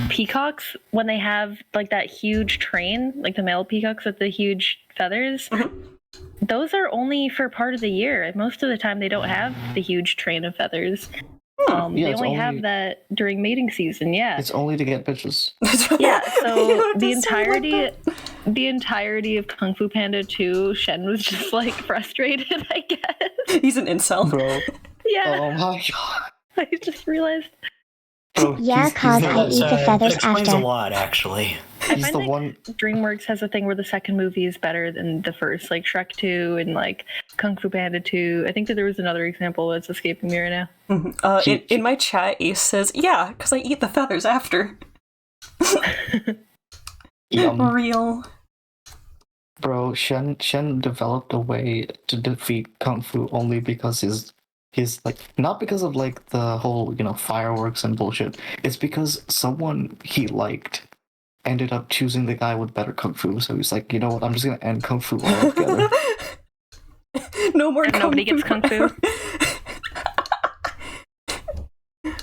C: peacocks, when they have like that huge train, like the male peacocks with the huge feathers, those are only for part of the year. Most of the time they don't have the huge train of feathers. They only have that during mating season. Yeah,
G: it's only to get bitches.
C: Yeah, so the entirety of Kung Fu Panda 2, Shen was just like frustrated, I guess.
A: He's an incel,
G: bro.
C: Yeah.
G: Oh my god.
C: I just realized.
G: Bro,
B: yeah, cause I eat the feathers
D: that explains
B: after.
D: a lot, actually.
G: He's the one.
C: DreamWorks has a thing where the second movie is better than the first, like Shrek 2 and like Kung Fu Panda 2. I think that there was another example that's escaping me right now.
A: In my chat, Ace says, yeah, because I eat the feathers after. Real.
G: Bro, Shen developed a way to defeat Kung Fu only because his like, not because of like the whole, fireworks and bullshit. It's because someone he liked ended up choosing the guy with better Kung Fu. So he's like, you know what, I'm just gonna end Kung Fu altogether.
A: No more Kung
C: Nobody
A: Fu.
C: gets Kung Fu.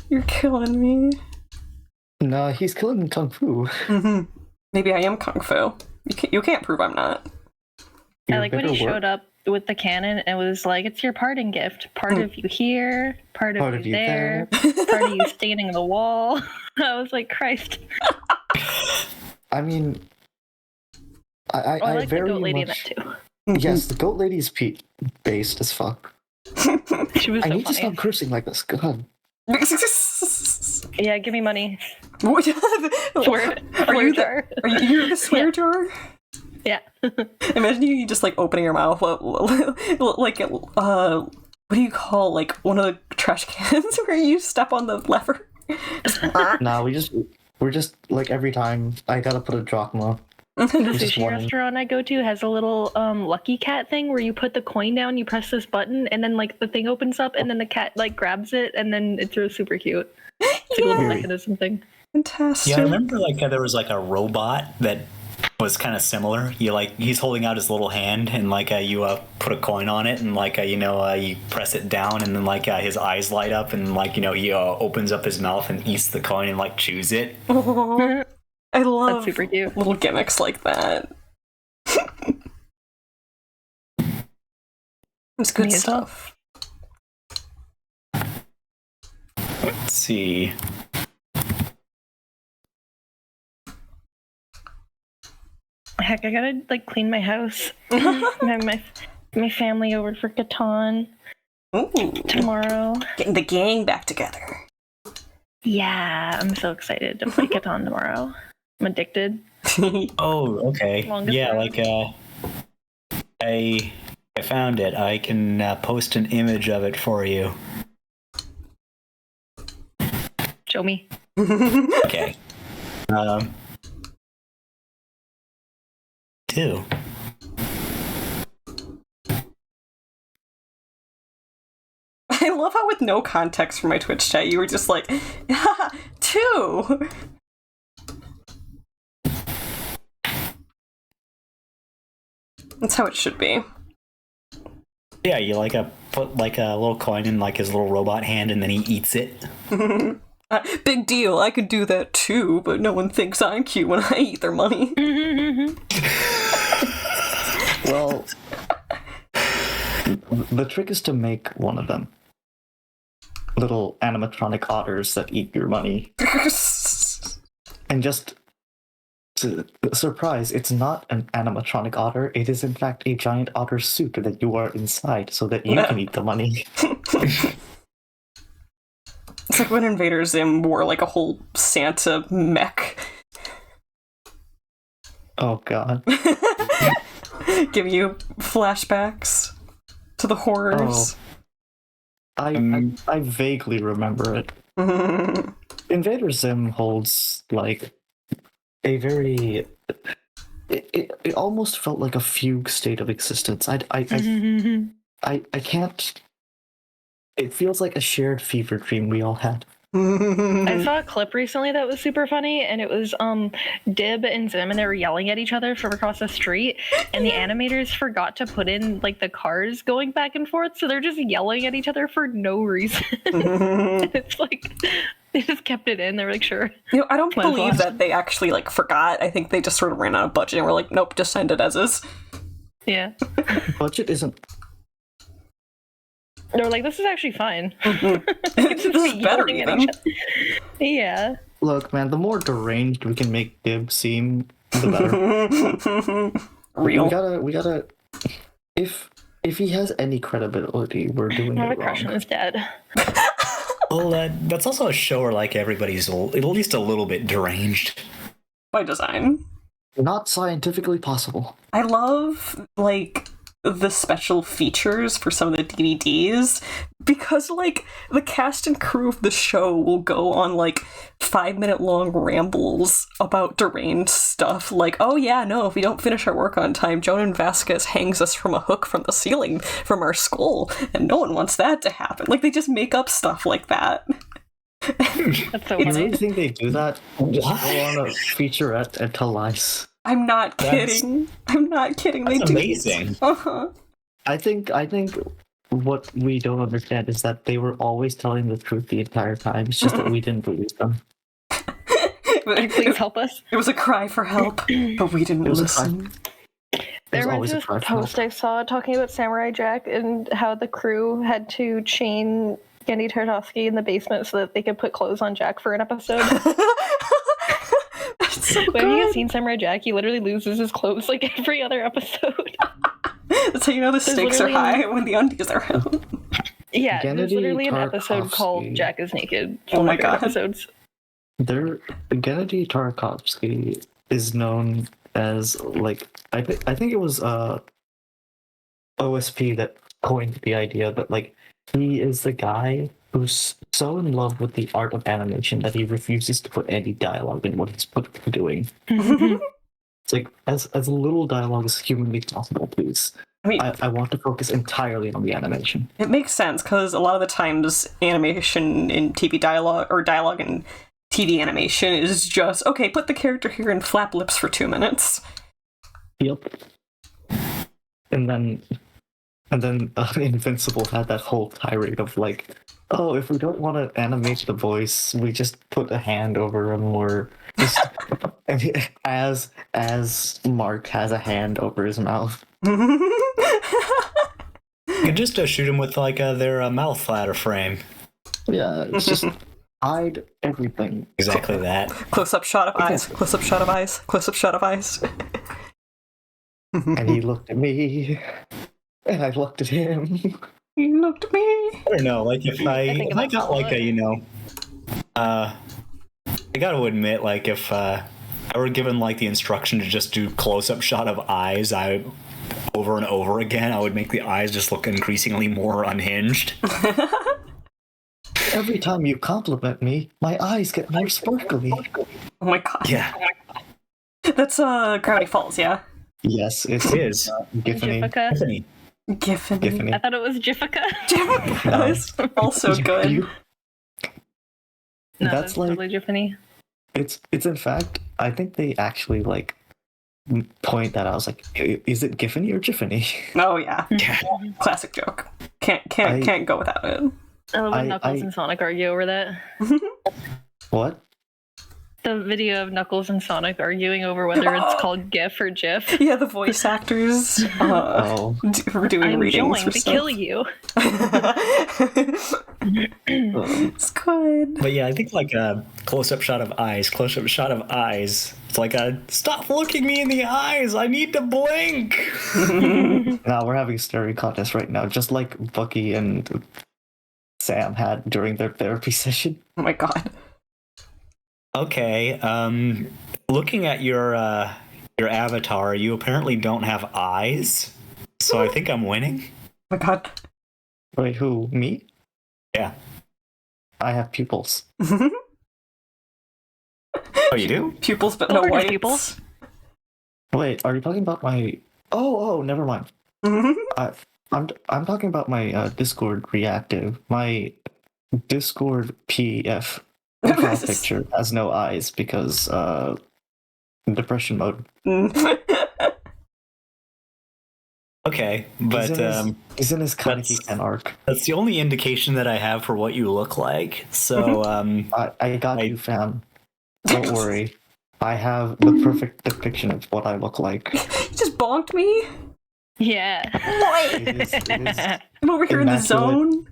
A: You're killing me.
G: Nah, he's killing Kung Fu.
A: Mm-hmm. Maybe I am Kung Fu. You can't prove I'm not.
C: I like when he showed up with the cannon and was like, it's your parting gift. Part of you here, part of you there, part of you standing in the wall. I was like, Christ.
G: I mean, I
C: like
G: very
C: the goat lady
G: much...
C: in that too.
G: Yes, the goat lady's based as fuck.
C: She was so
G: I need to
C: funny.
G: stop cursing like this. God.
C: Yeah, give me money.
A: What?
C: Are you
A: the swear jar?
C: Yeah.
A: Imagine you just like opening your mouth like what do you call like one of the trash cans where you step on the lever?
G: Nah, we're just like every time I gotta put a drachma.
C: The sushi restaurant I go to has a little lucky cat thing where you put the coin down, you press this button, and then like the thing opens up, and then the cat like grabs it, and then it's really super cute. It's like a little mechanism thing.
A: Fantastic.
D: Yeah, I remember like there was like a robot that was kind of similar. He's holding out his little hand, and like you put a coin on it, and like you press it down, and then like his eyes light up, and like he opens up his mouth and eats the coin and like chews it.
A: Aww. I love
C: super cute
A: little gimmicks like that. It's good stuff.
D: Let's see.
C: Heck, I gotta like clean my house. Have my family over for Catan tomorrow.
A: Getting the gang back together.
C: Yeah, I'm so excited to play Catan tomorrow. I'm addicted.
D: Oh, okay.
C: Longest
D: yeah,
C: road.
D: like I found it. I can post an image of it for you.
C: Show me.
D: Okay. Two.
A: I love how with no context for my Twitch chat, you were just like, 2! That's how it should be.
D: Yeah, you put like a little coin in like his little robot hand, and then he eats it.
A: Big deal, I could do that too, but no one thinks I'm cute when I eat their money.
G: the trick is to make one of them. Little animatronic otters that eat your money. And just to surprise, it's not an animatronic otter. It is in fact a giant otter suit that you are inside so that you can eat the money.
A: It's like when Invader Zim wore like a whole Santa mech.
G: Oh god.
A: Give you flashbacks to the horrors.
G: Oh. I vaguely remember it. Invader Zim holds like a very it almost felt like a fugue state of existence. I can't. It feels like a shared fever dream we all had.
C: I saw a clip recently that was super funny, and it was Dib and Zim, and they were yelling at each other from across the street, and the animators forgot to put in like the cars going back and forth, so they're just yelling at each other for no reason. It's like they just kept it in. They were like, sure.
A: I don't believe that they actually like forgot. I think they just sort of ran out of budget and were like, nope, just send it as is.
C: Yeah.
G: Budget isn't.
C: They were like, this is actually fine.
A: This is better even.
C: Yeah.
G: Look, man, the more deranged we can make Dib seem, the better.
A: Real.
G: We gotta. If he has any credibility, we're doing
C: I have
G: it
C: a crush
G: wrong.
C: on his dad.
D: Well, that's also a show where like everybody's at least a little bit deranged.
A: By design.
G: Not scientifically possible.
A: I love, like, the special features for some of the DVDs because, like, the cast and crew of the show will go on, like, 5-minute long rambles about deranged stuff. Like, oh yeah, no, if we don't finish our work on time, Jonan Vasquez hangs us from a hook from the ceiling from our school, and no one wants that to happen. Like, they just make up stuff like that.
C: That's so
G: You
C: funny.
G: really think they do that? Just go on a featurette and tell lies.
A: I'm not kidding. I'm not kidding. They do.
D: Amazing.
A: Uh-huh.
G: I think what we don't understand is that they were always telling the truth the entire time. It's just that we didn't believe them.
C: Please help us.
A: It was a cry for help, but we didn't listen.
C: There was
G: always a
C: this
G: cry for
C: post I saw talking about Samurai Jack and how the crew had to chain Genndy Tartakovsky in the basement so that they could put clothes on Jack for an episode.
A: That's so
C: Have you guys
A: good.
C: seen Samurai Jack? He literally loses his clothes like every other episode.
A: That's how you know the stakes are high when the undies are out.
C: Yeah, there's
G: Genndy
C: literally an episode called
G: Tartakovsky.
C: Jack is Naked.
A: Oh my God.
C: Episodes.
G: Genndy Tartakovsky is known as like I think it was OSP that coined the idea that like he is the guy who's so in love with the art of animation that he refuses to put any dialogue in what he's doing. It's like as little dialogue as humanly possible, please.
A: I mean,
G: I want to focus entirely on the animation.
A: it makes sense because a lot of the times animation in TV dialogue or dialogue in TV animation is just, okay, put the character here and flap lips for 2 minutes.
G: Yep. And then Invincible had that whole tirade of like, oh, if we don't want to animate the voice, we just put a hand over him, or just as Mark has a hand over his mouth.
D: You could just shoot him with like their mouth flatter frame.
G: Yeah, it's just hide everything.
D: Exactly that.
A: Close-up shot of eyes, close-up shot of eyes, close-up shot of eyes.
G: And he looked at me, and I looked at him.
A: He looked at me.
D: I don't know, like if I got like a, I gotta admit, like if I were given like the instruction to just do close-up shot of eyes, over and over again, I would make the eyes just look increasingly more unhinged.
G: Every time you compliment me, my eyes get more sparkly.
A: Oh my God.
D: Yeah.
A: That's Gravity Falls, yeah?
G: Yes, it is. Giffany.
C: Jiffica.
A: Giffany.
C: I thought it was Jiffica.
A: Jiffica is also good.
G: No,
C: That's like totally Jiffany.
G: It's in fact, I think they actually like point that out. I was like, is it Giffany or Jiffany?
A: Oh yeah. Classic joke. Can't go without it.
C: I love when Knuckles and Sonic argue over that.
G: What?
C: the video of Knuckles and Sonic arguing over whether it's called GIF or GIF.
A: Yeah, the voice actors were doing
C: I'm
A: readings
C: going
A: for
C: to
A: stuff.
C: kill you.
A: It's good.
D: But yeah, I think like a close-up shot of eyes. It's like a stop looking me in the eyes. I need to blink.
G: Now we're having staring contest right now, just like Bucky and Sam had during their therapy session.
A: Oh my god.
D: Okay. Looking at your avatar, you apparently don't have eyes. So I think I'm winning.
A: Oh my god.
G: Wait, who? Me?
D: Yeah.
G: I have pupils.
D: Oh, you do?
A: Pupils, but no
C: Over to
A: whites.
C: pupils.
G: Wait, are you talking about my? Oh, never mind. I'm talking about my Discord reactive. My Discord PF profile picture has no eyes because depression mode.
D: Okay, but
G: he's in his Kaneki-san arc.
D: That's the only indication that I have for what you look like. So
G: I got you, fam. Don't worry. I have the perfect depiction of what I look like.
A: You just bonked me?
C: Yeah.
G: It is
A: I'm over here in the
G: immaculate.
A: zone.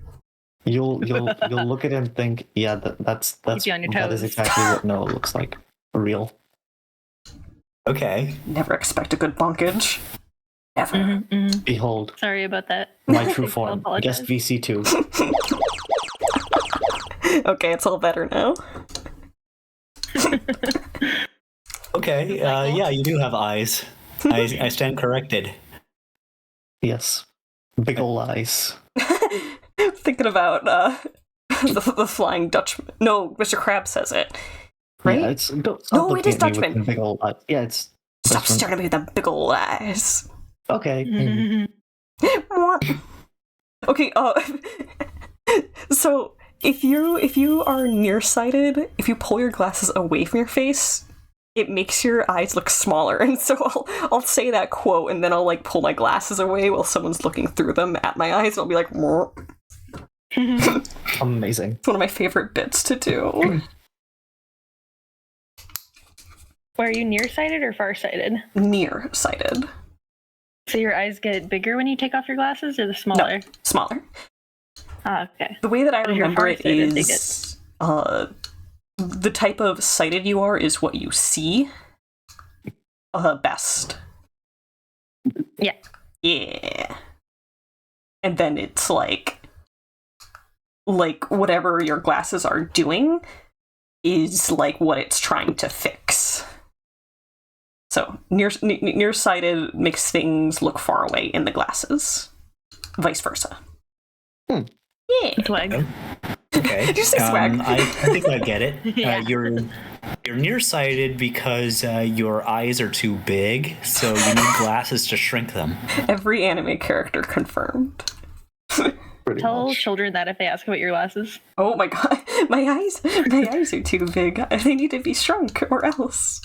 G: You'll look at it and think, yeah, that's
C: Keep you on your
G: that is
C: toes.
G: exactly what Noah looks like. For real.
D: okay.
A: Never expect a good bonkage. Ever.
G: Behold,
C: Sorry about that.
G: my true
C: I'll
G: form.
C: apologize.
G: Guest VC2.
A: Okay, it's all better now.
D: Okay. Yeah, you do have eyes. I stand corrected.
G: Yes. Big ol' eyes.
A: Thinking about the Flying Dutchman. No, Mr. Krabs says it. Right?
G: Yeah, it's don't
A: No,
G: look
A: it is
G: at me with
A: Dutchman.
G: the big ol' eyes. Yeah, it's
A: Stop
G: Dutchman.
A: staring at me with them big ol' eyes.
G: Okay.
A: Okay, so if you are nearsighted, if you pull your glasses away from your face, it makes your eyes look smaller. And so I'll say that quote and then I'll like pull my glasses away while someone's looking through them at my eyes and I'll be like,
G: Amazing.
A: it's one of my favorite bits to do.
C: Were you nearsighted or farsighted?
A: Nearsighted.
C: So your eyes get bigger when you take off your glasses, or the smaller?
A: No, smaller.
C: Ah, okay.
A: The way that I
C: If you're
A: remember it
C: farsighted, they
A: is the type of sighted you are is what you see best.
C: Yeah.
A: Yeah. And then it's like whatever your glasses are doing is like what it's trying to fix. So nearsighted makes things look far away in the glasses. Vice versa. Yeah.
C: Swag.
D: Okay.
A: Did you say swag?
D: I think I get it.
C: Yeah.
D: You're nearsighted because your eyes are too big, so you need glasses to shrink them.
A: Every anime character confirmed.
G: Pretty
C: Tell
G: much.
C: children that if they ask about your glasses.
A: Oh my god, my eyes are too big. They need to be shrunk, or else.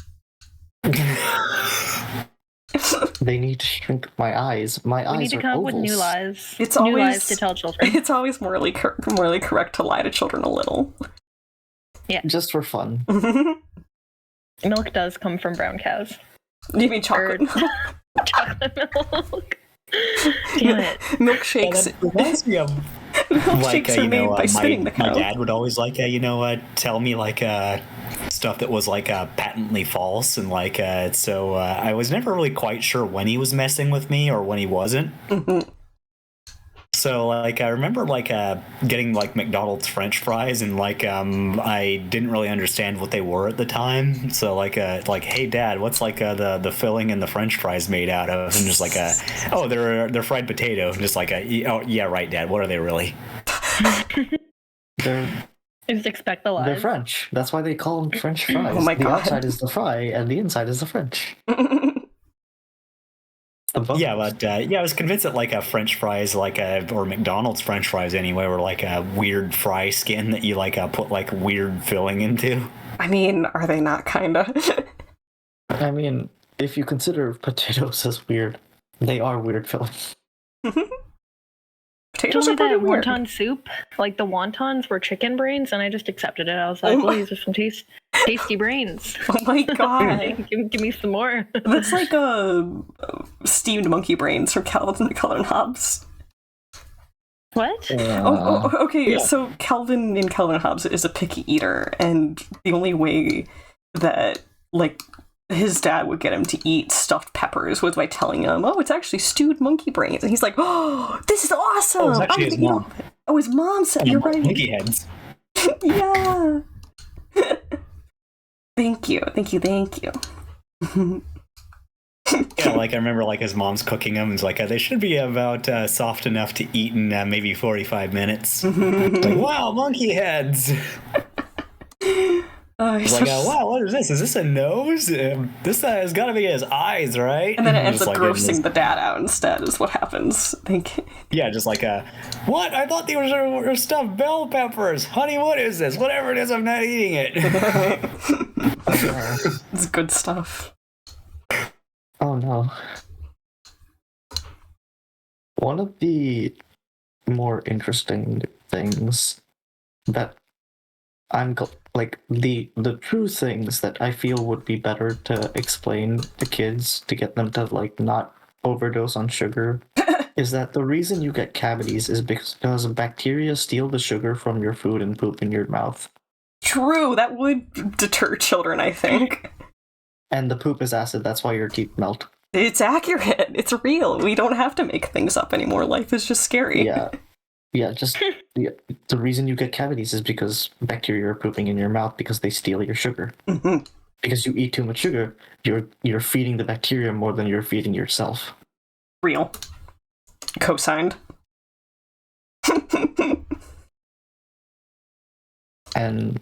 G: They need to shrink my eyes. My
C: We
G: eyes
C: need to
G: are
C: come up with new
G: ovals.
C: lies.
A: It's
C: new
A: always
C: lies to tell children.
A: It's always morally correct to lie to children a little.
G: Just for fun.
C: Milk does come from brown cows.
A: You mean chocolate?
C: Chocolate milk. Damn it.
A: Milkshakes.
D: That reminds me of
A: Milkshakes are made by spinning the
D: my
A: cow.
D: dad would always tell me stuff that was patently false, and so I was never really quite sure when he was messing with me or when he wasn't. So I remember getting McDonald's French fries, and I didn't really understand what they were at the time. So hey Dad, what's the filling in the French fries made out of? And just oh, they're fried potato. And just oh yeah, right, Dad, what are they really?
G: They're
C: Just expect the lies.
G: French. That's why they call them French fries.
A: Oh my
G: the
A: God.
G: outside is the fry, and the inside is the French.
D: Yeah, but I was convinced that a French fries, or McDonald's French fries anyway, were a weird fry skin that you put weird filling into.
A: I mean, are they not kinda?
G: I mean, if you consider potatoes as weird, they are weird fillings.
A: Potatoes
C: Told
A: are
C: me
A: pretty
C: that
A: weird.
C: wonton soup, the wontons were chicken brains, and I just accepted it. I was like, well, these are some taste. Tasty brains.
A: Oh my god.
C: give me some more.
A: That's like steamed monkey brains from Calvin and Hobbes.
C: What?
A: Okay.
G: Yeah.
A: So Calvin in Calvin and Hobbes is a picky eater, and the only way that like his dad would get him to eat stuffed peppers was by telling him, "Oh, it's actually stewed monkey brains," and he's like, "Oh, this is awesome!"
D: Oh, it's actually his mom.
A: Oh, his mom said, "You're right."
D: Monkey heads.
A: Yeah. Thank you.
D: Yeah, like I remember, like his mom's cooking them. It's like they should be about soft enough to eat in maybe 45 minutes. It's like, wow, monkey heads. It's like, wow, what is this? Is this a nose? This has got to be his eyes, right?
A: And then it ends up
D: like,
A: grossing the dad out instead, is what happens.
D: Yeah, just like what? I thought these were stuffed bell peppers. Honey, what is this? Whatever it is, I'm not eating it.
A: It's good stuff.
G: Oh no. One of the more interesting things that like the true things that I feel would be better to explain to kids to get them to like not overdose on sugar is that the reason you get cavities is because bacteria steal the sugar from your food and poop in your mouth.
A: True, that would deter children, I think.
G: And the poop is acid, that's why your teeth melt.
A: It's accurate. It's real. We don't have to make things up anymore. Life is just scary.
G: Yeah. Yeah, the reason you get cavities is because bacteria are pooping in your mouth because they steal your sugar.
A: Mm-hmm.
G: Because you eat too much sugar, you're feeding the bacteria more than you're feeding yourself.
A: Real. Co-signed.
G: And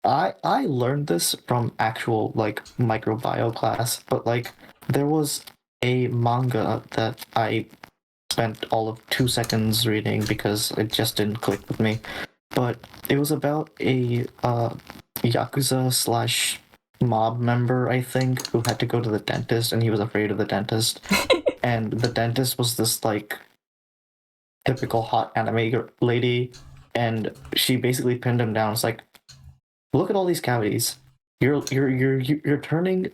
G: I learned this from actual like microbiome class, but like there was a manga that I spent all of 2 seconds reading because it just didn't click with me. But it was about a Yakuza / mob member, I think, who had to go to the dentist and he was afraid of the dentist. And the dentist was this like typical hot anime lady, and she basically pinned him down. It's like, look at all these cavities. You're turning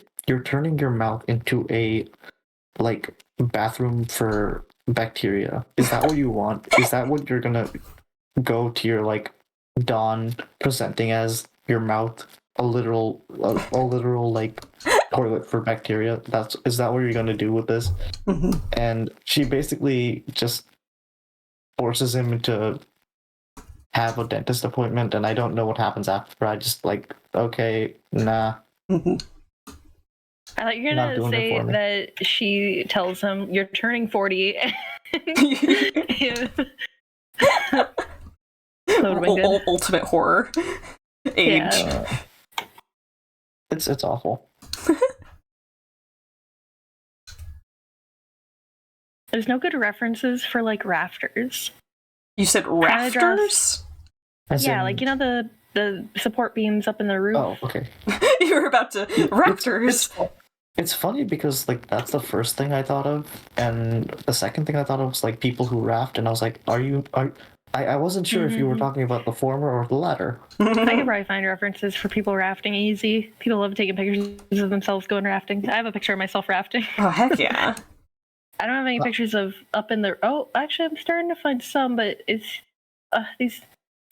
G: your mouth into a like bathroom for bacteria. Is that what you want? Is that what you're gonna go to your like dawn presenting as your mouth a literal like toilet for bacteria? Is that what you're gonna do with this?
A: Mm-hmm.
G: And she basically just forces him to have a dentist appointment, and I don't know what happens after. I just like, okay, nah.
A: Mm-hmm.
C: I thought you were gonna say that she tells him, "You're turning 40."
A: Ultimate horror age.
C: Yeah.
G: It's awful.
C: There's no good references for like rafters.
A: You said rafters?
C: Yeah, like, you know, the support beams up in the roof.
G: Oh, okay.
A: You were about to rafters.
G: It's funny because like that's the first thing I thought of, and the second thing I thought of was like people who raft, and I was like, I wasn't sure if you were talking about the former or the latter.
C: I could probably find references for people rafting easy. People love taking pictures of themselves going rafting. I have a picture of myself rafting.
A: Oh, heck yeah.
C: I don't have any pictures of up in the... Oh, actually, I'm starting to find some, but it's... these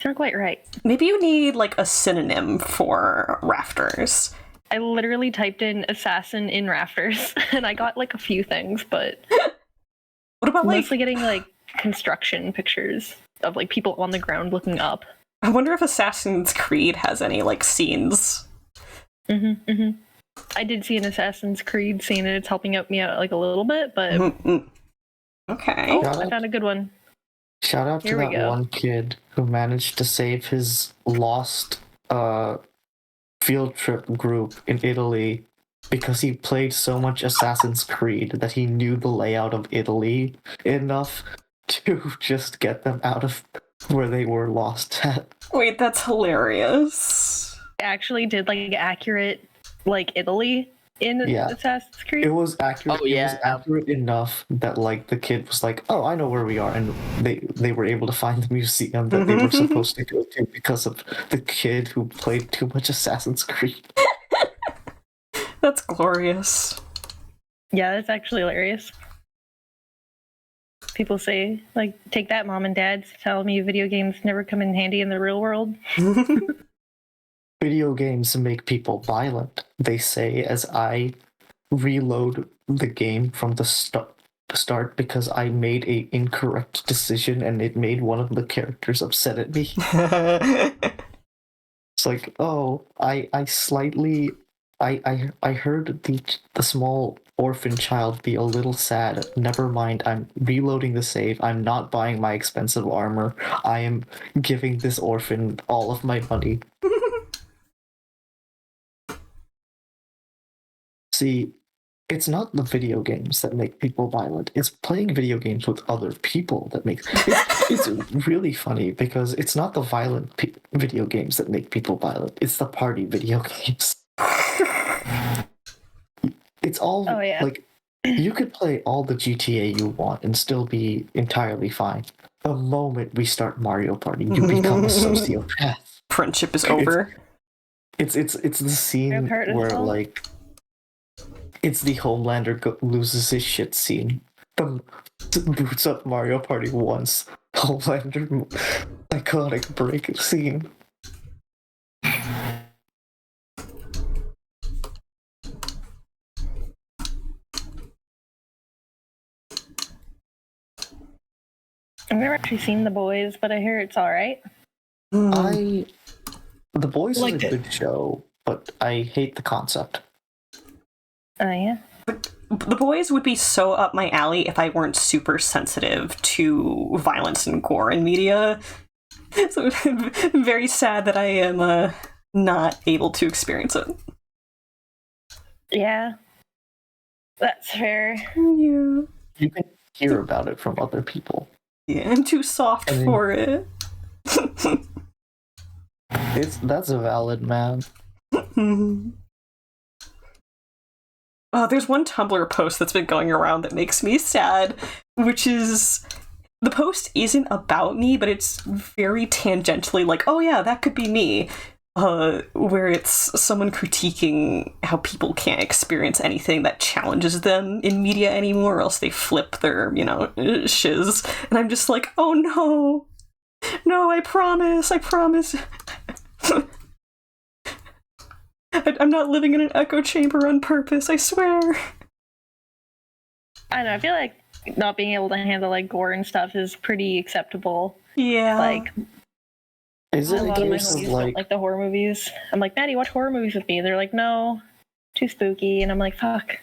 C: aren't quite right. Maybe
A: you need, like, a synonym for rafters.
C: I literally typed in assassin in rafters, and I got, like, a few things, but...
A: What about,
C: mostly getting, like, construction pictures of, like, people on the ground looking up.
A: I wonder if Assassin's Creed has any, like, scenes.
C: I did see an Assassin's Creed scene, and it's helping me out like a little bit, but
A: okay.
C: Oh, I found a good one.
G: Shout out to that one kid who managed to save his lost field trip group in Italy because he played so much Assassin's Creed that he knew the layout of Italy enough to just get them out of where they were lost at.
A: Wait, that's hilarious.
C: I actually did like accurate like Italy, in Assassin's Creed.
G: It was accurate.
F: Oh, yeah.
G: It was accurate enough that like the kid was like, "Oh, I know where we are," and they were able to find the museum that they were supposed to go to because of the kid who played too much Assassin's Creed.
A: That's glorious.
C: Yeah, that's actually hilarious. People say, like, take that, mom and dad, tell me video games never come in handy in the real world.
G: Video games make people violent, they say, as I reload the game from the start because I made a incorrect decision and it made one of the characters upset at me. It's like, oh, I heard the small orphan child be a little sad. Never mind, I'm reloading the save. I'm not buying my expensive armor. I am giving this orphan all of my money. See, it's not the video games that make people violent. It's playing video games with other people that makes it's really funny because it's not the violent video games that make people violent. It's the party video games. It's all like you could play all the GTA you want and still be entirely fine. The moment we start Mario Party, you become a sociopath.
A: Friendship is over.
G: It's the scene where like it's the Homelander loses his shit scene. Boots up Mario Party once. Homelander iconic break scene.
C: I've never actually seen The Boys, but I hear it's alright.
G: The Boys is a good show, but I hate the concept.
C: Yeah.
A: The Boys would be so up my alley if I weren't super sensitive to violence and gore in media. So I'm very sad that I am not able to experience it.
C: Yeah. That's fair.
A: Yeah.
G: You can hear about it from other people.
A: Yeah, I'm too soft for it.
G: That's valid, man.
A: There's one Tumblr post that's been going around that makes me sad, which is the post isn't about me, but it's very tangentially like, oh yeah, that could be me. Where it's someone critiquing how people can't experience anything that challenges them in media anymore, or else they flip their, shiz. And I'm just like, oh no. No, I promise. I'm not living in an echo chamber on purpose, I swear.
C: I don't know, I feel like not being able to handle like gore and stuff is pretty acceptable.
A: Yeah.
C: Like,
G: is it
C: a lot of my homies don't like the horror movies. I'm like, Maddie, watch horror movies with me. They're like, no, too spooky. And I'm like, fuck.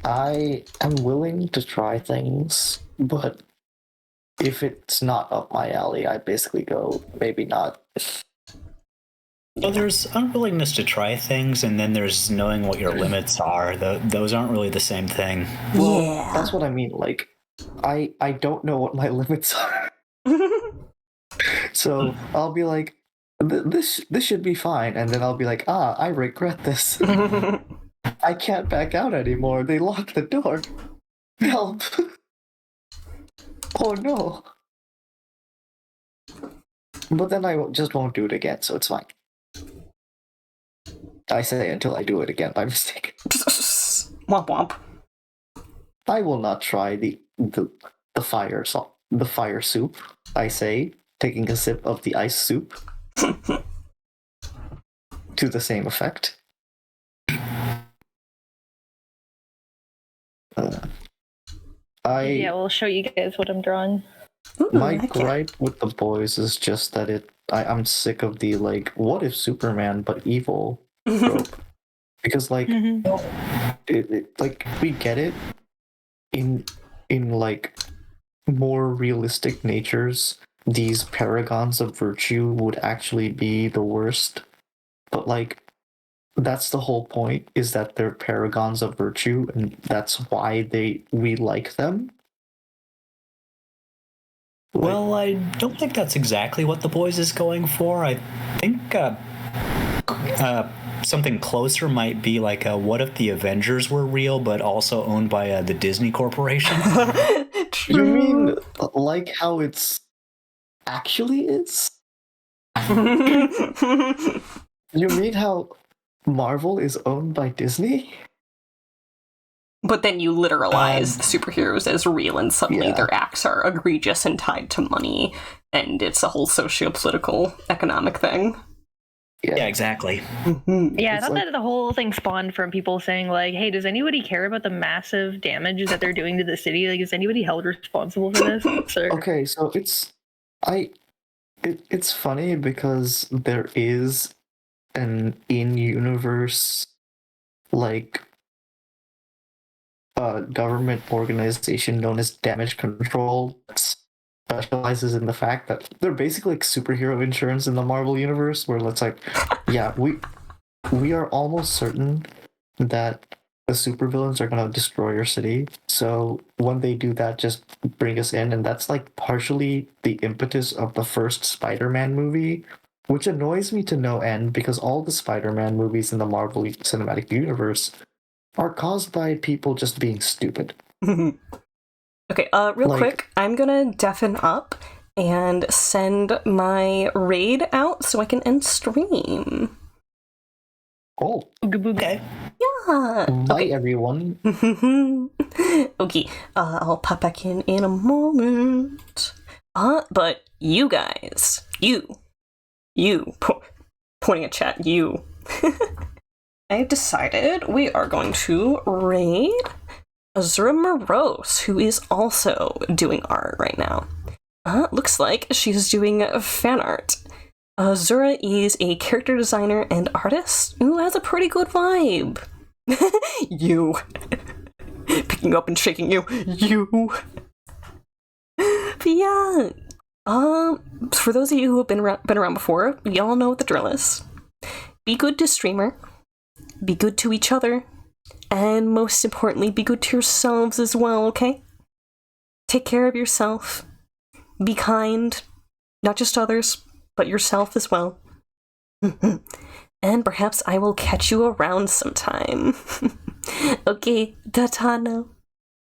G: I am willing to try things, but if it's not up my alley, I basically go, maybe not.
D: So there's unwillingness to try things, and then there's knowing what your limits are. Those aren't really the same thing.
G: Well, that's what I mean. Like, I don't know what my limits are. So I'll be like, this should be fine, and then I'll be like, I regret this. I can't back out anymore. They locked the door. Help! Oh no! But then I just won't do it again, so it's fine. I say until I do it again by mistake.
A: Womp womp.
G: I will not try the fire soup. I say, taking a sip of the ice soup. To the same effect.
C: We'll show you guys what I'm drawing.
G: My gripe with The Boys is just that I'm sick of the like, what if Superman but evil trope? Because like, like we get it in like more realistic natures. These paragons of virtue would actually be the worst, but like that's the whole point, is that they're paragons of virtue, and that's why we like them.
D: Well, I don't think that's exactly what The Boys is going for. I think something closer might be like, what if the Avengers were real, but also owned by the Disney Corporation?
G: You mean like how it's actually is? You mean how Marvel is owned by Disney?
A: But then you literalize the superheroes as real, and suddenly their acts are egregious and tied to money, and it's a whole socio-political economic thing.
D: Yeah, exactly.
C: Yeah, I thought that the whole thing spawned from people saying, like, hey, does anybody care about the massive damage that they're doing to the city? Like, is anybody held responsible for this?
G: Okay, so it's funny because there is an in-universe, like, government organization known as Damage Control that specializes in the fact that they're basically like superhero insurance in the Marvel universe, where it's like, yeah, we are almost certain that the supervillains are gonna destroy your city. So when they do that, just bring us in, and that's like partially the impetus of the first Spider-Man movie, which annoys me to no end because all the Spider-Man movies in the Marvel Cinematic Universe are caused by people just being stupid.
A: Okay, real quick, I'm gonna deafen up and send my raid out so I can end stream.
G: Oh.
D: Okay.
A: Yeah.
G: Bye, everyone.
A: Okay, I'll pop back in a moment. But you guys, pointing at chat, you. I've decided we are going to raid Azura Morose, who is also doing art right now. Looks like she's doing fan art. Azura is a character designer and artist who has a pretty good vibe. You. Picking up and shaking you. You. But yeah. For those of you who have been around before, y'all know what the drill is. Be good to streamer. Be good to each other, and most importantly, be good to yourselves as well, okay? Take care of yourself. Be kind, not just others, but yourself as well. And perhaps I will catch you around sometime. Okay, ta-ta now.